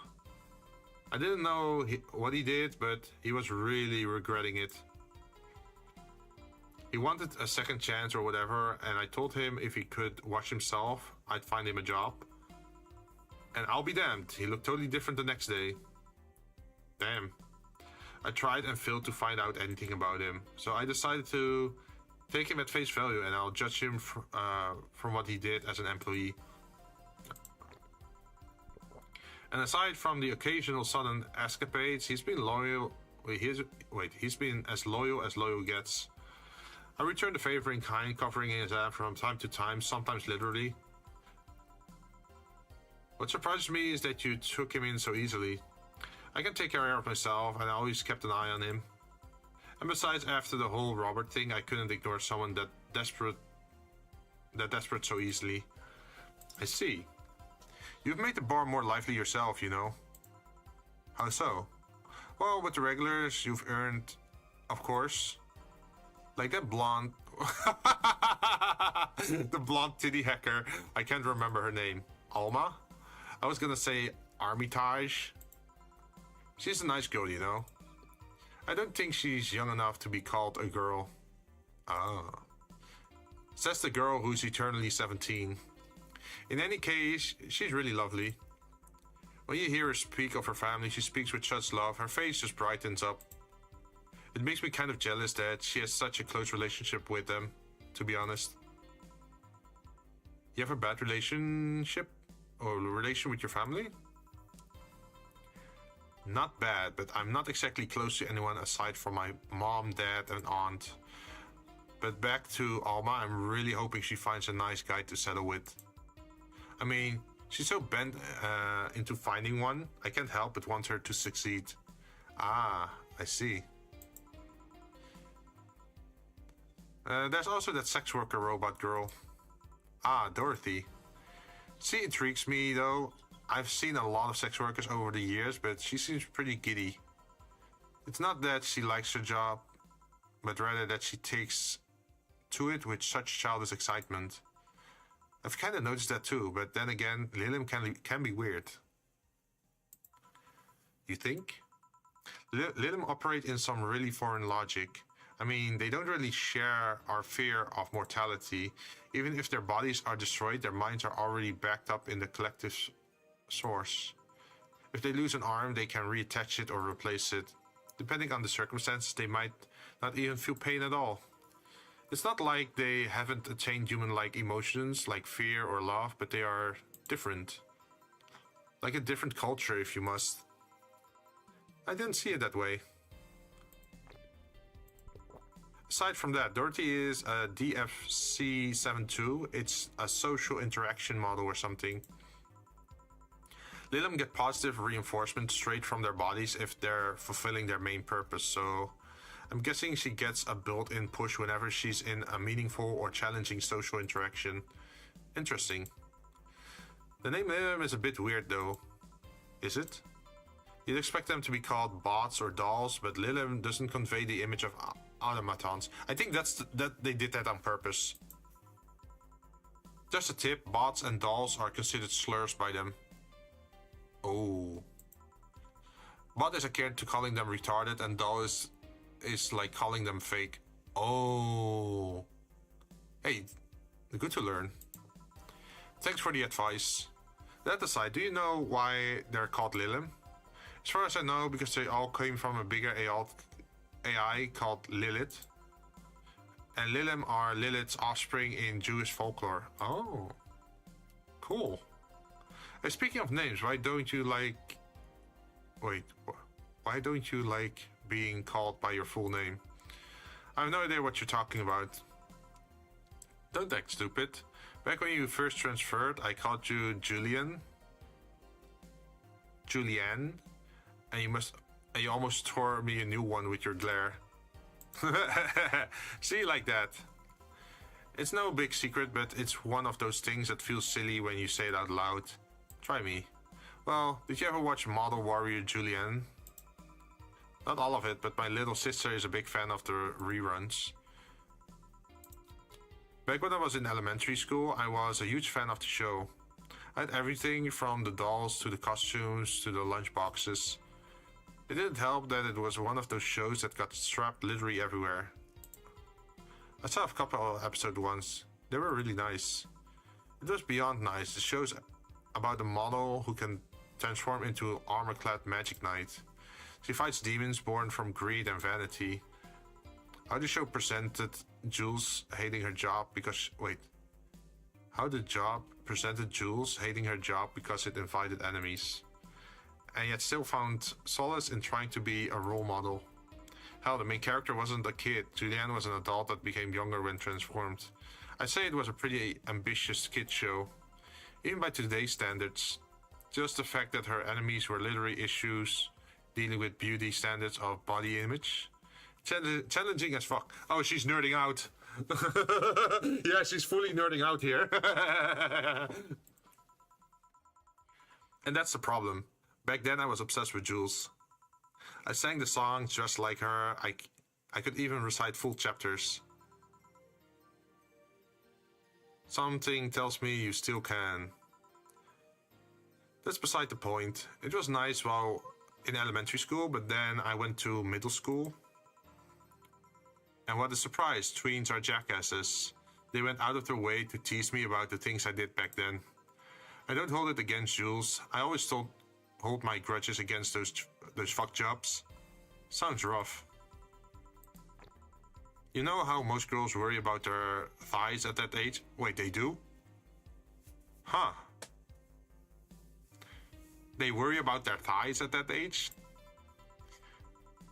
I didn't know what he did, but he was really regretting it. He wanted a second chance or whatever, and I told him if he could watch himself, I'd find him a job. And I'll be damned, he looked totally different the next day. Damn. I tried and failed to find out anything about him, so I decided to take him at face value and I'll judge him from what he did as an employee. And aside from the occasional sudden escapades, he's been loyal. He's been as loyal gets. I returned the favor in kind, covering his ass from time to time, sometimes literally. What surprised me is that you took him in so easily. I can take care of myself, and I always kept an eye on him. And besides, after the whole Robert thing, I couldn't ignore someone that desperate so easily. I see. You've made the bar more lively yourself, you know. How so? Well, with the regulars, you've earned, of course. Like that blonde... the blonde titty hacker. I can't remember her name. Alma? I was gonna say Armitage. She's a nice girl, you know. I don't think she's young enough to be called a girl. Ah. Says the girl who's eternally 17. In any case, she's really lovely. When you hear her speak of her family, she speaks with such love, her face just brightens up. It makes me kind of jealous that she has such a close relationship with them, to be honest. You have a bad relationship? Or relation with your family? Not bad, but I'm not exactly close to anyone aside from my mom, dad, and aunt. But back to Alma, I'm really hoping she finds a nice guy to settle with. I mean, she's so bent into finding one, I can't help but want her to succeed. Ah, I see. There's also that sex worker robot girl. Ah, Dorothy. She intrigues me, though. I've seen a lot of sex workers over the years, but she seems pretty giddy. It's not that she likes her job, but rather that she takes to it with such childish excitement. I've kind of noticed that too, but then again, Lilim can be weird. You think? Lilim operate in some really foreign logic. I mean, they don't really share our fear of mortality. Even if their bodies are destroyed, their minds are already backed up in the collective source. If they lose an arm, they can reattach it or replace it. Depending on the circumstances, they might not even feel pain at all. It's not like they haven't attained human-like emotions like fear or love, but they are different. Like a different culture, if you must. I didn't see it that way. Aside from that, Dorothy is a DFC-72. It's a social interaction model or something. Lilim get positive reinforcement straight from their bodies if they're fulfilling their main purpose, so I'm guessing she gets a built-in push whenever she's in a meaningful or challenging social interaction. Interesting. The name Lilim is a bit weird though. Is it? You'd expect them to be called bots or dolls, but Lilim doesn't convey the image of automatons. I think that they did that on purpose. Just a tip, bots and dolls are considered slurs by them. Oh. Bot is akin to calling them retarded, and doll is like calling them fake. Oh. Hey, good to learn. Thanks for the advice. That aside, do you know why they're called Lilim? As far as I know, because they all came from a bigger AI called Lilith. And Lilim are Lilith's offspring in Jewish folklore. Oh. Cool. Speaking of names, why don't you like... Wait, why don't you like being called by your full name? I have no idea what you're talking about. Don't act stupid. Back when you first transferred, I called you Julianne, and you almost tore me a new one with your glare. See, like that. It's no big secret, but it's one of those things that feels silly when you say it out loud. Try me. Well, did you ever watch Model Warrior Julianne? Not all of it, but my little sister is a big fan of the reruns. Back when I was in elementary school, I was a huge fan of the show. I had everything from the dolls to the costumes to the lunch boxes. It didn't help that it was one of those shows that got strapped literally everywhere. I saw a couple of episodes once. They were really nice. It was beyond nice. The show's about a model who can transform into an armor-clad magic knight. She fights demons born from greed and vanity. How the show presented Jules hating her job because... Wait. How the job presented Jules hating her job because it invited enemies. And yet still found solace in trying to be a role model. Hell, the main character wasn't a kid. Julianne was an adult that became younger when transformed. I'd say it was a pretty ambitious kid show. Even by today's standards. Just the fact that her enemies were literally issues dealing with beauty standards of body image. Challenging as fuck. Oh, she's nerding out. Yeah, she's fully nerding out here. And that's the problem. Back then I was obsessed with Jules. I sang the songs just like her. I could even recite full chapters. Something tells me you still can. That's beside the point. It was nice while in elementary school, but then I went to middle school. And what a surprise, tweens are jackasses. They went out of their way to tease me about the things I did back then. I don't hold it against Jules. I always hold my grudges against those fuck jobs. Sounds rough. You know how most girls worry about their thighs at that age? Wait, they do? Huh. They worry about their thighs at that age?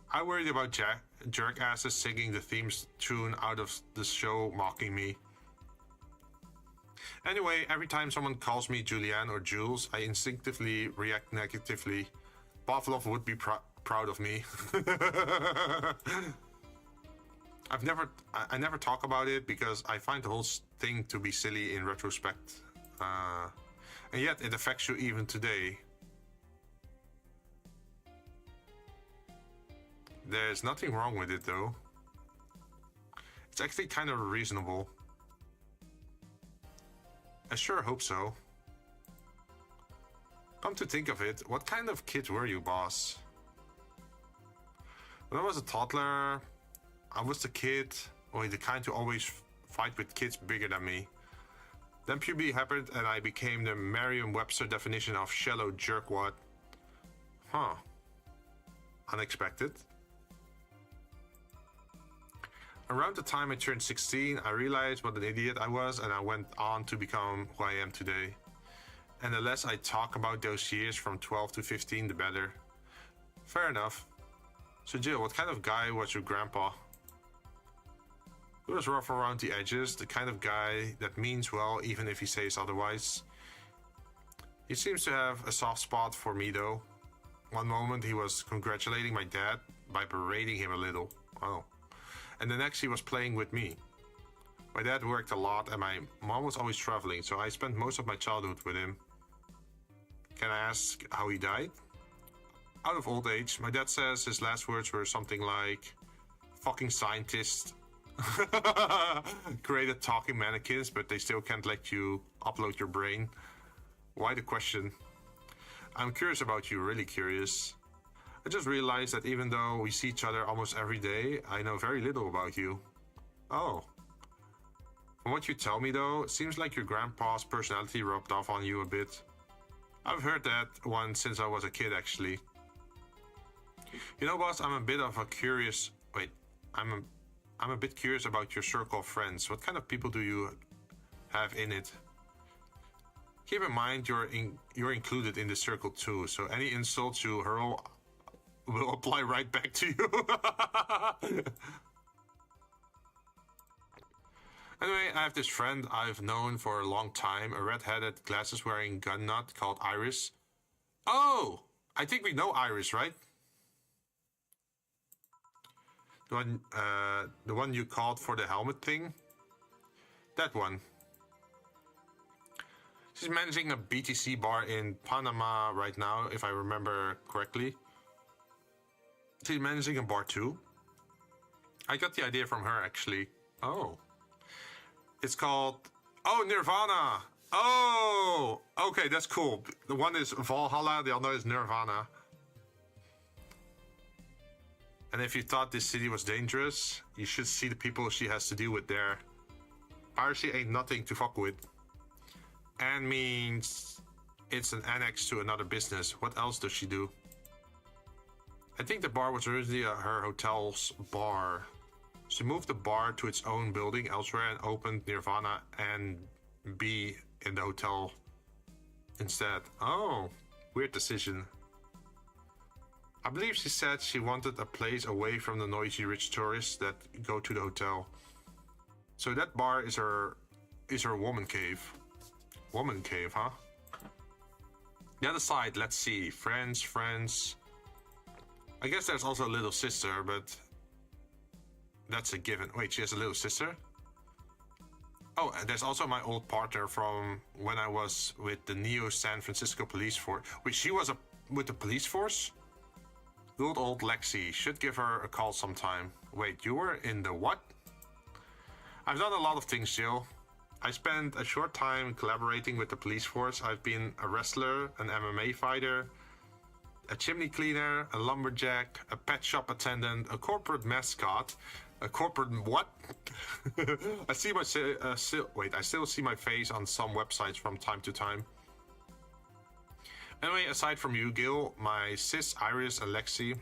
I worried about jerk asses singing the theme tune out of the show mocking me. Anyway, every time someone calls me Julianne or Jules, I instinctively react negatively. Pavlov would be proud of me. I never talk about it because I find the whole thing to be silly in retrospect. And yet it affects you even today. There's nothing wrong with it though. It's actually kind of reasonable. I sure hope so. Come to think of it, what kind of kid were you, boss? When I was a toddler, I was the kid, or the kind to always fight with kids bigger than me. Then puberty happened and I became the Merriam-Webster definition of shallow jerkwad. Huh. Unexpected. Around the time I turned 16, I realized what an idiot I was and I went on to become who I am today. And the less I talk about those years from 12 to 15, the better. Fair enough. So Jill, what kind of guy was your grandpa? He was rough around the edges, the kind of guy that means well even if he says otherwise. He seems to have a soft spot for me though. One moment he was congratulating my dad by berating him a little. Oh. And the next he was playing with me. My dad worked a lot and my mom was always traveling, so I spent most of my childhood with him. Can I ask how he died? Out of old age. My dad says his last words were something like, "Fucking scientists created talking mannequins, but they still can't let you upload your brain." Why the question? I'm curious about you, really curious. I just realized that even though we see each other almost every day, I know very little about you. Oh. From what you tell me though, it seems like your grandpa's personality rubbed off on you a bit. I've heard that one since I was a kid actually. You know, boss, I'm a bit curious about your circle of friends. What kind of people do you have in it? Keep in mind you're included in the circle too, so any insults you hurl will apply right back to you. Anyway, I have this friend I've known for a long time, a red-headed, glasses-wearing gun nut called Iris. Oh! I think we know Iris, right? The one you called for the helmet thing? That one. She's managing a BTC bar in Panama right now, if I remember correctly. She's managing a bar too. I got the idea from her, actually. Oh. It's called... Oh, Nirvana! Oh! Okay, that's cool. The one is Valhalla, the other is Nirvana. And if you thought this city was dangerous, you should see the people she has to deal with there. Piracy ain't nothing to fuck with. And means it's an annex to another business. What else does she do? I think the bar was originally her hotel's bar. She moved the bar to its own building elsewhere and opened Nirvana and B in the hotel instead. Oh, weird decision. I believe she said she wanted a place away from the noisy rich tourists that go to the hotel. So that bar is her woman cave. Woman cave, huh? The other side, let's see. Friends. I guess there's also a little sister, but that's a given. Wait, she has a little sister? Oh, and there's also my old partner from when I was with the Neo San Francisco police force. Wait, she was with the police force? Good old Lexi. Should give her a call sometime. Wait, you were in the what? I've done a lot of things, Jill. I spent a short time collaborating with the police force. I've been a wrestler, an MMA fighter, a chimney cleaner, a lumberjack, a pet shop attendant, a corporate mascot, a corporate what? I still see my face on some websites from time to time. Anyway, aside from you, Gil, my sis, Iris, and Lexi,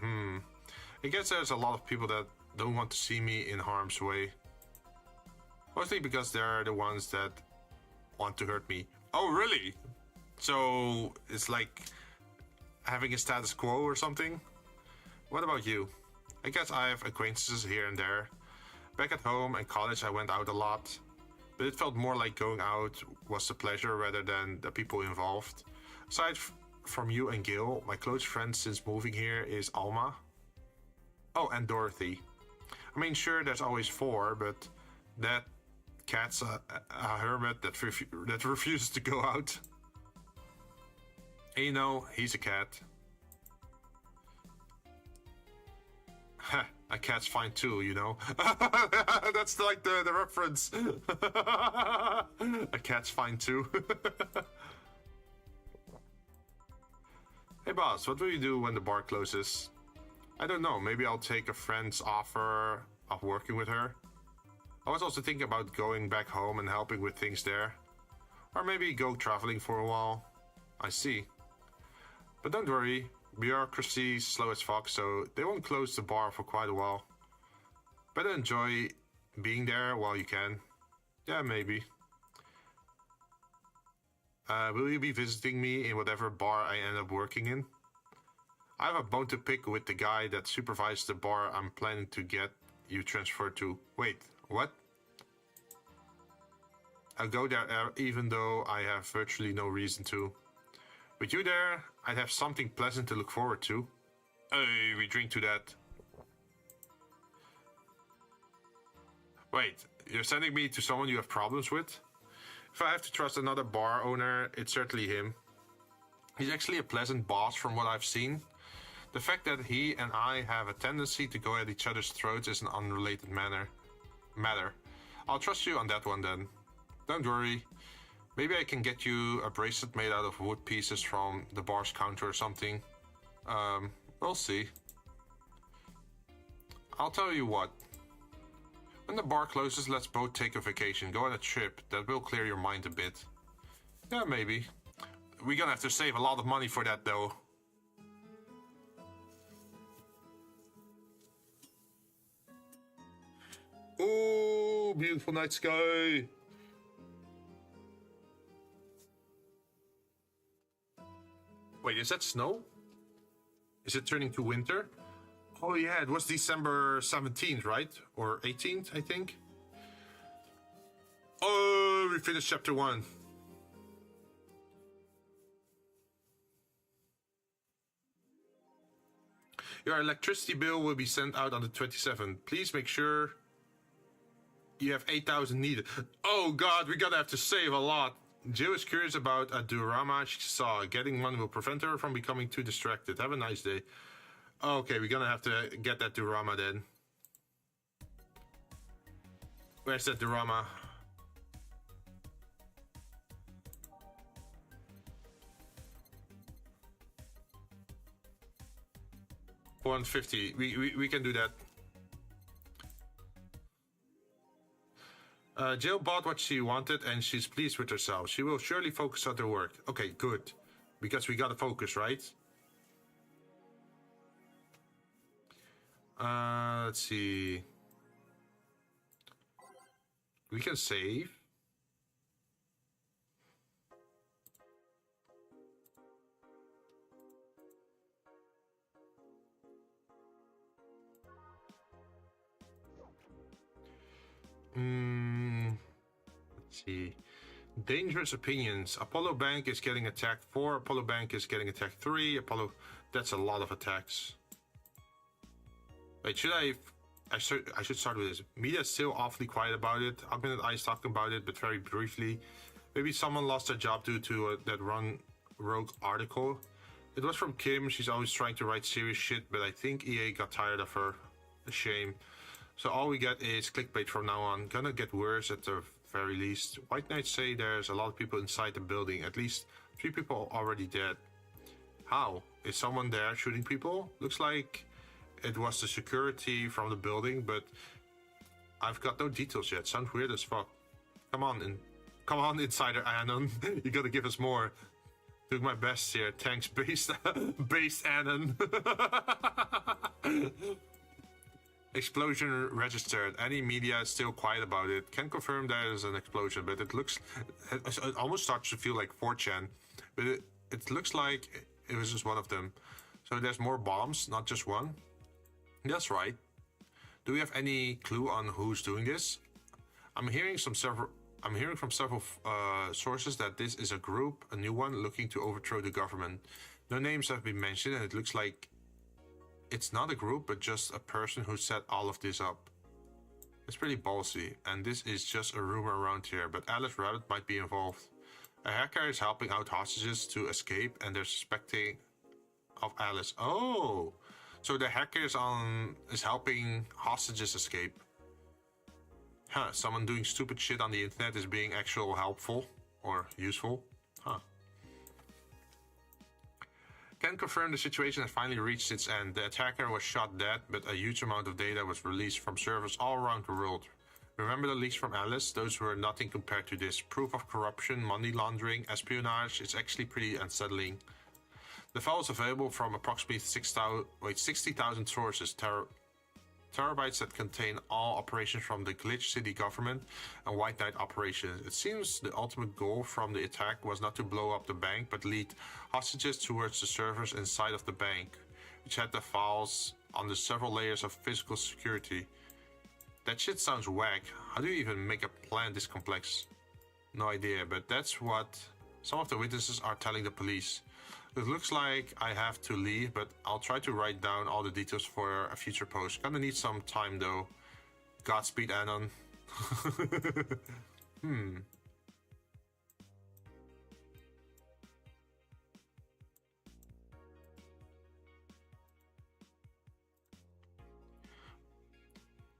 I guess there's a lot of people that don't want to see me in harm's way. Mostly because they're the ones that want to hurt me. Oh, really? So it's like having a status quo or something? What about you? I guess I have acquaintances here and there. Back at home and college I went out a lot, but it felt more like going out was the pleasure rather than the people involved. Aside from you and Gil, my close friend since moving here is Alma. Oh, and Dorothy. I mean, sure, there's always 4, but that cat's a hermit that refuses to go out. And you know, he's a cat. A cat's fine too, you know. That's like the reference. A cat's fine too. Hey boss, what will you do when the bar closes? I don't know, maybe I'll take a friend's offer of working with her. I was also thinking about going back home and helping with things there. Or maybe go traveling for a while. I see. But don't worry, bureaucracy's slow as fuck, so they won't close the bar for quite a while. Better enjoy being there while you can. Yeah, maybe. Will you be visiting me in whatever bar I end up working in? I have a bone to pick with the guy that supervised the bar I'm planning to get you transferred to. Wait, what? I'll go there even though I have virtually no reason to. With you there, I'd have something pleasant to look forward to. Hey, we drink to that. Wait, you're sending me to someone you have problems with? If I have to trust another bar owner, it's certainly him. He's actually a pleasant boss from what I've seen. The fact that he and I have a tendency to go at each other's throats is an unrelated matter. I'll trust you on that one then. Don't worry. Maybe I can get you a bracelet made out of wood pieces from the bar's counter or something. We'll see. I'll tell you what. When the bar closes, let's both take a vacation. Go on a trip. That will clear your mind a bit. Yeah, maybe. We're gonna have to save a lot of money for that though. Oh, beautiful night sky. Wait, is that snow? Is it turning to winter? Oh yeah, it was December 17th, right? Or 18th, I think. Oh, we finished chapter 1. Your electricity bill will be sent out on the 27th. Please make sure you have 8,000 needed. Oh god, we're gonna have to save a lot. Jill is curious about a diorama she saw. Getting one will prevent her from becoming too distracted. Have a nice day. Okay, we're gonna have to get that diorama then. Where's that diorama? 450. We can do that. Jill bought what she wanted and she's pleased with herself. She will surely focus on her work. Okay, good. Because we gotta focus, right? Let's see. We can save. Let's see. Dangerous opinions. Apollo Bank is getting attacked 4. Apollo Bank is getting attacked 3. Apollo... That's a lot of attacks. Wait, should I should start with this. Media is still awfully quiet about it. Augmented Eyes talking about it, but very briefly. Maybe someone lost their job due to that Run Rogue article. It was from Kim. She's always trying to write serious shit, but I think EA got tired of her. A shame. So all we get is clickbait from now on. Gonna get worse at the very least. White Knights say there's a lot of people inside the building. At least 3 people already dead. How? Is someone there shooting people? Looks like it was the security from the building, but I've got no details yet. Sounds weird as fuck. Come on, Insider Anon. You gotta give us more. Doing my best here. Thanks, based Anon. Explosion registered. Any media is still quiet about it. Can confirm there is an explosion, but it almost starts to feel like 4chan. But it looks like it was just one of them. So there's more bombs, not just one. That's right. Do we have any clue on who's doing this? I'm hearing from several sources that this is a group, a new one, looking to overthrow the government. No names have been mentioned, and it looks like it's not a group, but just a person who set all of this up. It's pretty ballsy, and this is just a rumor around here, but Alice Rabbit might be involved. A hacker is helping out hostages to escape, and they're suspecting of Alice. Oh! So the hacker is helping hostages escape. Huh, someone doing stupid shit on the internet is being actual helpful or useful. Huh. Can confirm the situation has finally reached its end. The attacker was shot dead, but a huge amount of data was released from servers all around the world. Remember the leaks from Alice? Those were nothing compared to this. Proof of corruption, money laundering, espionage. It's actually pretty unsettling. The file is available from approximately 60,000 sources, terabytes that contain all operations from the Glitch City government and White Knight operations. It seems the ultimate goal from the attack was not to blow up the bank, but lead hostages towards the servers inside of the bank, which had the files on the several layers of physical security. That shit sounds whack. How do you even make a plan this complex? No idea, but that's what some of the witnesses are telling the police. It looks like I have to leave, but I'll try to write down all the details for a future post. Gonna need some time though. Godspeed, Anon.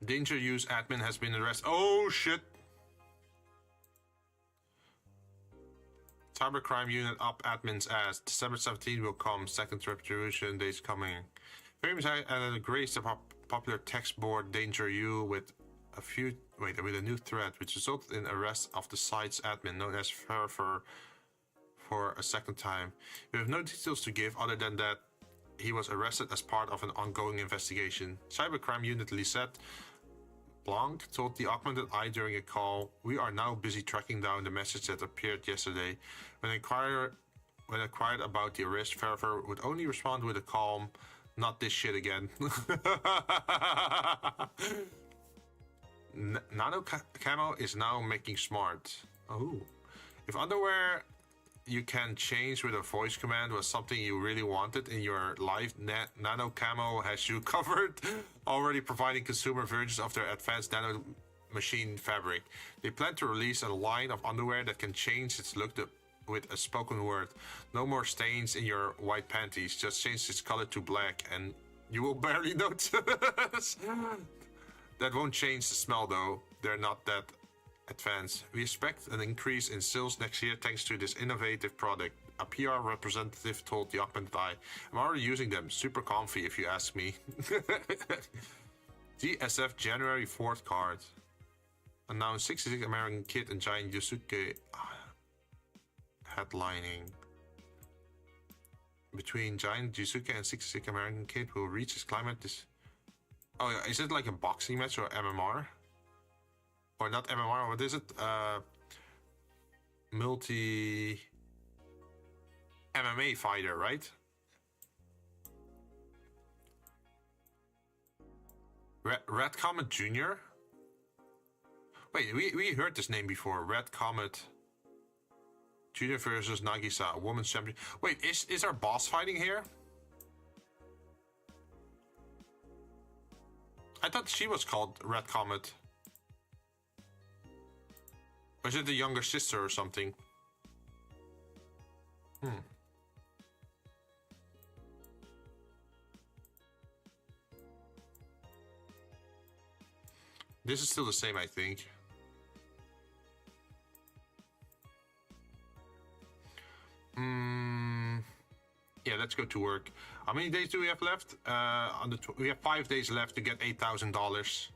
Danger use admin has been arrested. Oh shit! Cybercrime unit up admin's ass. December 17 will come. Second Attribution days coming. Famous and graced the popular text board Danger U with a new threat, which resulted in arrest of the site's admin, known as Ferfer, for a second time. We have no details to give other than that he was arrested as part of an ongoing investigation. Cybercrime unit Lisette Blanc told the Augmented Eye during a call, "We are now busy tracking down the message that appeared yesterday." When inquired about the arrest, Ferfer would only respond with a calm, "Not this shit again." Nano Camo is now making smart. Oh. If underwear you can change with a voice command was something you really wanted in your life, Nano Camo has you covered, already providing consumer versions of their advanced nano machine fabric. They plan to release a line of underwear that can change its look with a spoken word. No more stains in your white panties, just change its color to black and you will barely notice. That won't change the smell though. They're not that Advance. We expect an increase in sales next year thanks to this innovative product. A PR representative told the augmented eye. I'm already using them. Super comfy if you ask me. DSF January 4th card. Announced 66 American Kid and Giant Yusuke headlining. Between Giant Yusuke and 66 American Kid will reach his climax this... Oh yeah, is it like a boxing match or MMR? Or not MMR, what is it? Multi... MMA fighter, right? Red Comet Jr.? Wait, we heard this name before. Red Comet Jr. versus Nagisa, a woman's champion. Wait, is our boss fighting here? I thought she was called Red Comet. Or is it the younger sister or something? This is still the same, I think. Yeah, let's go to work. How many days do we have left? We have 5 days left to get $8,000.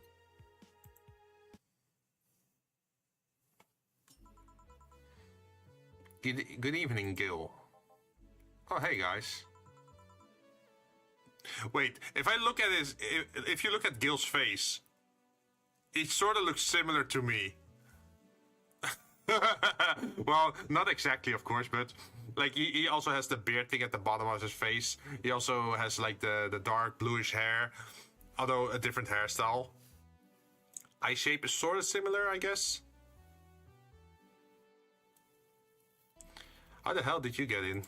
Good evening, Gil. Oh, hey guys. Wait, if I look at his, if you look at Gil's face, it sort of looks similar to me. Well, not exactly, of course, but like he also has the beard thing at the bottom of his face. He also has like the dark bluish hair, although a different hairstyle. Eye shape is sort of similar, I guess. How the hell did you get in?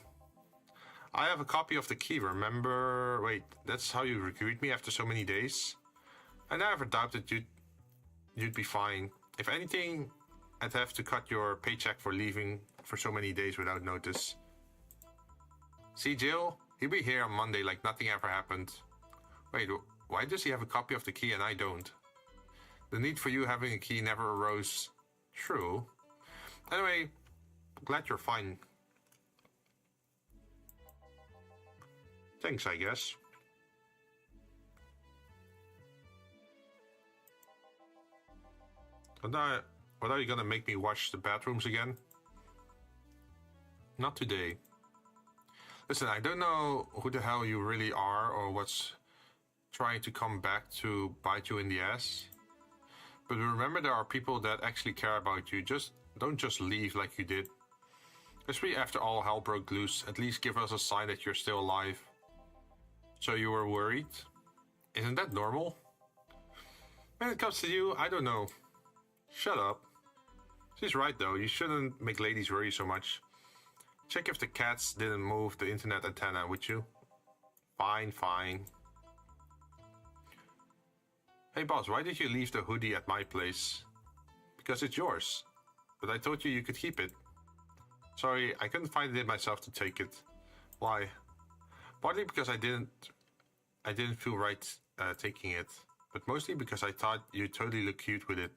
I have a copy of the key, remember? Wait, that's how you recruit me after so many days? I never doubted you'd be fine. If anything, I'd have to cut your paycheck for leaving for so many days without notice. See, Jill? He'll be here on Monday like nothing ever happened. Wait, why does he have a copy of the key and I don't? The need for you having a key never arose. True. Anyway, glad you're fine. Thanks, I guess. What are you gonna make me wash the bathrooms again? Not today. Listen, I don't know who the hell you really are or what's trying to come back to bite you in the ass. But remember, there are people that actually care about you. Don't just leave like you did. Especially after all hell broke loose, at least give us a sign that you're still alive. So you were worried? Isn't that normal? When it comes to you, I don't know. Shut up. She's right though, you shouldn't make ladies worry so much. Check if the cats didn't move the internet antenna, would you? Fine, fine. Hey boss, why did you leave the hoodie at my place? Because it's yours. But I told you could keep it. Sorry, I couldn't find it myself to take it. Why? Partly because I didn't feel right taking it. But mostly because I thought you totally look cute with it.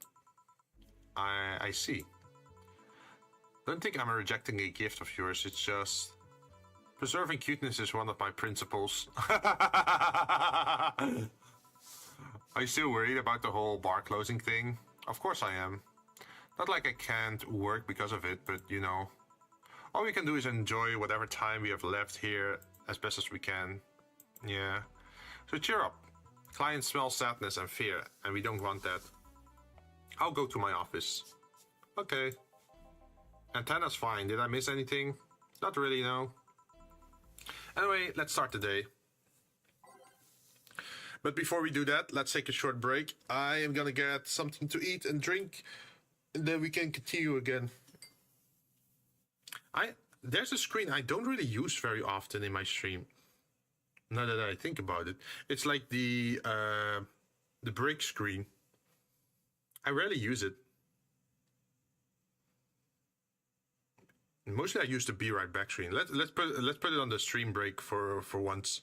I see. Don't think I'm rejecting a gift of yours, it's just... Preserving cuteness is one of my principles. Are you still worried about the whole bar closing thing? Of course I am. Not like I can't work because of it, but you know... All we can do is enjoy whatever time we have left here as best as we can. Yeah. So cheer up. Clients smell sadness and fear, and we don't want that. I'll go to my office. Okay. Antenna's fine. Did I miss anything? Not really, no. Anyway, let's start the day. But before we do that, let's take a short break. I am gonna get something to eat and drink, and then we can continue again. There's a screen I don't really use very often in my stream. Now that I think about it, it's like the break screen. I rarely use it. Mostly I use the be right back screen. Let's put it on the stream break for once.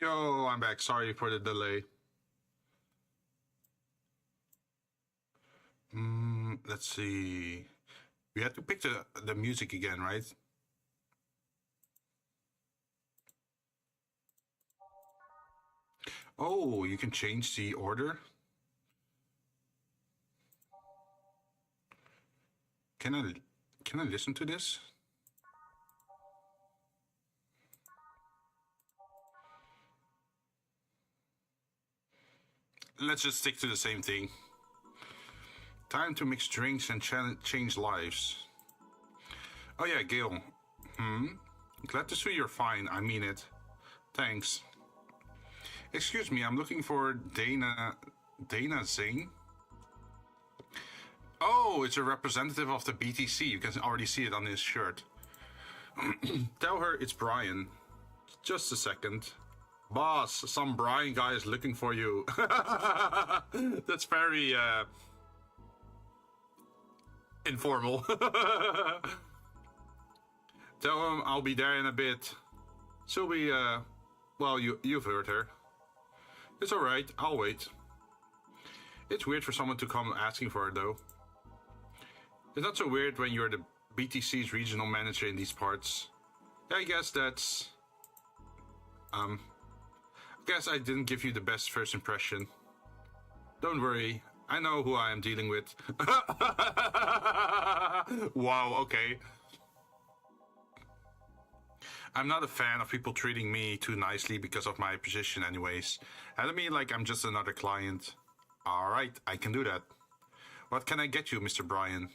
Yo, I'm back. Sorry for the delay. Let's see. We had to pick the music again, right? Oh, you can change the order. Can I listen to this? Let's just stick to the same thing. Time to mix drinks and change lives. Oh yeah, Gil. Glad to see you're fine. I mean it. Thanks. Excuse me, I'm looking for Dana Zing. Oh, it's a representative of the BTC. You can already see it on his shirt. Tell her it's Brian. Just a second. Boss, some Brian guy is looking for you. That's very informal. Tell him I'll be there in a bit. She'll be, well, you've heard her. It's alright, I'll wait. It's weird for someone to come asking for her, though. It's not so weird when you're the BTC's regional manager in these parts. Yeah, I guess that's... I guess I didn't give you the best first impression. Don't worry, I know who I am dealing with. Wow, okay. I'm not a fan of people treating me too nicely because of my position anyways. I don't mean like I'm just another client. Alright, I can do that. What can I get you, Mr. Brian?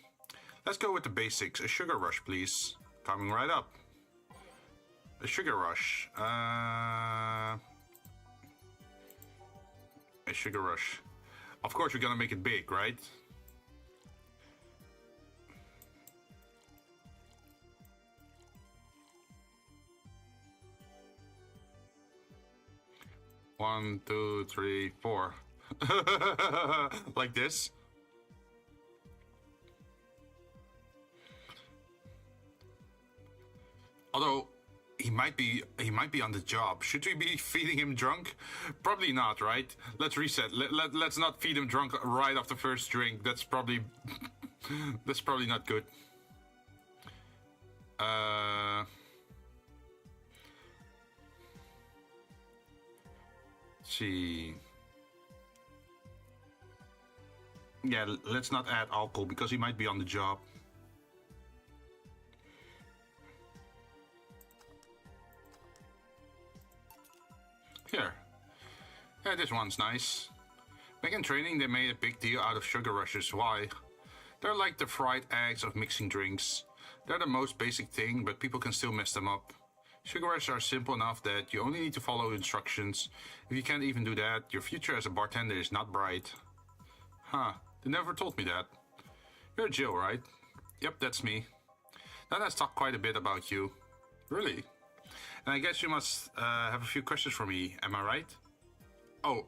Let's go with the basics. A sugar rush, please. Coming right up. A sugar rush. A sugar rush. Of course, we're gonna make it big, right? One, two, three, four. Like this. Although he might be on the job. Should we be feeding him drunk? Probably not, right? Let's reset. Let's not feed him drunk right off the first drink. That's probably that's probably not good. Let's see. Yeah, let's not add alcohol because he might be on the job. Here. Yeah, this one's nice. Back in training, they made a big deal out of sugar rushes. Why? They're like the fried eggs of mixing drinks. They're the most basic thing, but people can still mess them up. Sugar rushes are simple enough that you only need to follow instructions. If you can't even do that, your future as a bartender is not bright. Huh, they never told me that. You're Jill, right? Yep, that's me. That has talked quite a bit about you. Really? And I guess you must have a few questions for me, am I right? Oh.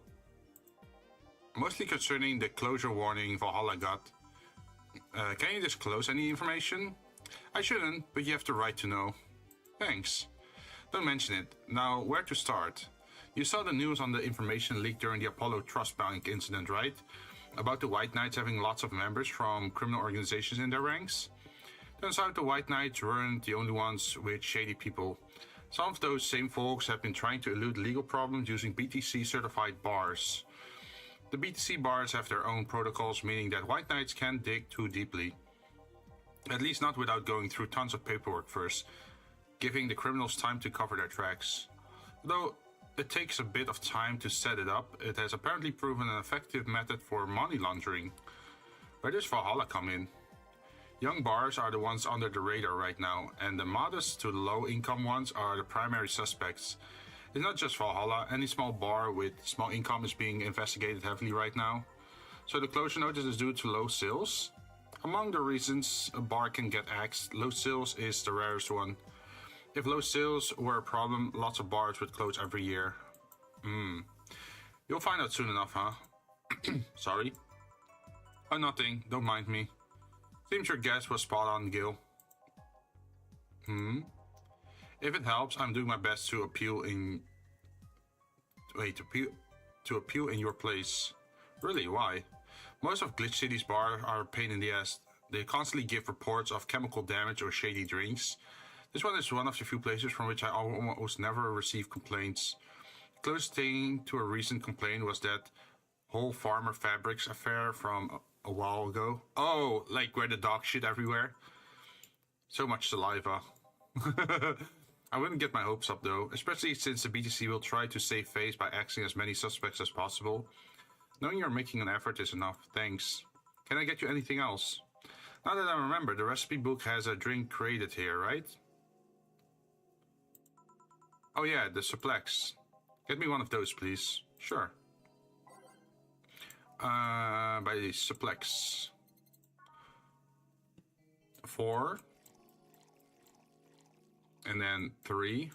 Mostly concerning the closure warning Valhalla got. Can you disclose any information? I shouldn't, but you have the right to know. Thanks. Don't mention it. Now, where to start? You saw the news on the information leaked during the Apollo Trust Bank incident, right? About the White Knights having lots of members from criminal organizations in their ranks? Turns out the White Knights weren't the only ones with shady people. Some of those same folks have been trying to elude legal problems using BTC-certified bars. The BTC bars have their own protocols, meaning that White Knights can't dig too deeply. At least not without going through tons of paperwork first, giving the criminals time to cover their tracks. Though it takes a bit of time to set it up, it has apparently proven an effective method for money laundering. Where does Valhalla come in? Young bars are the ones under the radar right now, and the modest to low-income ones are the primary suspects. It's not just Valhalla, any small bar with small income is being investigated heavily right now. So the closure notice is due to low sales? Among the reasons a bar can get axed, low sales is the rarest one. If low sales were a problem, lots of bars would close every year. You'll find out soon enough, huh? Sorry. Oh, nothing. Don't mind me. Seems your guess was spot on, Gil. If it helps, I'm doing my best to appeal in Wait, to appeal in your place. Really? Why? Most of Glitch City's bars are a pain in the ass. They constantly give reports of chemical damage or shady drinks. This one is one of the few places from which I almost never receive complaints. The closest thing to a recent complaint was that whole Farmer Fabrics affair from a while ago. Oh, like where the dog shit everywhere? So much saliva. I wouldn't get my hopes up though, especially since the BTC will try to save face by axing as many suspects as possible. Knowing you're making an effort is enough, thanks. Can I get you anything else? Now that I remember, the recipe book has a drink created here, right? Oh yeah, the suplex. Get me one of those, please. Sure. By the suplex. 4. And then 3.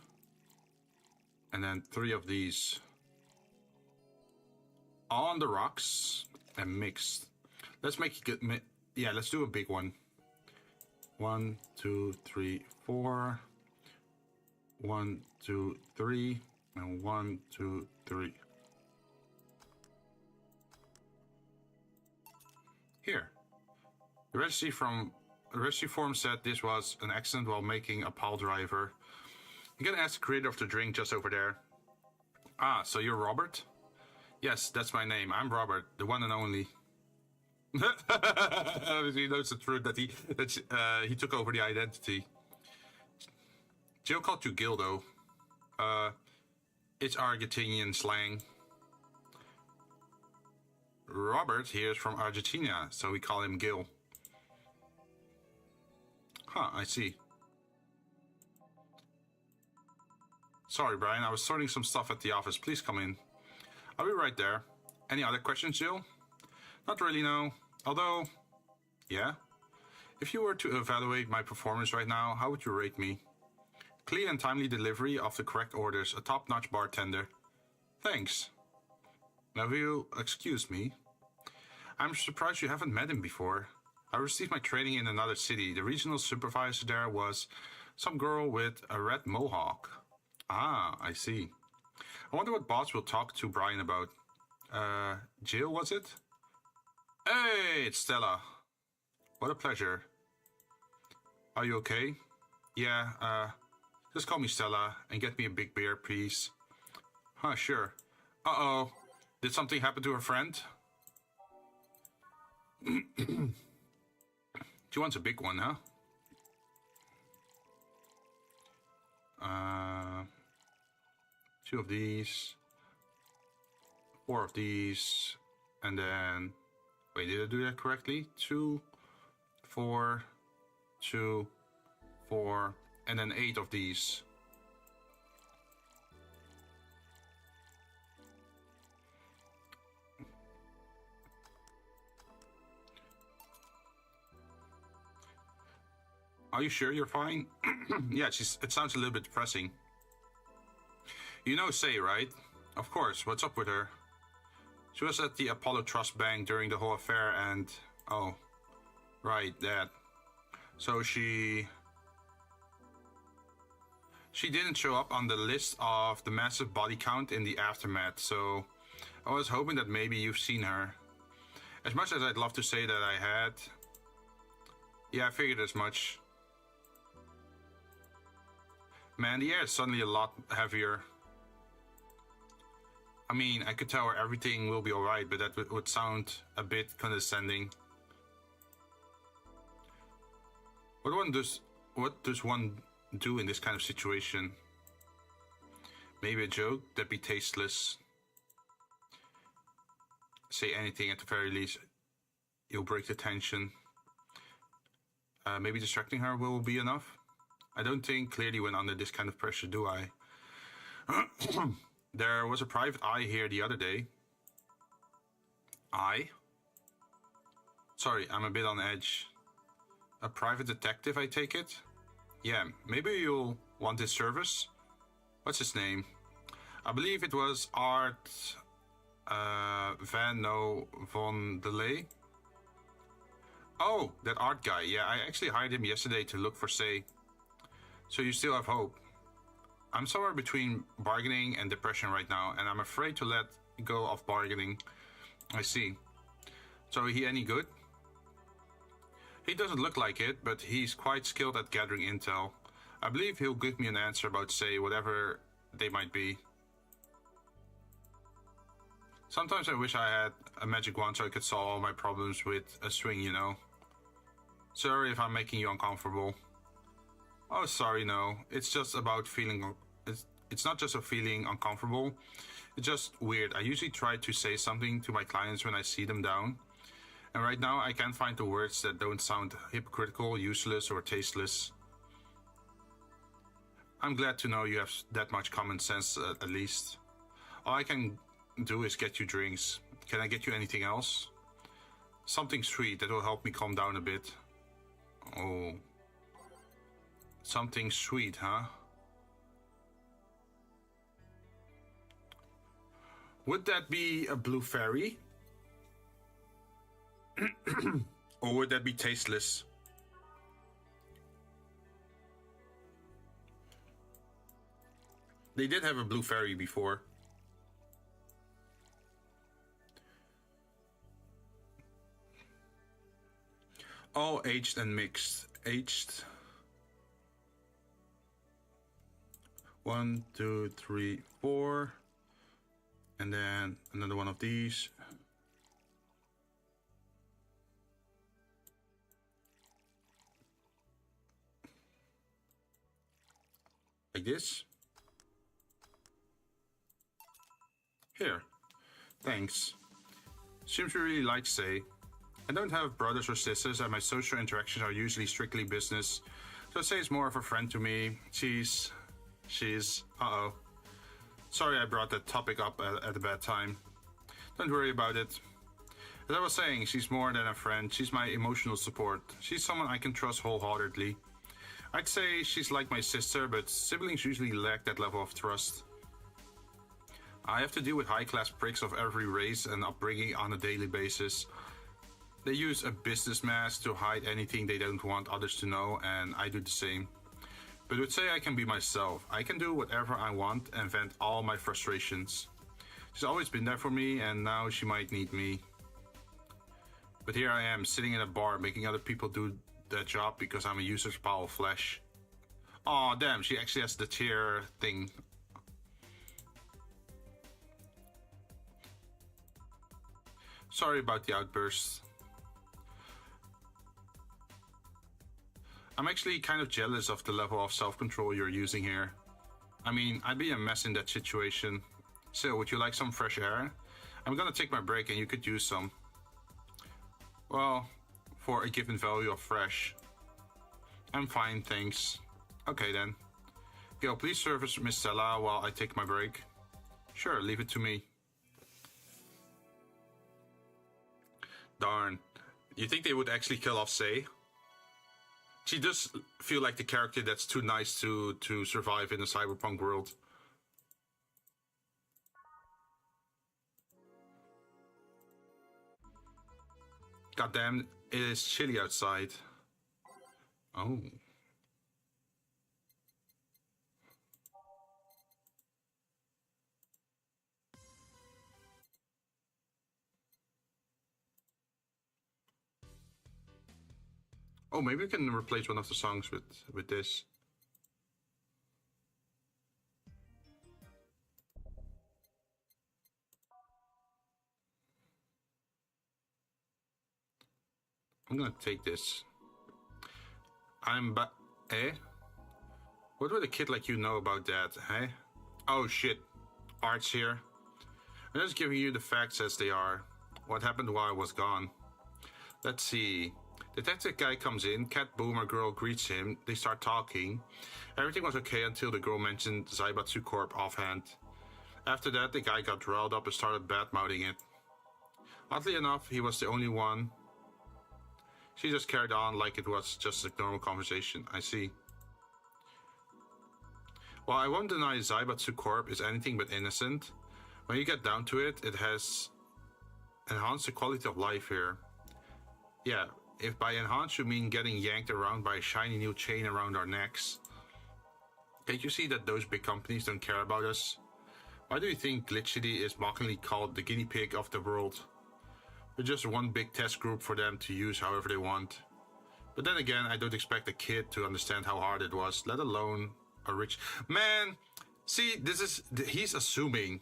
And then 3 of these. On the rocks and mixed. Let's make it good. Yeah, let's do a big one. 1, 2, 3, 4. 1, 2, 3, and 1, 2, 3. Here. The registry form said this was an accident while making a pile driver. You can ask the creator of the drink just over there. Ah, so you're Robert? Yes, that's my name. I'm Robert, the one and only. He knows the truth that he took over the identity. Jill called you Gil though. It's Argentinian slang. Robert here is from Argentina, so we call him Gil. Huh, I see. Sorry, Brian, I was sorting some stuff at the office. Please come in. I'll be right there. Any other questions, Jill? Not really, no. Although, yeah. If you were to evaluate my performance right now, how would you rate me? Clean and timely delivery of the correct orders, a top-notch bartender. Thanks. Now, will you excuse me? I'm surprised you haven't met him before. I received my training in another city. The regional supervisor there was some girl with a red mohawk. Ah, I see. I wonder what boss will talk to Brian about. Jill, was it? Hey, it's Stella. What a pleasure. Are you okay? Yeah, just call me Stella and get me a big beer, please. Huh, sure. Uh-oh. Did something happen to her friend? She wants a big one, huh? 2 of these. 4 of these. And then... Wait, did I do that correctly? 2, 4, 2, 4, and then 8 of these. Are you sure you're fine? Yeah, it sounds a little bit depressing. You know Say, right? Of course, what's up with her? She was at the Apollo Trust Bank during the whole affair and... Oh, right, that. So she didn't show up on the list of the massive body count in the aftermath, so I was hoping that maybe you've seen her. As much as I'd love to say that I had... Yeah, I figured as much. Man, the air is suddenly a lot heavier. I mean, I could tell her everything will be alright, but that would sound a bit condescending. What does one do in this kind of situation? Maybe a joke? That'd be tasteless. Say anything at the very least. You'll break the tension. Maybe distracting her will be enough? I don't think clearly when under this kind of pressure, do I? There was a private eye here the other day. Eye? Sorry, I'm a bit on edge. A private detective, I take it? Yeah, maybe you'll want his service? What's his name? I believe it was Art... Van No Von Delay? Oh, that art guy. Yeah, I actually hired him yesterday to look for Say. So you still have hope? I'm somewhere between bargaining and depression right now, and I'm afraid to let go of bargaining. I see. So he any good? He doesn't look like it, but he's quite skilled at gathering intel. I believe he'll give me an answer about, say, whatever they might be. Sometimes I wish I had a magic wand so I could solve all my problems with a swing, you know. Sorry if I'm making you uncomfortable. Oh, sorry, no. It's just about feeling... It's not just a feeling uncomfortable. It's just weird. I usually try to say something to my clients when I see them down. And right now, I can't find the words that don't sound hypocritical, useless, or tasteless. I'm glad to know you have that much common sense, at least. All I can do is get you drinks. Can I get you anything else? Something sweet that will help me calm down a bit. Oh. Something sweet, huh? Would that be a blue fairy? Or would that be tasteless? They did have a blue fairy before. All aged and mixed. Aged. 1, 2, 3, 4. And then another one of these. Like this. Here. Thanks. Seems we really like Say. I don't have brothers or sisters, and my social interactions are usually strictly business. So Say is more of a friend to me. She's... Uh-oh. Sorry I brought that topic up at a bad time. Don't worry about it. As I was saying, she's more than a friend. She's my emotional support. She's someone I can trust wholeheartedly. I'd say she's like my sister, but siblings usually lack that level of trust. I have to deal with high-class pricks of every race and upbringing on a daily basis. They use a business mask to hide anything they don't want others to know, and I do the same. But with Say I can be myself. I can do whatever I want and vent all my frustrations. She's always been there for me, and now she might need me. But here I am, sitting in a bar, making other people do their job because I'm a useless pile of flesh. Aw, damn, she actually has the tear thing. Sorry about the outburst. I'm actually kind of jealous of the level of self-control you're using here. I mean, I'd be a mess in that situation. So, would you like some fresh air? I'm gonna take my break and you could use some. Well, for a given value of fresh. I'm fine, thanks. Okay then. Gil, please service Miss Stella while I take my break. Sure, leave it to me. Darn. You think they would actually kill off Say? She does feel like the character that's too nice to survive in a cyberpunk world. Goddamn, it is chilly outside. Oh. Oh, maybe we can replace one of the songs with this. I'm gonna take this. Eh? What would a kid like you know about that, eh? Oh shit. Art's here. I'm just giving you the facts as they are. What happened while I was gone? Let's see. Detective guy comes in, cat boomer girl greets him, they start talking. Everything was okay until the girl mentioned Zaibatsu Corp offhand. After that, the guy got riled up and started bad-mouthing it. Oddly enough, he was the only one. She just carried on like it was just a normal conversation. I see. While I won't deny Zaibatsu Corp is anything but innocent, when you get down to it, it has enhanced the quality of life here. Yeah. If by enhance you mean getting yanked around by a shiny new chain around our necks. Can't you see that those big companies don't care about us? Why do you think Glitch City is mockingly called the guinea pig of the world? We're just one big test group for them to use however they want. But then again, I don't expect a kid to understand how hard it was, let alone a rich... Man, see, he's assuming.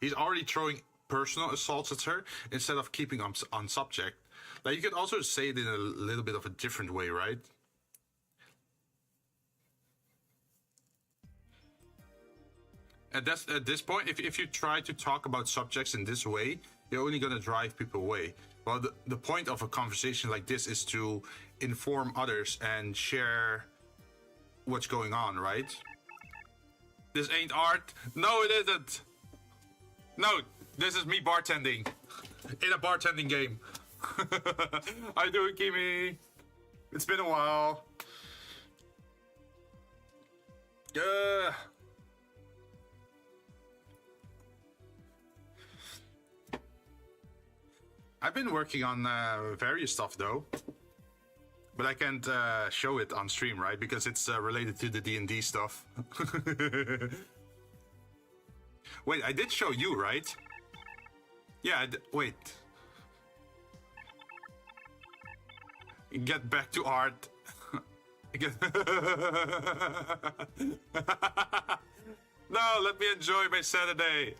He's already throwing personal assaults at her instead of keeping on subject. Like, you could also say it in a little bit of a different way, right? At this point, if you try to talk about subjects in this way, you're only going to drive people away. Well, the point of a conversation like this is to inform others and share what's going on, right? This ain't art. No, it isn't. No, this is me bartending in a bartending game. How you doing, Kimi? It's been a while. I've been working on various stuff though, but I can't show it on stream, right? Because it's related to the D&D stuff. Wait, I did show you, right? Yeah, wait. Get back to art. No, let me enjoy my Saturday.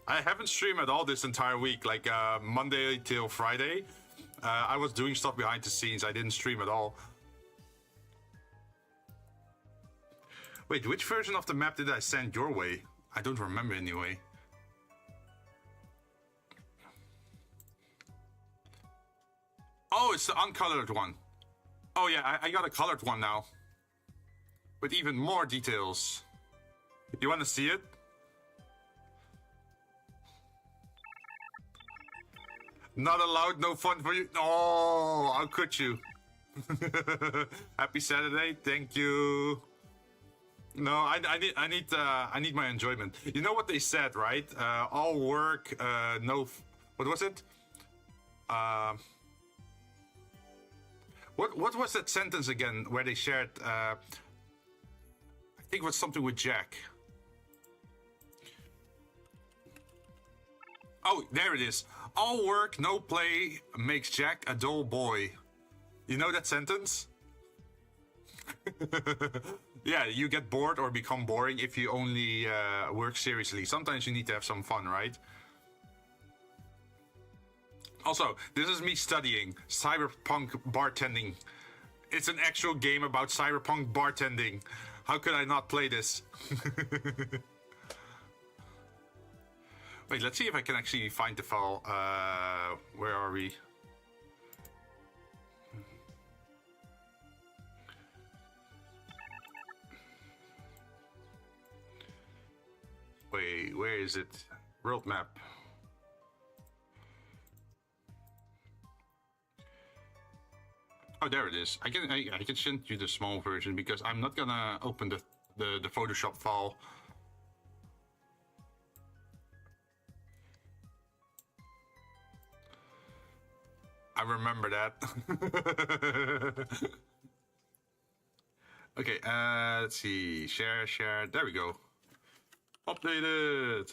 I haven't streamed at all this entire week, like Monday till Friday. I was doing stuff behind the scenes. I didn't stream at all. Wait, which version of the map did I send your way? I don't remember anyway. Oh, it's the uncolored one. Oh yeah, I got a colored one now. With even more details. You want to see it? Not allowed, no fun for you. Oh, how could you? Happy Saturday, thank you. No, I need my enjoyment. You know what they said, right? All work, no. What was it? What was that sentence again? Where they shared? I think it was something with Jack. Oh, there it is. All work, no play makes Jack a dull boy. You know that sentence? Yeah, you get bored or become boring if you only work seriously. Sometimes you need to have some fun, right? Also, this is me studying cyberpunk bartending. It's an actual game about cyberpunk bartending. How could I not play this? Wait, let's see if I can actually find the file. Where are we? Wait, where is it? World map. Oh, there it is. I can send you the small version because I'm not gonna open the Photoshop file. I remember that. Okay, let's see. Share. There we go. Updated.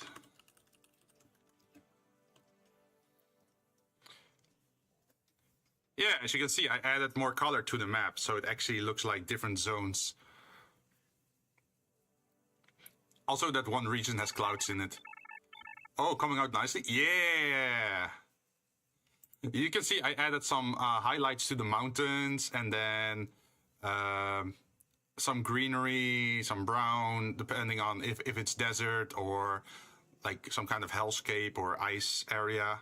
Yeah, as you can see, I added more color to the map, so it actually looks like different zones. Also, that one region has clouds in it. Oh, coming out nicely. Yeah. You can see I added some highlights to the mountains and then some greenery, some brown, depending on if it's desert or like some kind of hellscape or ice area.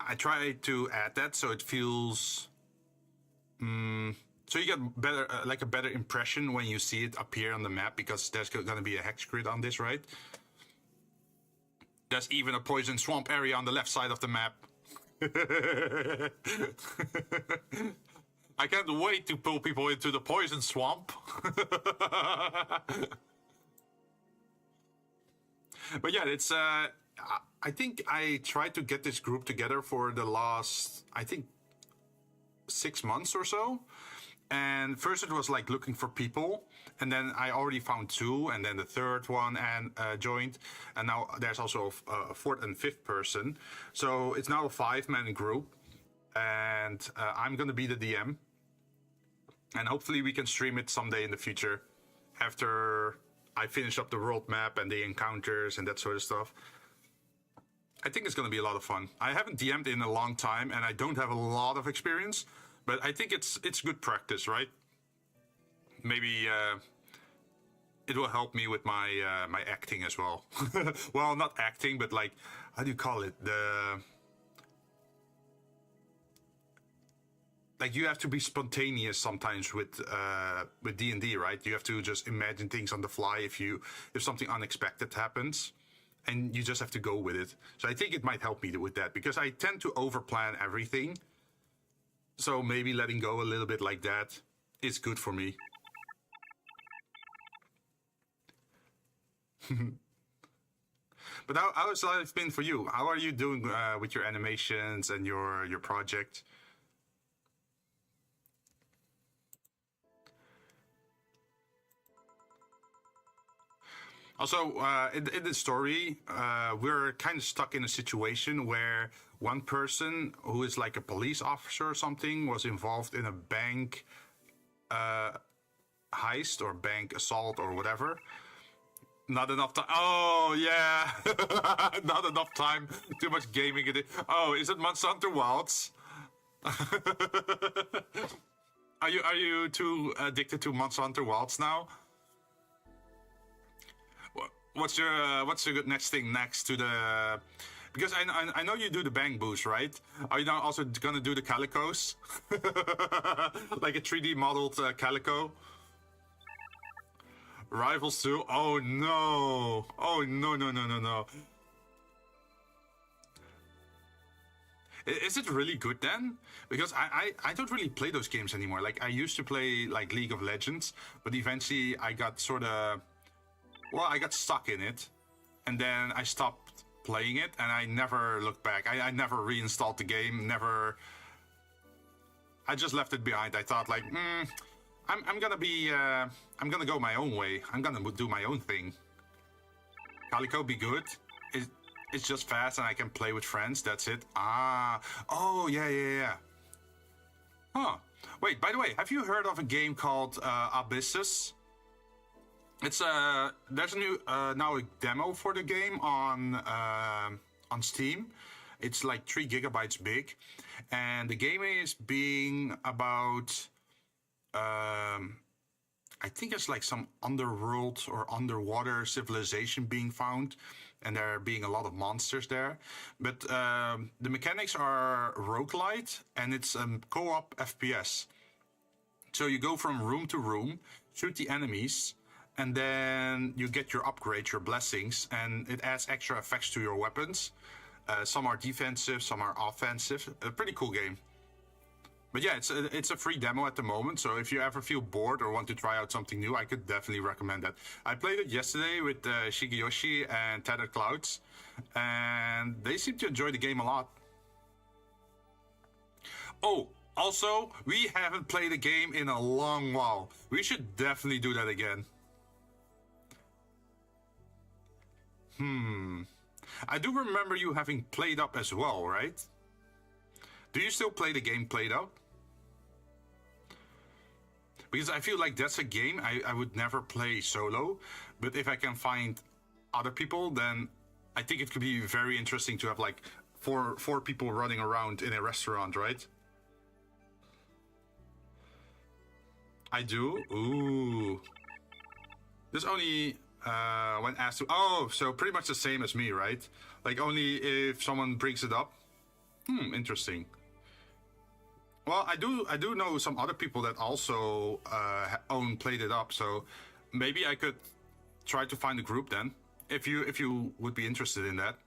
I try to add that so it feels... so you get better, like a better impression when you see it appear on the map because there's going to be a hex grid on this, right? There's even a poison swamp area on the left side of the map. I can't wait to pull people into the poison swamp. But yeah, it's I think I tried to get this group together for the last, I think, 6 months or so. And first it was like looking for people, and then I already found two, and then the third one and joined, and now there's also a fourth and fifth person. So it's now a 5-man group, and I'm gonna be the DM, and hopefully we can stream it someday in the future, after I finish up the world map and the encounters and that sort of stuff. I think it's gonna be a lot of fun. I haven't DM'd in a long time, and I don't have a lot of experience. But I think it's good practice, right? Maybe it will help me with my my acting as well. Well, not acting, but like, how do you call it? Like, you have to be spontaneous sometimes with D&D, right? You have to just imagine things on the fly if something unexpected happens, and you just have to go with it. So I think it might help me with that, because I tend to overplan everything. So maybe letting go a little bit like that is good for me. But how has life been for you? How are you doing with your animations and your project? Also, in the story, we're kind of stuck in a situation where one person who is like a police officer or something was involved in a bank heist or bank assault or whatever. Not enough time. Oh, yeah. Not enough time. Too much gaming. Oh, is it Monster Hunter Wilds? Are you too addicted to Monster Hunter Wilds now? What's your next thing next to the? Because I know you do the bang boost, right? Are you now also gonna do the calicos? Like a 3D modeled calico? Rivals 2? Oh no! Oh no. Is it really good then? Because I don't really play those games anymore. Like, I used to play like League of Legends, but eventually I got I got stuck in it, and then I stopped playing it, and I never looked back. I never reinstalled the game, I just left it behind. I thought like, I'm gonna go my own way. I'm gonna do my own thing. Calico be good. It's just fast, and I can play with friends, that's it. Oh, yeah. Huh. Wait, by the way, have you heard of a game called Abyssus? It's there's a new now a demo for the game on Steam. It's like 3 gigabytes big, and the game is being about I think it's like some underworld or underwater civilization being found, and there being a lot of monsters there. But the mechanics are roguelite, and it's a co-op FPS. So you go from room to room, shoot the enemies, and then you get your upgrades, your blessings, and it adds extra effects to your weapons. Some are defensive, some are offensive. A pretty cool game. But yeah, it's a free demo at the moment, so if you ever feel bored or want to try out something new, I could definitely recommend that. I played it yesterday with Shigeyoshi and Tethered Clouds, and they seem to enjoy the game a lot. Oh, also, we haven't played a game in a long while. We should definitely do that again. I do remember you having played up as well, right? Do you still play the game Played Up? Because I feel like that's a game I would never play solo, but if I can find other people, then I think it could be very interesting to have like four people running around in a restaurant, right? I do? Ooh. There's only when asked to... Oh, so pretty much the same as me, right? Like, only if someone brings it up. Interesting. Well, I do know some other people that also own Played It Up, so maybe I could try to find a group then, if you would be interested in that.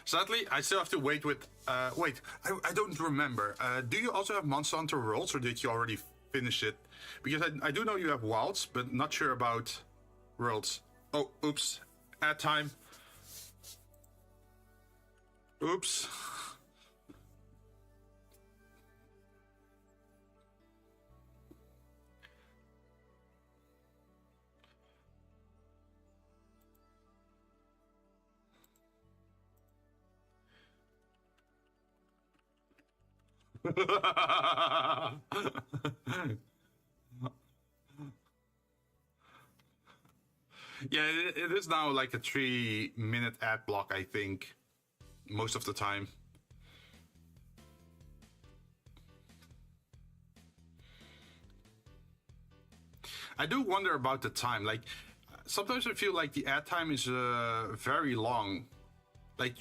Sadly, I still have to wait with... wait, I don't remember. Do you also have Monster Hunter Worlds, or did you already finish it? Because I do know you have Wilds, but not sure about Worlds. Oh, oops. Ad time. Oops. Yeah, it is now like a 3-minute ad block, I think, most of the time. I do wonder about the time. Like, sometimes I feel like the ad time is very long. Like,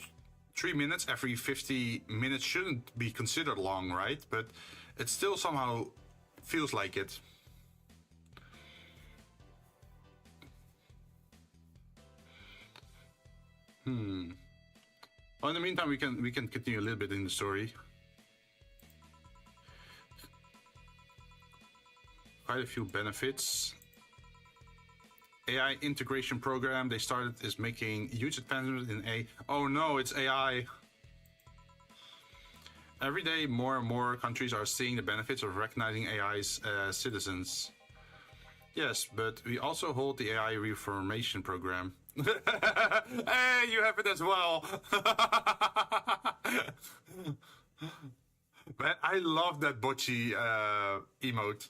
3 minutes every 50 minutes shouldn't be considered long, right? But it still somehow feels like it. Well, in the meantime, we can continue a little bit in the story. Quite a few benefits. AI integration program they started is making huge advancements in AI. Oh no, it's AI. Every day, more and more countries are seeing the benefits of recognizing AI's citizens. Yes, but we also hold the AI reformation program. Hey, you have it as well. Man, I love that bocce emote.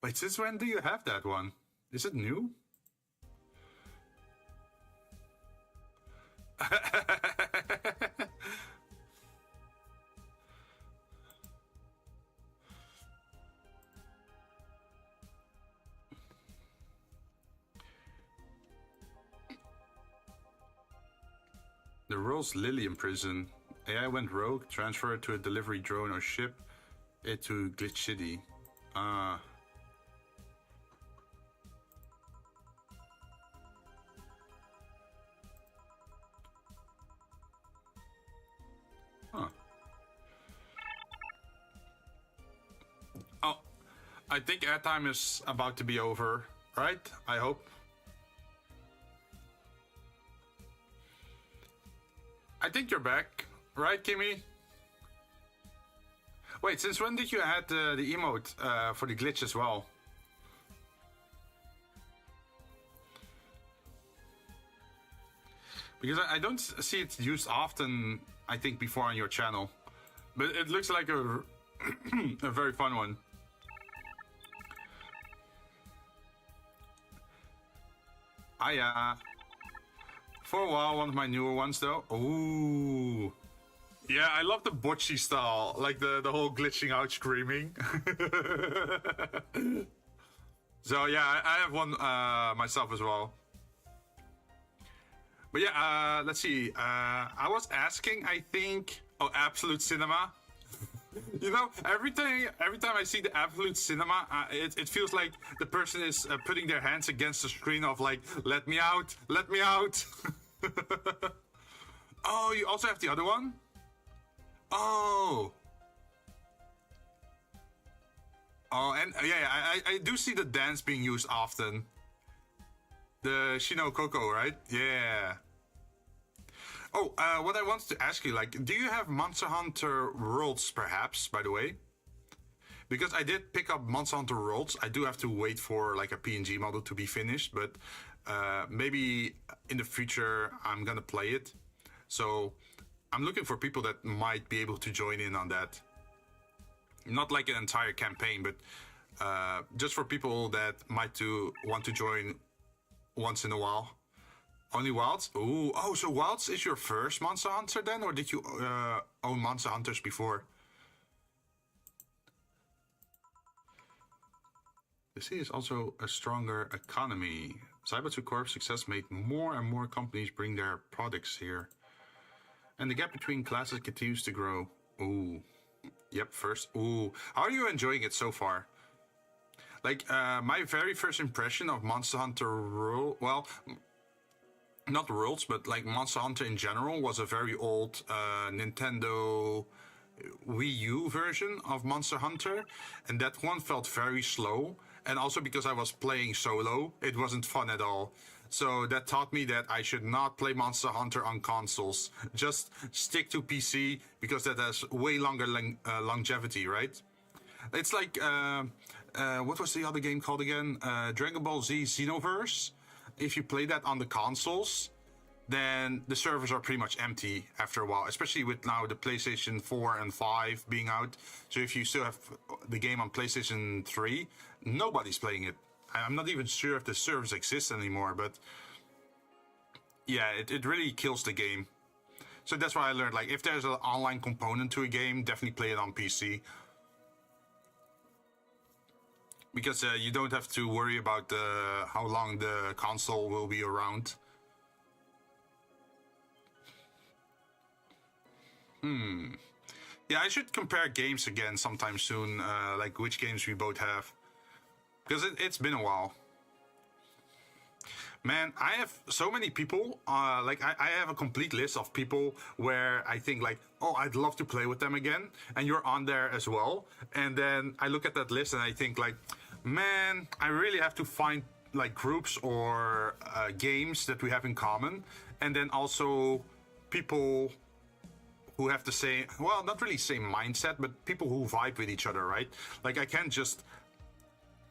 Wait, since when do you have that one? Is it new? The world's Lilium prison. AI went rogue, transferred to a delivery drone or ship it to Glitch City. Huh. Oh, I think airtime is about to be over, right? I hope. I think you're back, right, Kimmy? Wait, since when did you add the emote for the glitch as well? Because I don't see it used often, I think, before on your channel. But it looks like a, a very fun one. For a while, one of my newer ones though. Ooh. Yeah, I love the bocce style, like the whole glitching out screaming. So yeah, I have one myself as well. But yeah, let's see. I was asking, I think, oh, Absolute Cinema. You know, every time I see the Absolute Cinema, it feels like the person is putting their hands against the screen of like, let me out, let me out. Oh, you also have the other one? Oh. Oh, and yeah, I do see the dance being used often. The Shino Coco, right? Yeah. Oh, what I wanted to ask you, like, do you have Monster Hunter Worlds, perhaps, by the way? Because I did pick up Monster Hunter Worlds. I do have to wait for, like, a PNG model to be finished, but maybe in the future I'm gonna play it. So I'm looking for people that might be able to join in on that. Not like an entire campaign, but just for people that might want to join once in a while. Only Wilds? Ooh, oh, so Wilds is your first Monster Hunter then? Or did you own Monster Hunters before? The city is also a stronger economy. Cyber2 Corp's success made more and more companies bring their products here. And the gap between classes continues to grow. Ooh. Yep, first. Ooh. How are you enjoying it so far? Like, my very first impression of Monster Hunter World, well, not Worlds, but like Monster Hunter in general, was a very old Nintendo Wii U version of Monster Hunter. And that one felt very slow. And also because I was playing solo, it wasn't fun at all. So that taught me that I should not play Monster Hunter on consoles. Just stick to PC, because that has way longer longevity, right? It's like, what was the other game called again? Dragon Ball Z Xenoverse. If you play that on the consoles, then the servers are pretty much empty after a while, especially with now the PlayStation 4 and 5 being out. So if you still have the game on PlayStation 3, nobody's playing it. I'm not even sure if the servers exist anymore, but yeah, it really kills the game. So that's why I learned, like, if there's an online component to a game, definitely play it on PC. Because you don't have to worry about how long the console will be around. Yeah, I should compare games again sometime soon, like which games we both have. Because it's been a while. Man, I have so many people, like I have a complete list of people where I think like, oh, I'd love to play with them again. And you're on there as well. And then I look at that list and I think like, man, I really have to find like groups or games that we have in common. And then also people who have the same, well, not really same mindset, but people who vibe with each other, right? Like I can't just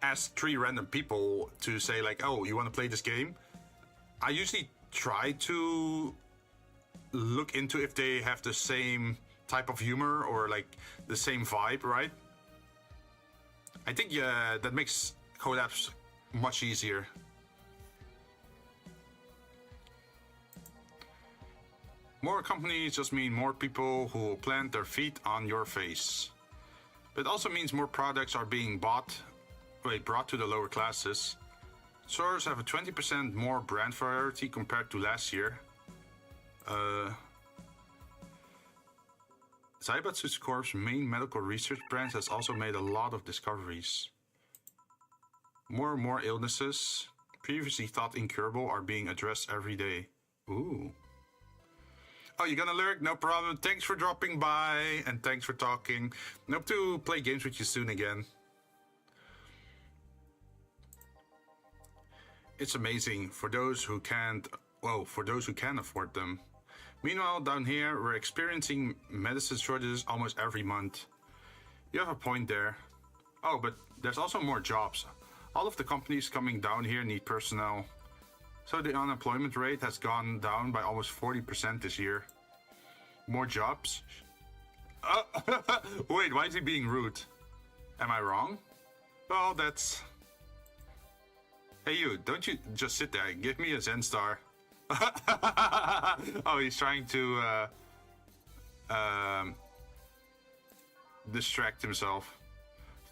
ask 3 random people to say like, oh, you want to play this game? I usually try to look into if they have the same type of humor or like the same vibe, right? I think, yeah, that makes collabs much easier. More companies just mean more people who will plant their feet on your face. But it also means more products are being brought to the lower classes. Stores have a 20% more brand variety compared to last year. Zaibatsu Corp's main medical research branch has also made a lot of discoveries. More and more illnesses, previously thought incurable, are being addressed every day. Ooh. Oh, you're gonna lurk? No problem. Thanks for dropping by, and thanks for talking. I hope to play games with you soon again. It's amazing for those who can't, well, for those who can afford them. Meanwhile, down here, we're experiencing medicine shortages almost every month. You have a point there. Oh, but there's also more jobs. All of the companies coming down here need personnel. So the unemployment rate has gone down by almost 40% this year. More jobs? Wait, why is he being rude? Am I wrong? Well, that's... Hey you, don't you just sit there. Give me a Zen star. Oh, he's trying to distract himself.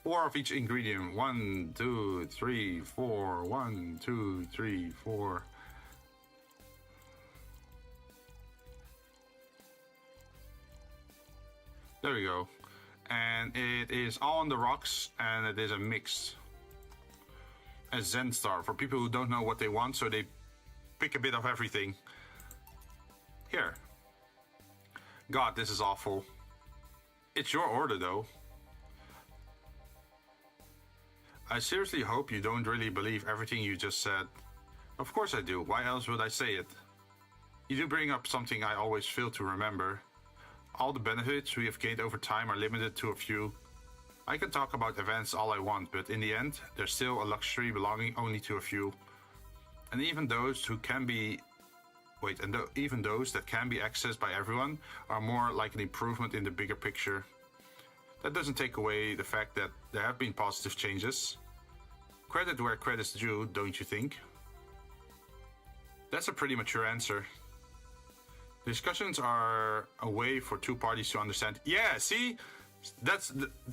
4 of each ingredient. 1, 2, 3, 4. 1, 2, 3, 4. There we go. And it is all on the rocks, and it is a mix. A Zen star for people who don't know what they want, so they pick a bit of everything. Here. God, this is awful. It's your order, though. I seriously hope you don't really believe everything you just said. Of course I do. Why else would I say it? You do bring up something I always fail to remember. All the benefits we have gained over time are limited to a few. I can talk about events all I want, but in the end, they're still a luxury belonging only to a few. And even those who can be... even those that can be accessed by everyone are more like an improvement in the bigger picture. That doesn't take away the fact that there have been positive changes. Credit where credit's due, don't you think? That's a pretty mature answer. Discussions are a way for 2 parties to understand. Yeah, see?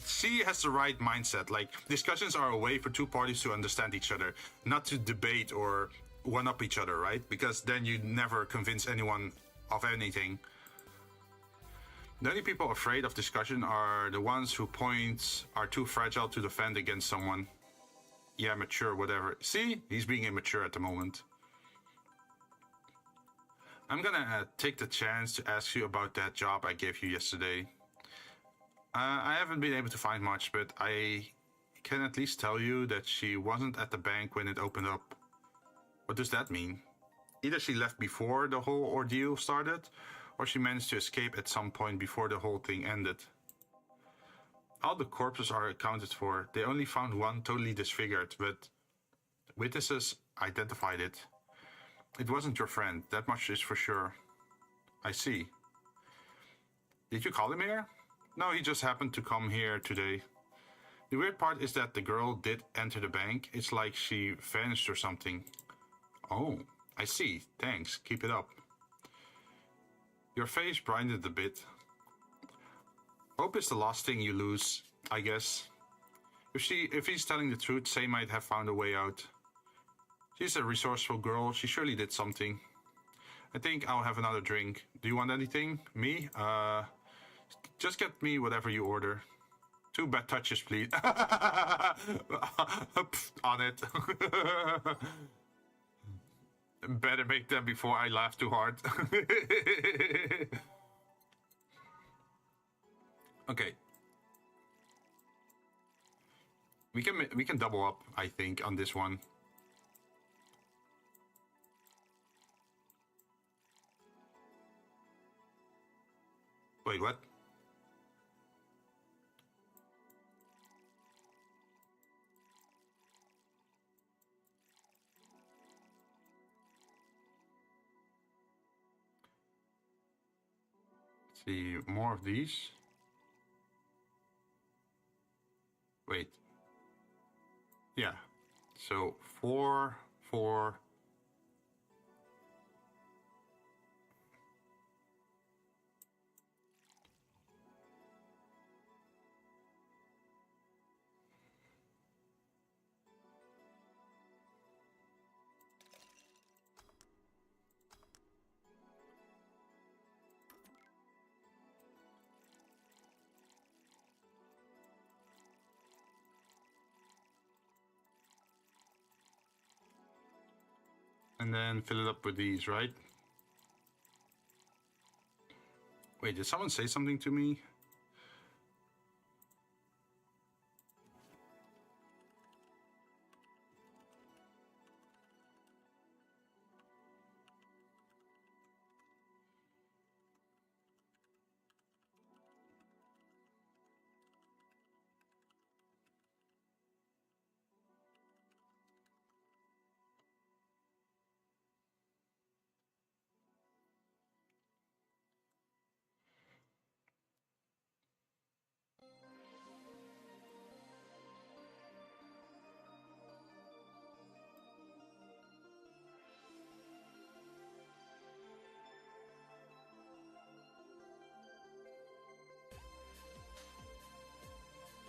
She has the right mindset. Like, discussions are a way for 2 parties to understand each other, not to debate or one-up each other, right? Because then you never convince anyone of anything. The only people afraid of discussion are the ones whose points are too fragile to defend against someone. Yeah, mature, whatever. See? He's being immature at the moment. I'm gonna take the chance to ask you about that job I gave you yesterday. I haven't been able to find much, but I can at least tell you that she wasn't at the bank when it opened up. What does that mean? Either she left before the whole ordeal started, or she managed to escape at some point before the whole thing ended. All the corpses are accounted for. They only found one totally disfigured, but witnesses identified it. It wasn't your friend, that much is for sure. I see. Did you call him here? No, he just happened to come here today. The weird part is that the girl did enter the bank. It's like she vanished or something. Oh, I see. Thanks. Keep it up. Your face brightened a bit. Hope is the last thing you lose, I guess. If he's telling the truth, Say might have found a way out. She's a resourceful girl. She surely did something. I think I'll have another drink. Do you want anything? Me? Just get me whatever you order. 2 bad touches, please. On it. Better make them before I laugh too hard. Okay. We can double up, I think, on this one. Wait, what? Let's see, more of these. Wait. Yeah. So 4, 4. And then fill it up with these, right? Wait, did someone say something to me?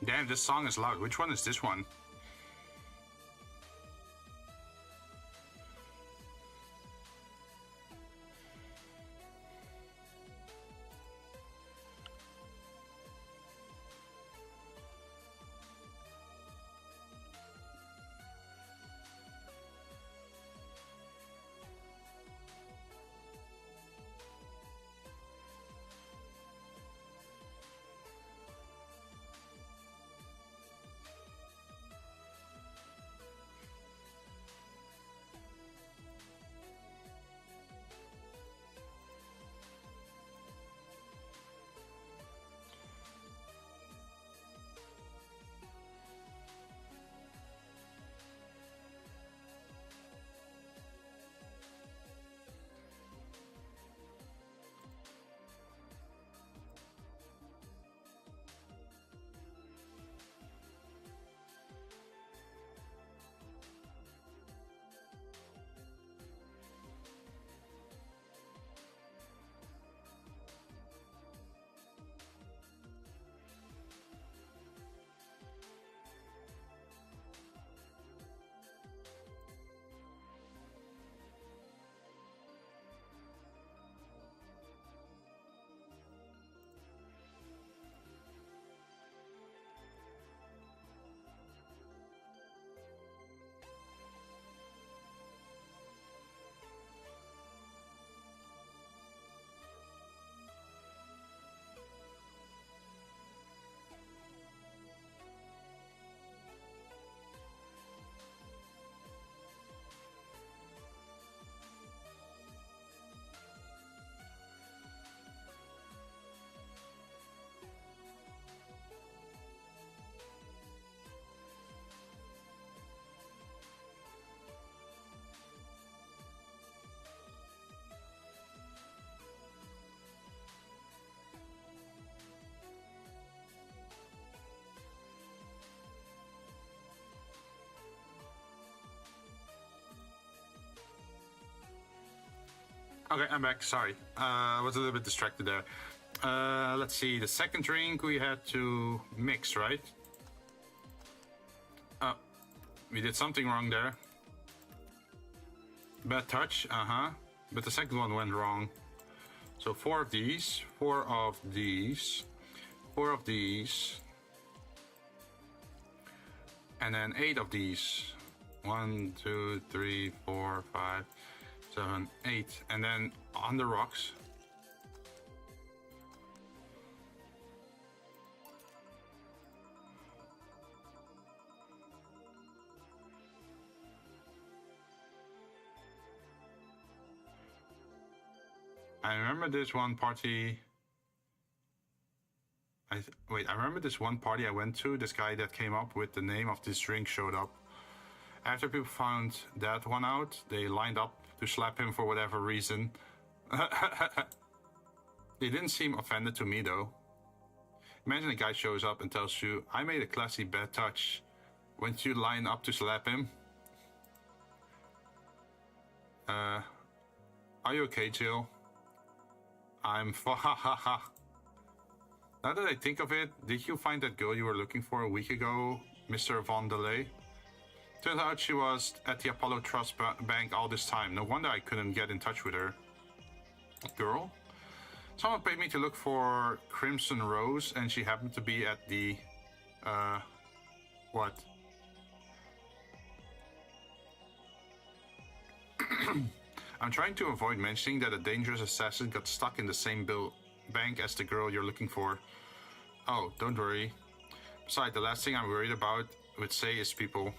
Damn, this song is loud. Which one is this one? Okay, I'm back. Sorry. I was a little bit distracted there. Let's see. The second drink we had to mix, right? Oh, we did something wrong there. Bad touch, but the second one went wrong. So 4 of these, 4 of these, 4 of these, and then 8 of these. 1, 2, 3, 4, 5, 7, 8, and then on the rocks. I remember this one party. I remember this one party I went to. This guy that came up with the name of this drink showed up. After people found that one out, they lined up to slap him for whatever reason. They didn't seem offended to me though. Imagine a guy shows up and tells you, "I made a classy bad touch." Wouldn't you line up to slap him? Are you okay, Jill? I'm ha. Now that I think of it, did you find that girl you were looking for a week ago, Mr. Von Delay? Turns out she was at the Apollo Trust Bank all this time. No wonder I couldn't get in touch with her. Girl? Someone paid me to look for Crimson Rose, and she happened to be at the... what? I'm trying to avoid mentioning that a dangerous assassin got stuck in the same bank as the girl you're looking for. Oh, don't worry. Besides, the last thing I'm worried about with Say is people.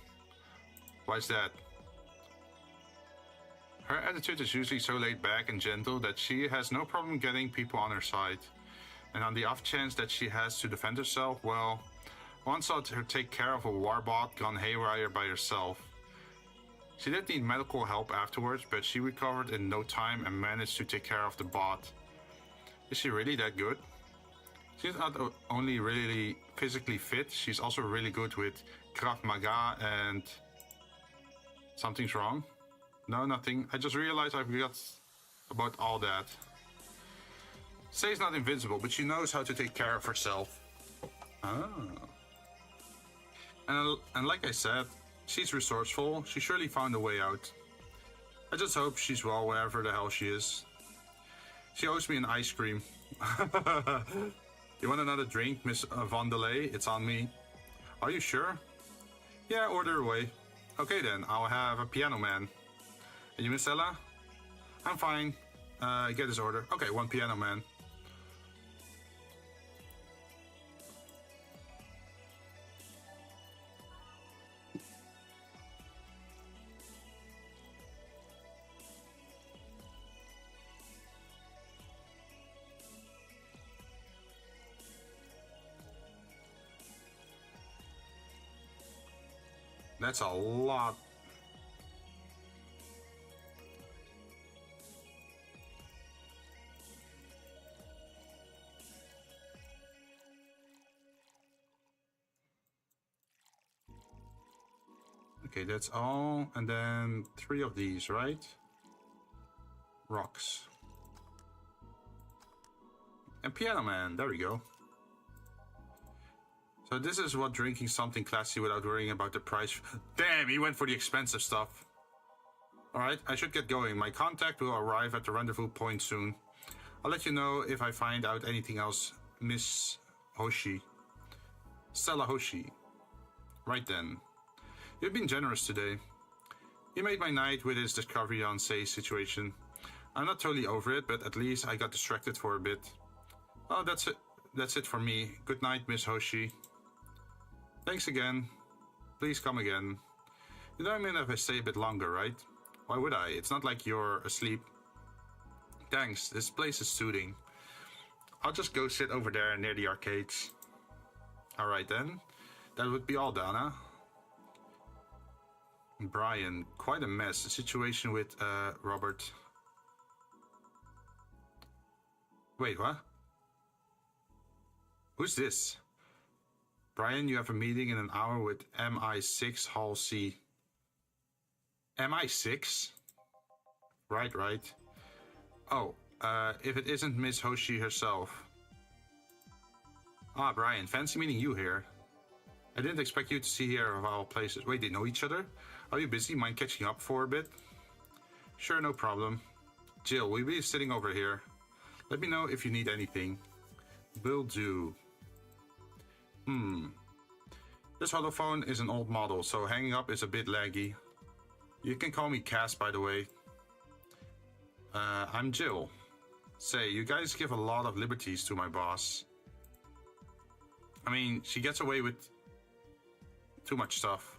Why's that? Her attitude is usually so laid back and gentle that she has no problem getting people on her side. And on the off chance that she has to defend herself, well, once saw her take care of a warbot gone haywire by herself. She did need medical help afterwards, but she recovered in no time and managed to take care of the bot. Is she really that good? She's not only really physically fit, she's also really good with Krav Maga and... Something's wrong? No, nothing. I just realized I forgot about all that. Say's not invincible, but she knows how to take care of herself. Oh. And like I said, she's resourceful. She surely found a way out. I just hope she's well wherever the hell she is. She owes me an ice cream. You want another drink, Miss Von Delay? It's on me. Are you sure? Yeah, order away. Okay then, I'll have a piano man. And you, Miss Ella? I'm fine. Get his order. Okay, 1 piano man. That's a lot. Okay, that's all. And then 3 of these, right? Rocks. And Piano Man, there we go. So this is what drinking something classy without worrying about the price. Damn, he went for the expensive stuff. Alright, I should get going. My contact will arrive at the rendezvous point soon. I'll let you know if I find out anything else, Miss Hoshi. Stella Hoshi. Right then. You've been generous today. You made my night with his discovery on Say's situation. I'm not totally over it, but at least I got distracted for a bit. Oh, that's it. That's it for me. Good night, Miss Hoshi. Thanks again. Please come again. You don't mean if I stay a bit longer, right? Why would I? It's not like you're asleep. Thanks, this place is soothing. I'll just go sit over there near the arcades. Alright then. That would be all, Donna. Brian, quite a mess. The situation with, Robert. Wait, what? Who's this? Brian, you have a meeting in an hour with MI6 Hall C. MI6? Right. Oh, if it isn't Miss Hoshi herself. Ah, Brian, fancy meeting you here. I didn't expect you to see here of all places. Wait, they know each other? Are you busy? Mind catching up for a bit? Sure, no problem. Jill, we'll be sitting over here. Let me know if you need anything. Will do. This holophone is an old model, so hanging up is a bit laggy. You can call me Cass, by the way. I'm Jill. Say, you guys give a lot of liberties to my boss. I mean, she gets away with too much stuff.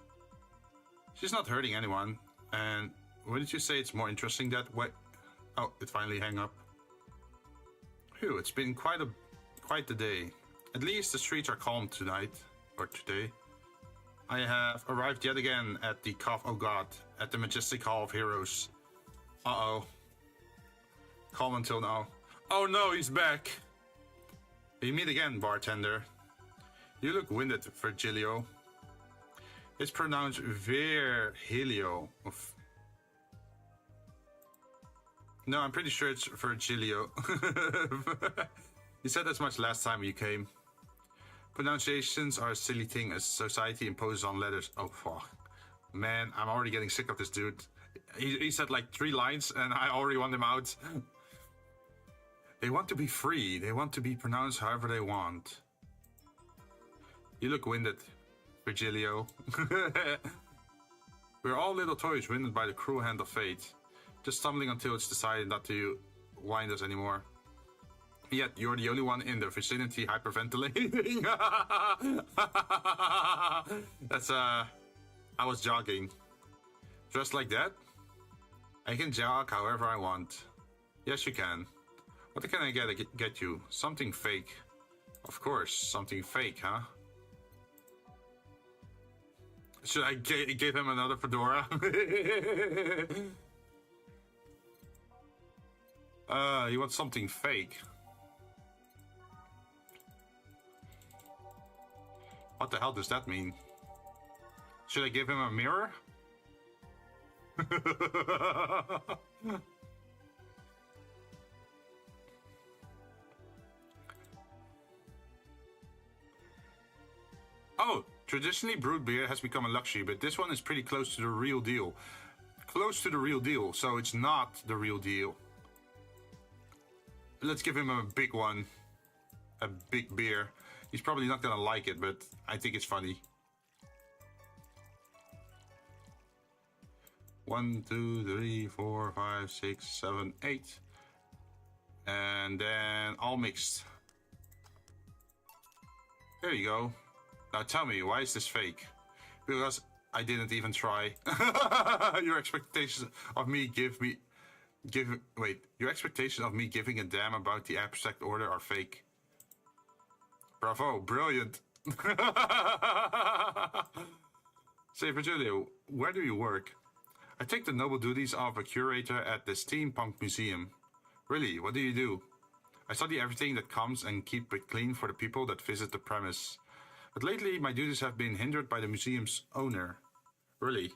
She's not hurting anyone. And wouldn't you say it's more interesting that way? Oh, it finally hung up. Phew, it's been quite the day. At least the streets are calm tonight, or today. I have arrived yet again at the at the majestic Hall of Heroes. Uh-oh. Calm until now. Oh no, he's back. We meet again, bartender. You look winded, Virgilio. It's pronounced Virgilio. No, I'm pretty sure it's Virgilio. You said as much last time you came. Pronunciations are a silly thing as society imposes on letters. Oh, fuck. Man, I'm already getting sick of this dude. He said like 3 lines and I already want him out. They want to be free. They want to be pronounced however they want. You look winded, Virgilio. We're all little toys winded by the cruel hand of fate. Just stumbling until it's decided not to wind us anymore. Yet you're the only one in the vicinity hyperventilating. That's I was jogging. Dressed like that? I can jog however I want. Yes, you can. What can I get you? Something fake. Of course, something fake, huh? Should I give him another fedora? He wants something fake. What the hell does that mean? Should I give him a mirror? Oh, traditionally brewed beer has become a luxury, but this one is pretty close to the real deal. Close to the real deal, so it's not the real deal. Let's give him a big one. A big beer. He's probably not gonna like it, but I think it's funny. 1, 2, 3, 4, 5, 6, 7, 8. And then all mixed. There you go. Now tell me, why is this fake? Because I didn't even try. Your expectations of me your expectations of me giving a damn about the abstract order are fake. Bravo, brilliant. Say, Virgilio, where do you work? I take the noble duties of a curator at the steampunk museum. Really, what do you do? I study everything that comes and keep it clean for the people that visit the premise. But lately, my duties have been hindered by the museum's owner. Really?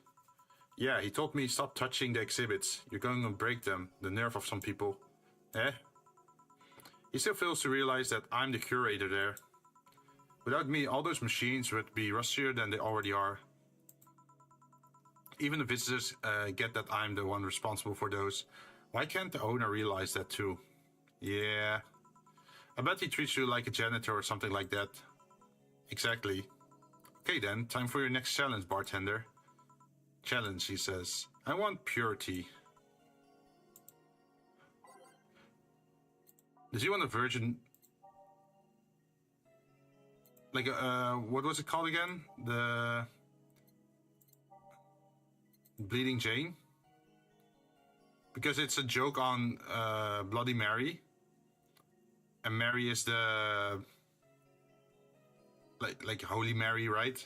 Yeah, he told me stop touching the exhibits. You're going to break them, the nerve of some people. Eh? He still fails to realize that I'm the curator there. Without me, all those machines would be rustier than they already are. Even the visitors get that I'm the one responsible for those. Why can't the owner realize that too? Yeah. I bet he treats you like a janitor or something like that. Exactly. Okay then, time for your next challenge, bartender. Challenge, he says. I want purity. Does he want a virgin? Like, what was it called again? The Bleeding Jane? Because it's a joke on Bloody Mary. And Mary is the... Like Holy Mary, right?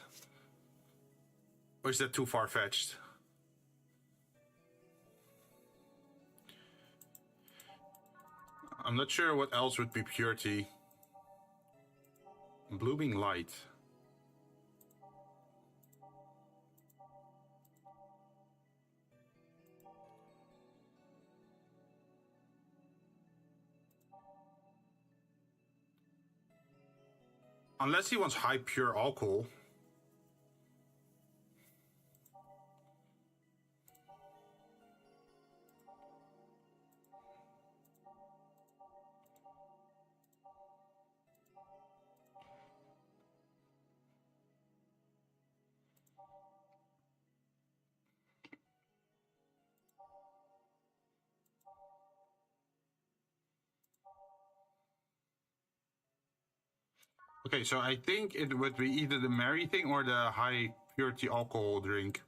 Or is that too far-fetched? I'm not sure what else would be purity. Blooming light. Unless he wants high pure alcohol. Okay, so I think it would be either the Mary thing or the high purity alcohol drink.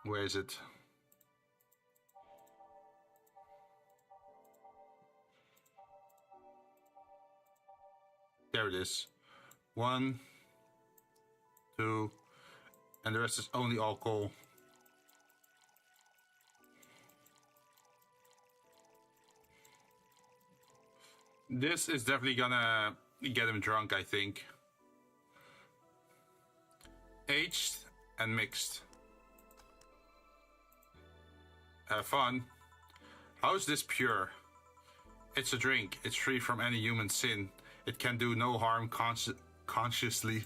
Where is it? There it is. 1, 2, and the rest is only alcohol. This is definitely gonna get him drunk, I think. Aged and mixed. Have fun. How is this pure? It's a drink. It's free from any human sin. It can do no harm consciously.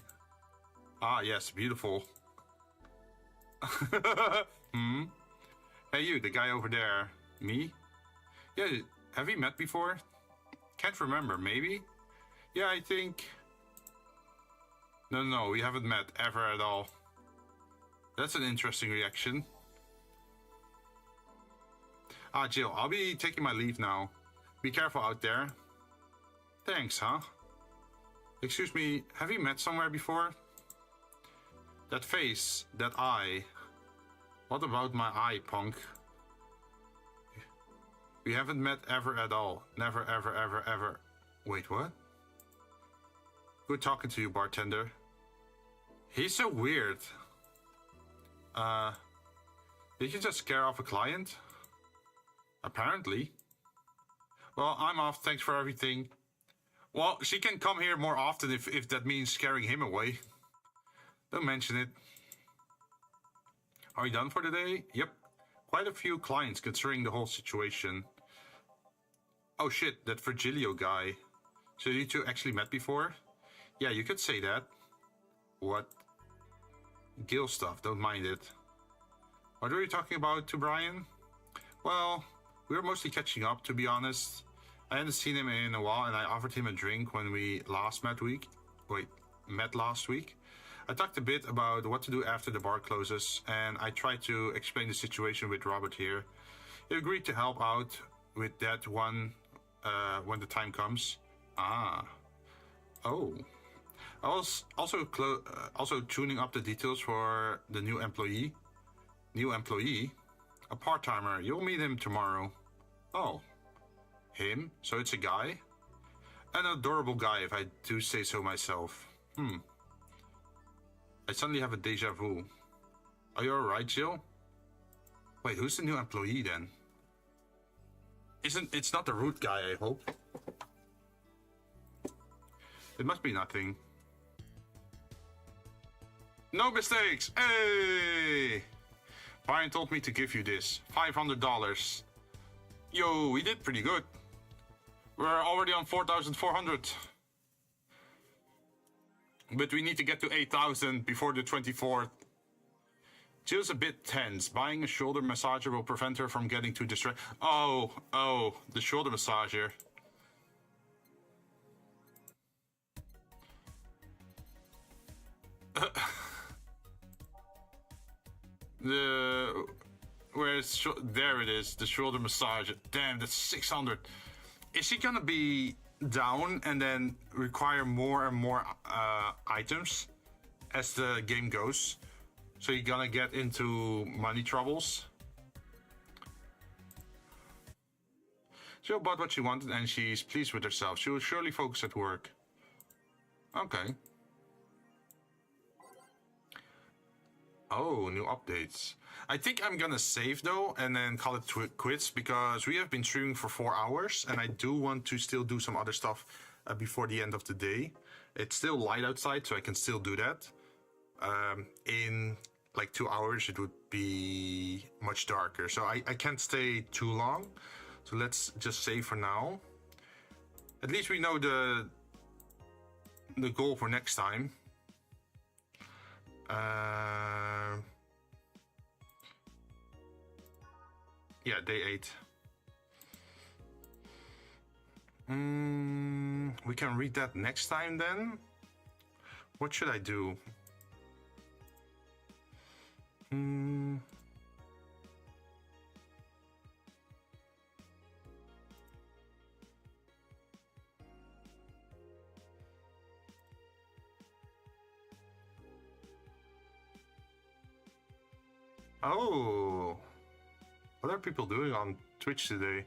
Ah, yes, beautiful. Hey, you, the guy over there. Me? Yeah, have we met before? Can't remember, maybe? Yeah, I think... No, we haven't met ever at all. That's an interesting reaction. Ah, Jill, I'll be taking my leave now. Be careful out there. Thanks, huh? Excuse me, have we met somewhere before? That face, that eye. What about my eye, punk? We haven't met ever at all. Never, ever, ever, ever. Wait, what? Good talking to you, bartender. He's so weird. Did you just scare off a client? Apparently. Well, I'm off. Thanks for everything. Well, she can come here more often if that means scaring him away. Don't mention it. Are you done for the day? Yep. Quite a few clients considering the whole situation. Oh shit, that Virgilio guy. So you two actually met before? Yeah, you could say that. What? Gil stuff, don't mind it. What were you talking about to Brian? Well, we were mostly catching up, to be honest. I hadn't seen him in a while and I offered him a drink when we last met last week. I talked a bit about what to do after the bar closes and I tried to explain the situation with Robert here. He agreed to help out with that one when the time comes. Ah. Oh. I was also tuning up the details for the new employee. New employee? A part-timer. You'll meet him tomorrow. Oh. Him? So it's a guy? An adorable guy, if I do say so myself. I suddenly have a deja vu. Are you alright, Jill? Wait, who's the new employee then? It's not the root guy, I hope. It must be nothing. No mistakes! Hey! Brian told me to give you this. $500. Yo, we did pretty good. We're already on 4,400. But we need to get to 8,000 before the 24th. Jill's a bit tense. Buying a shoulder massager will prevent her from getting too distracted. Oh, the shoulder massager. There it is, the shoulder massager. Damn, that's 600. Is she gonna be down and then require more and more items as the game goes? So you're gonna get into money troubles? Jill bought what she wanted and she's pleased with herself. She will surely focus at work. Okay. Oh, new updates. I think I'm gonna save though and then call it quits because we have been streaming for 4 hours and I do want to still do some other stuff before the end of the day. It's still light outside, so I can still do that. In like 2 hours, it would be much darker. So I can't stay too long. So let's just save for now. At least we know the goal for next time. Yeah, day 8. We can read that next time then. What should I do? Oh, what are people doing on Twitch today?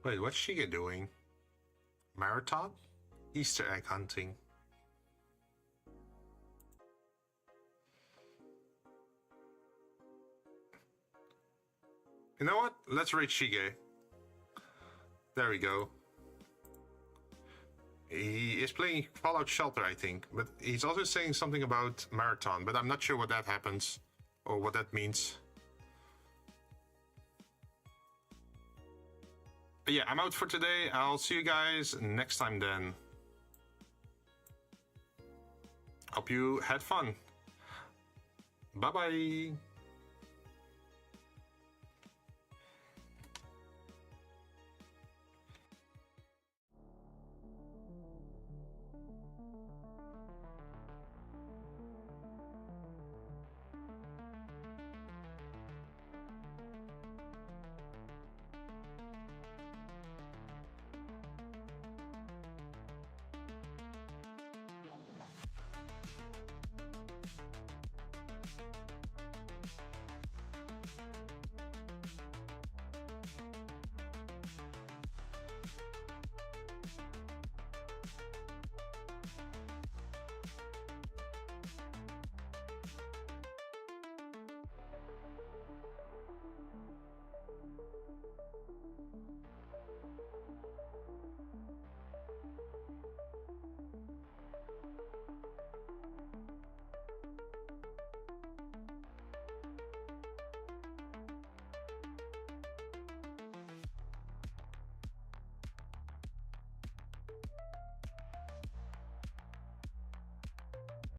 Wait, what's Shiga doing? Marathon? Easter egg hunting. You know what? Let's raid Shige. There we go. He is playing Fallout Shelter, I think, but he's also saying something about Marathon, but I'm not sure what that happens or what that means. But yeah, I'm out for today. I'll see you guys next time then. Hope you had fun. Bye-bye.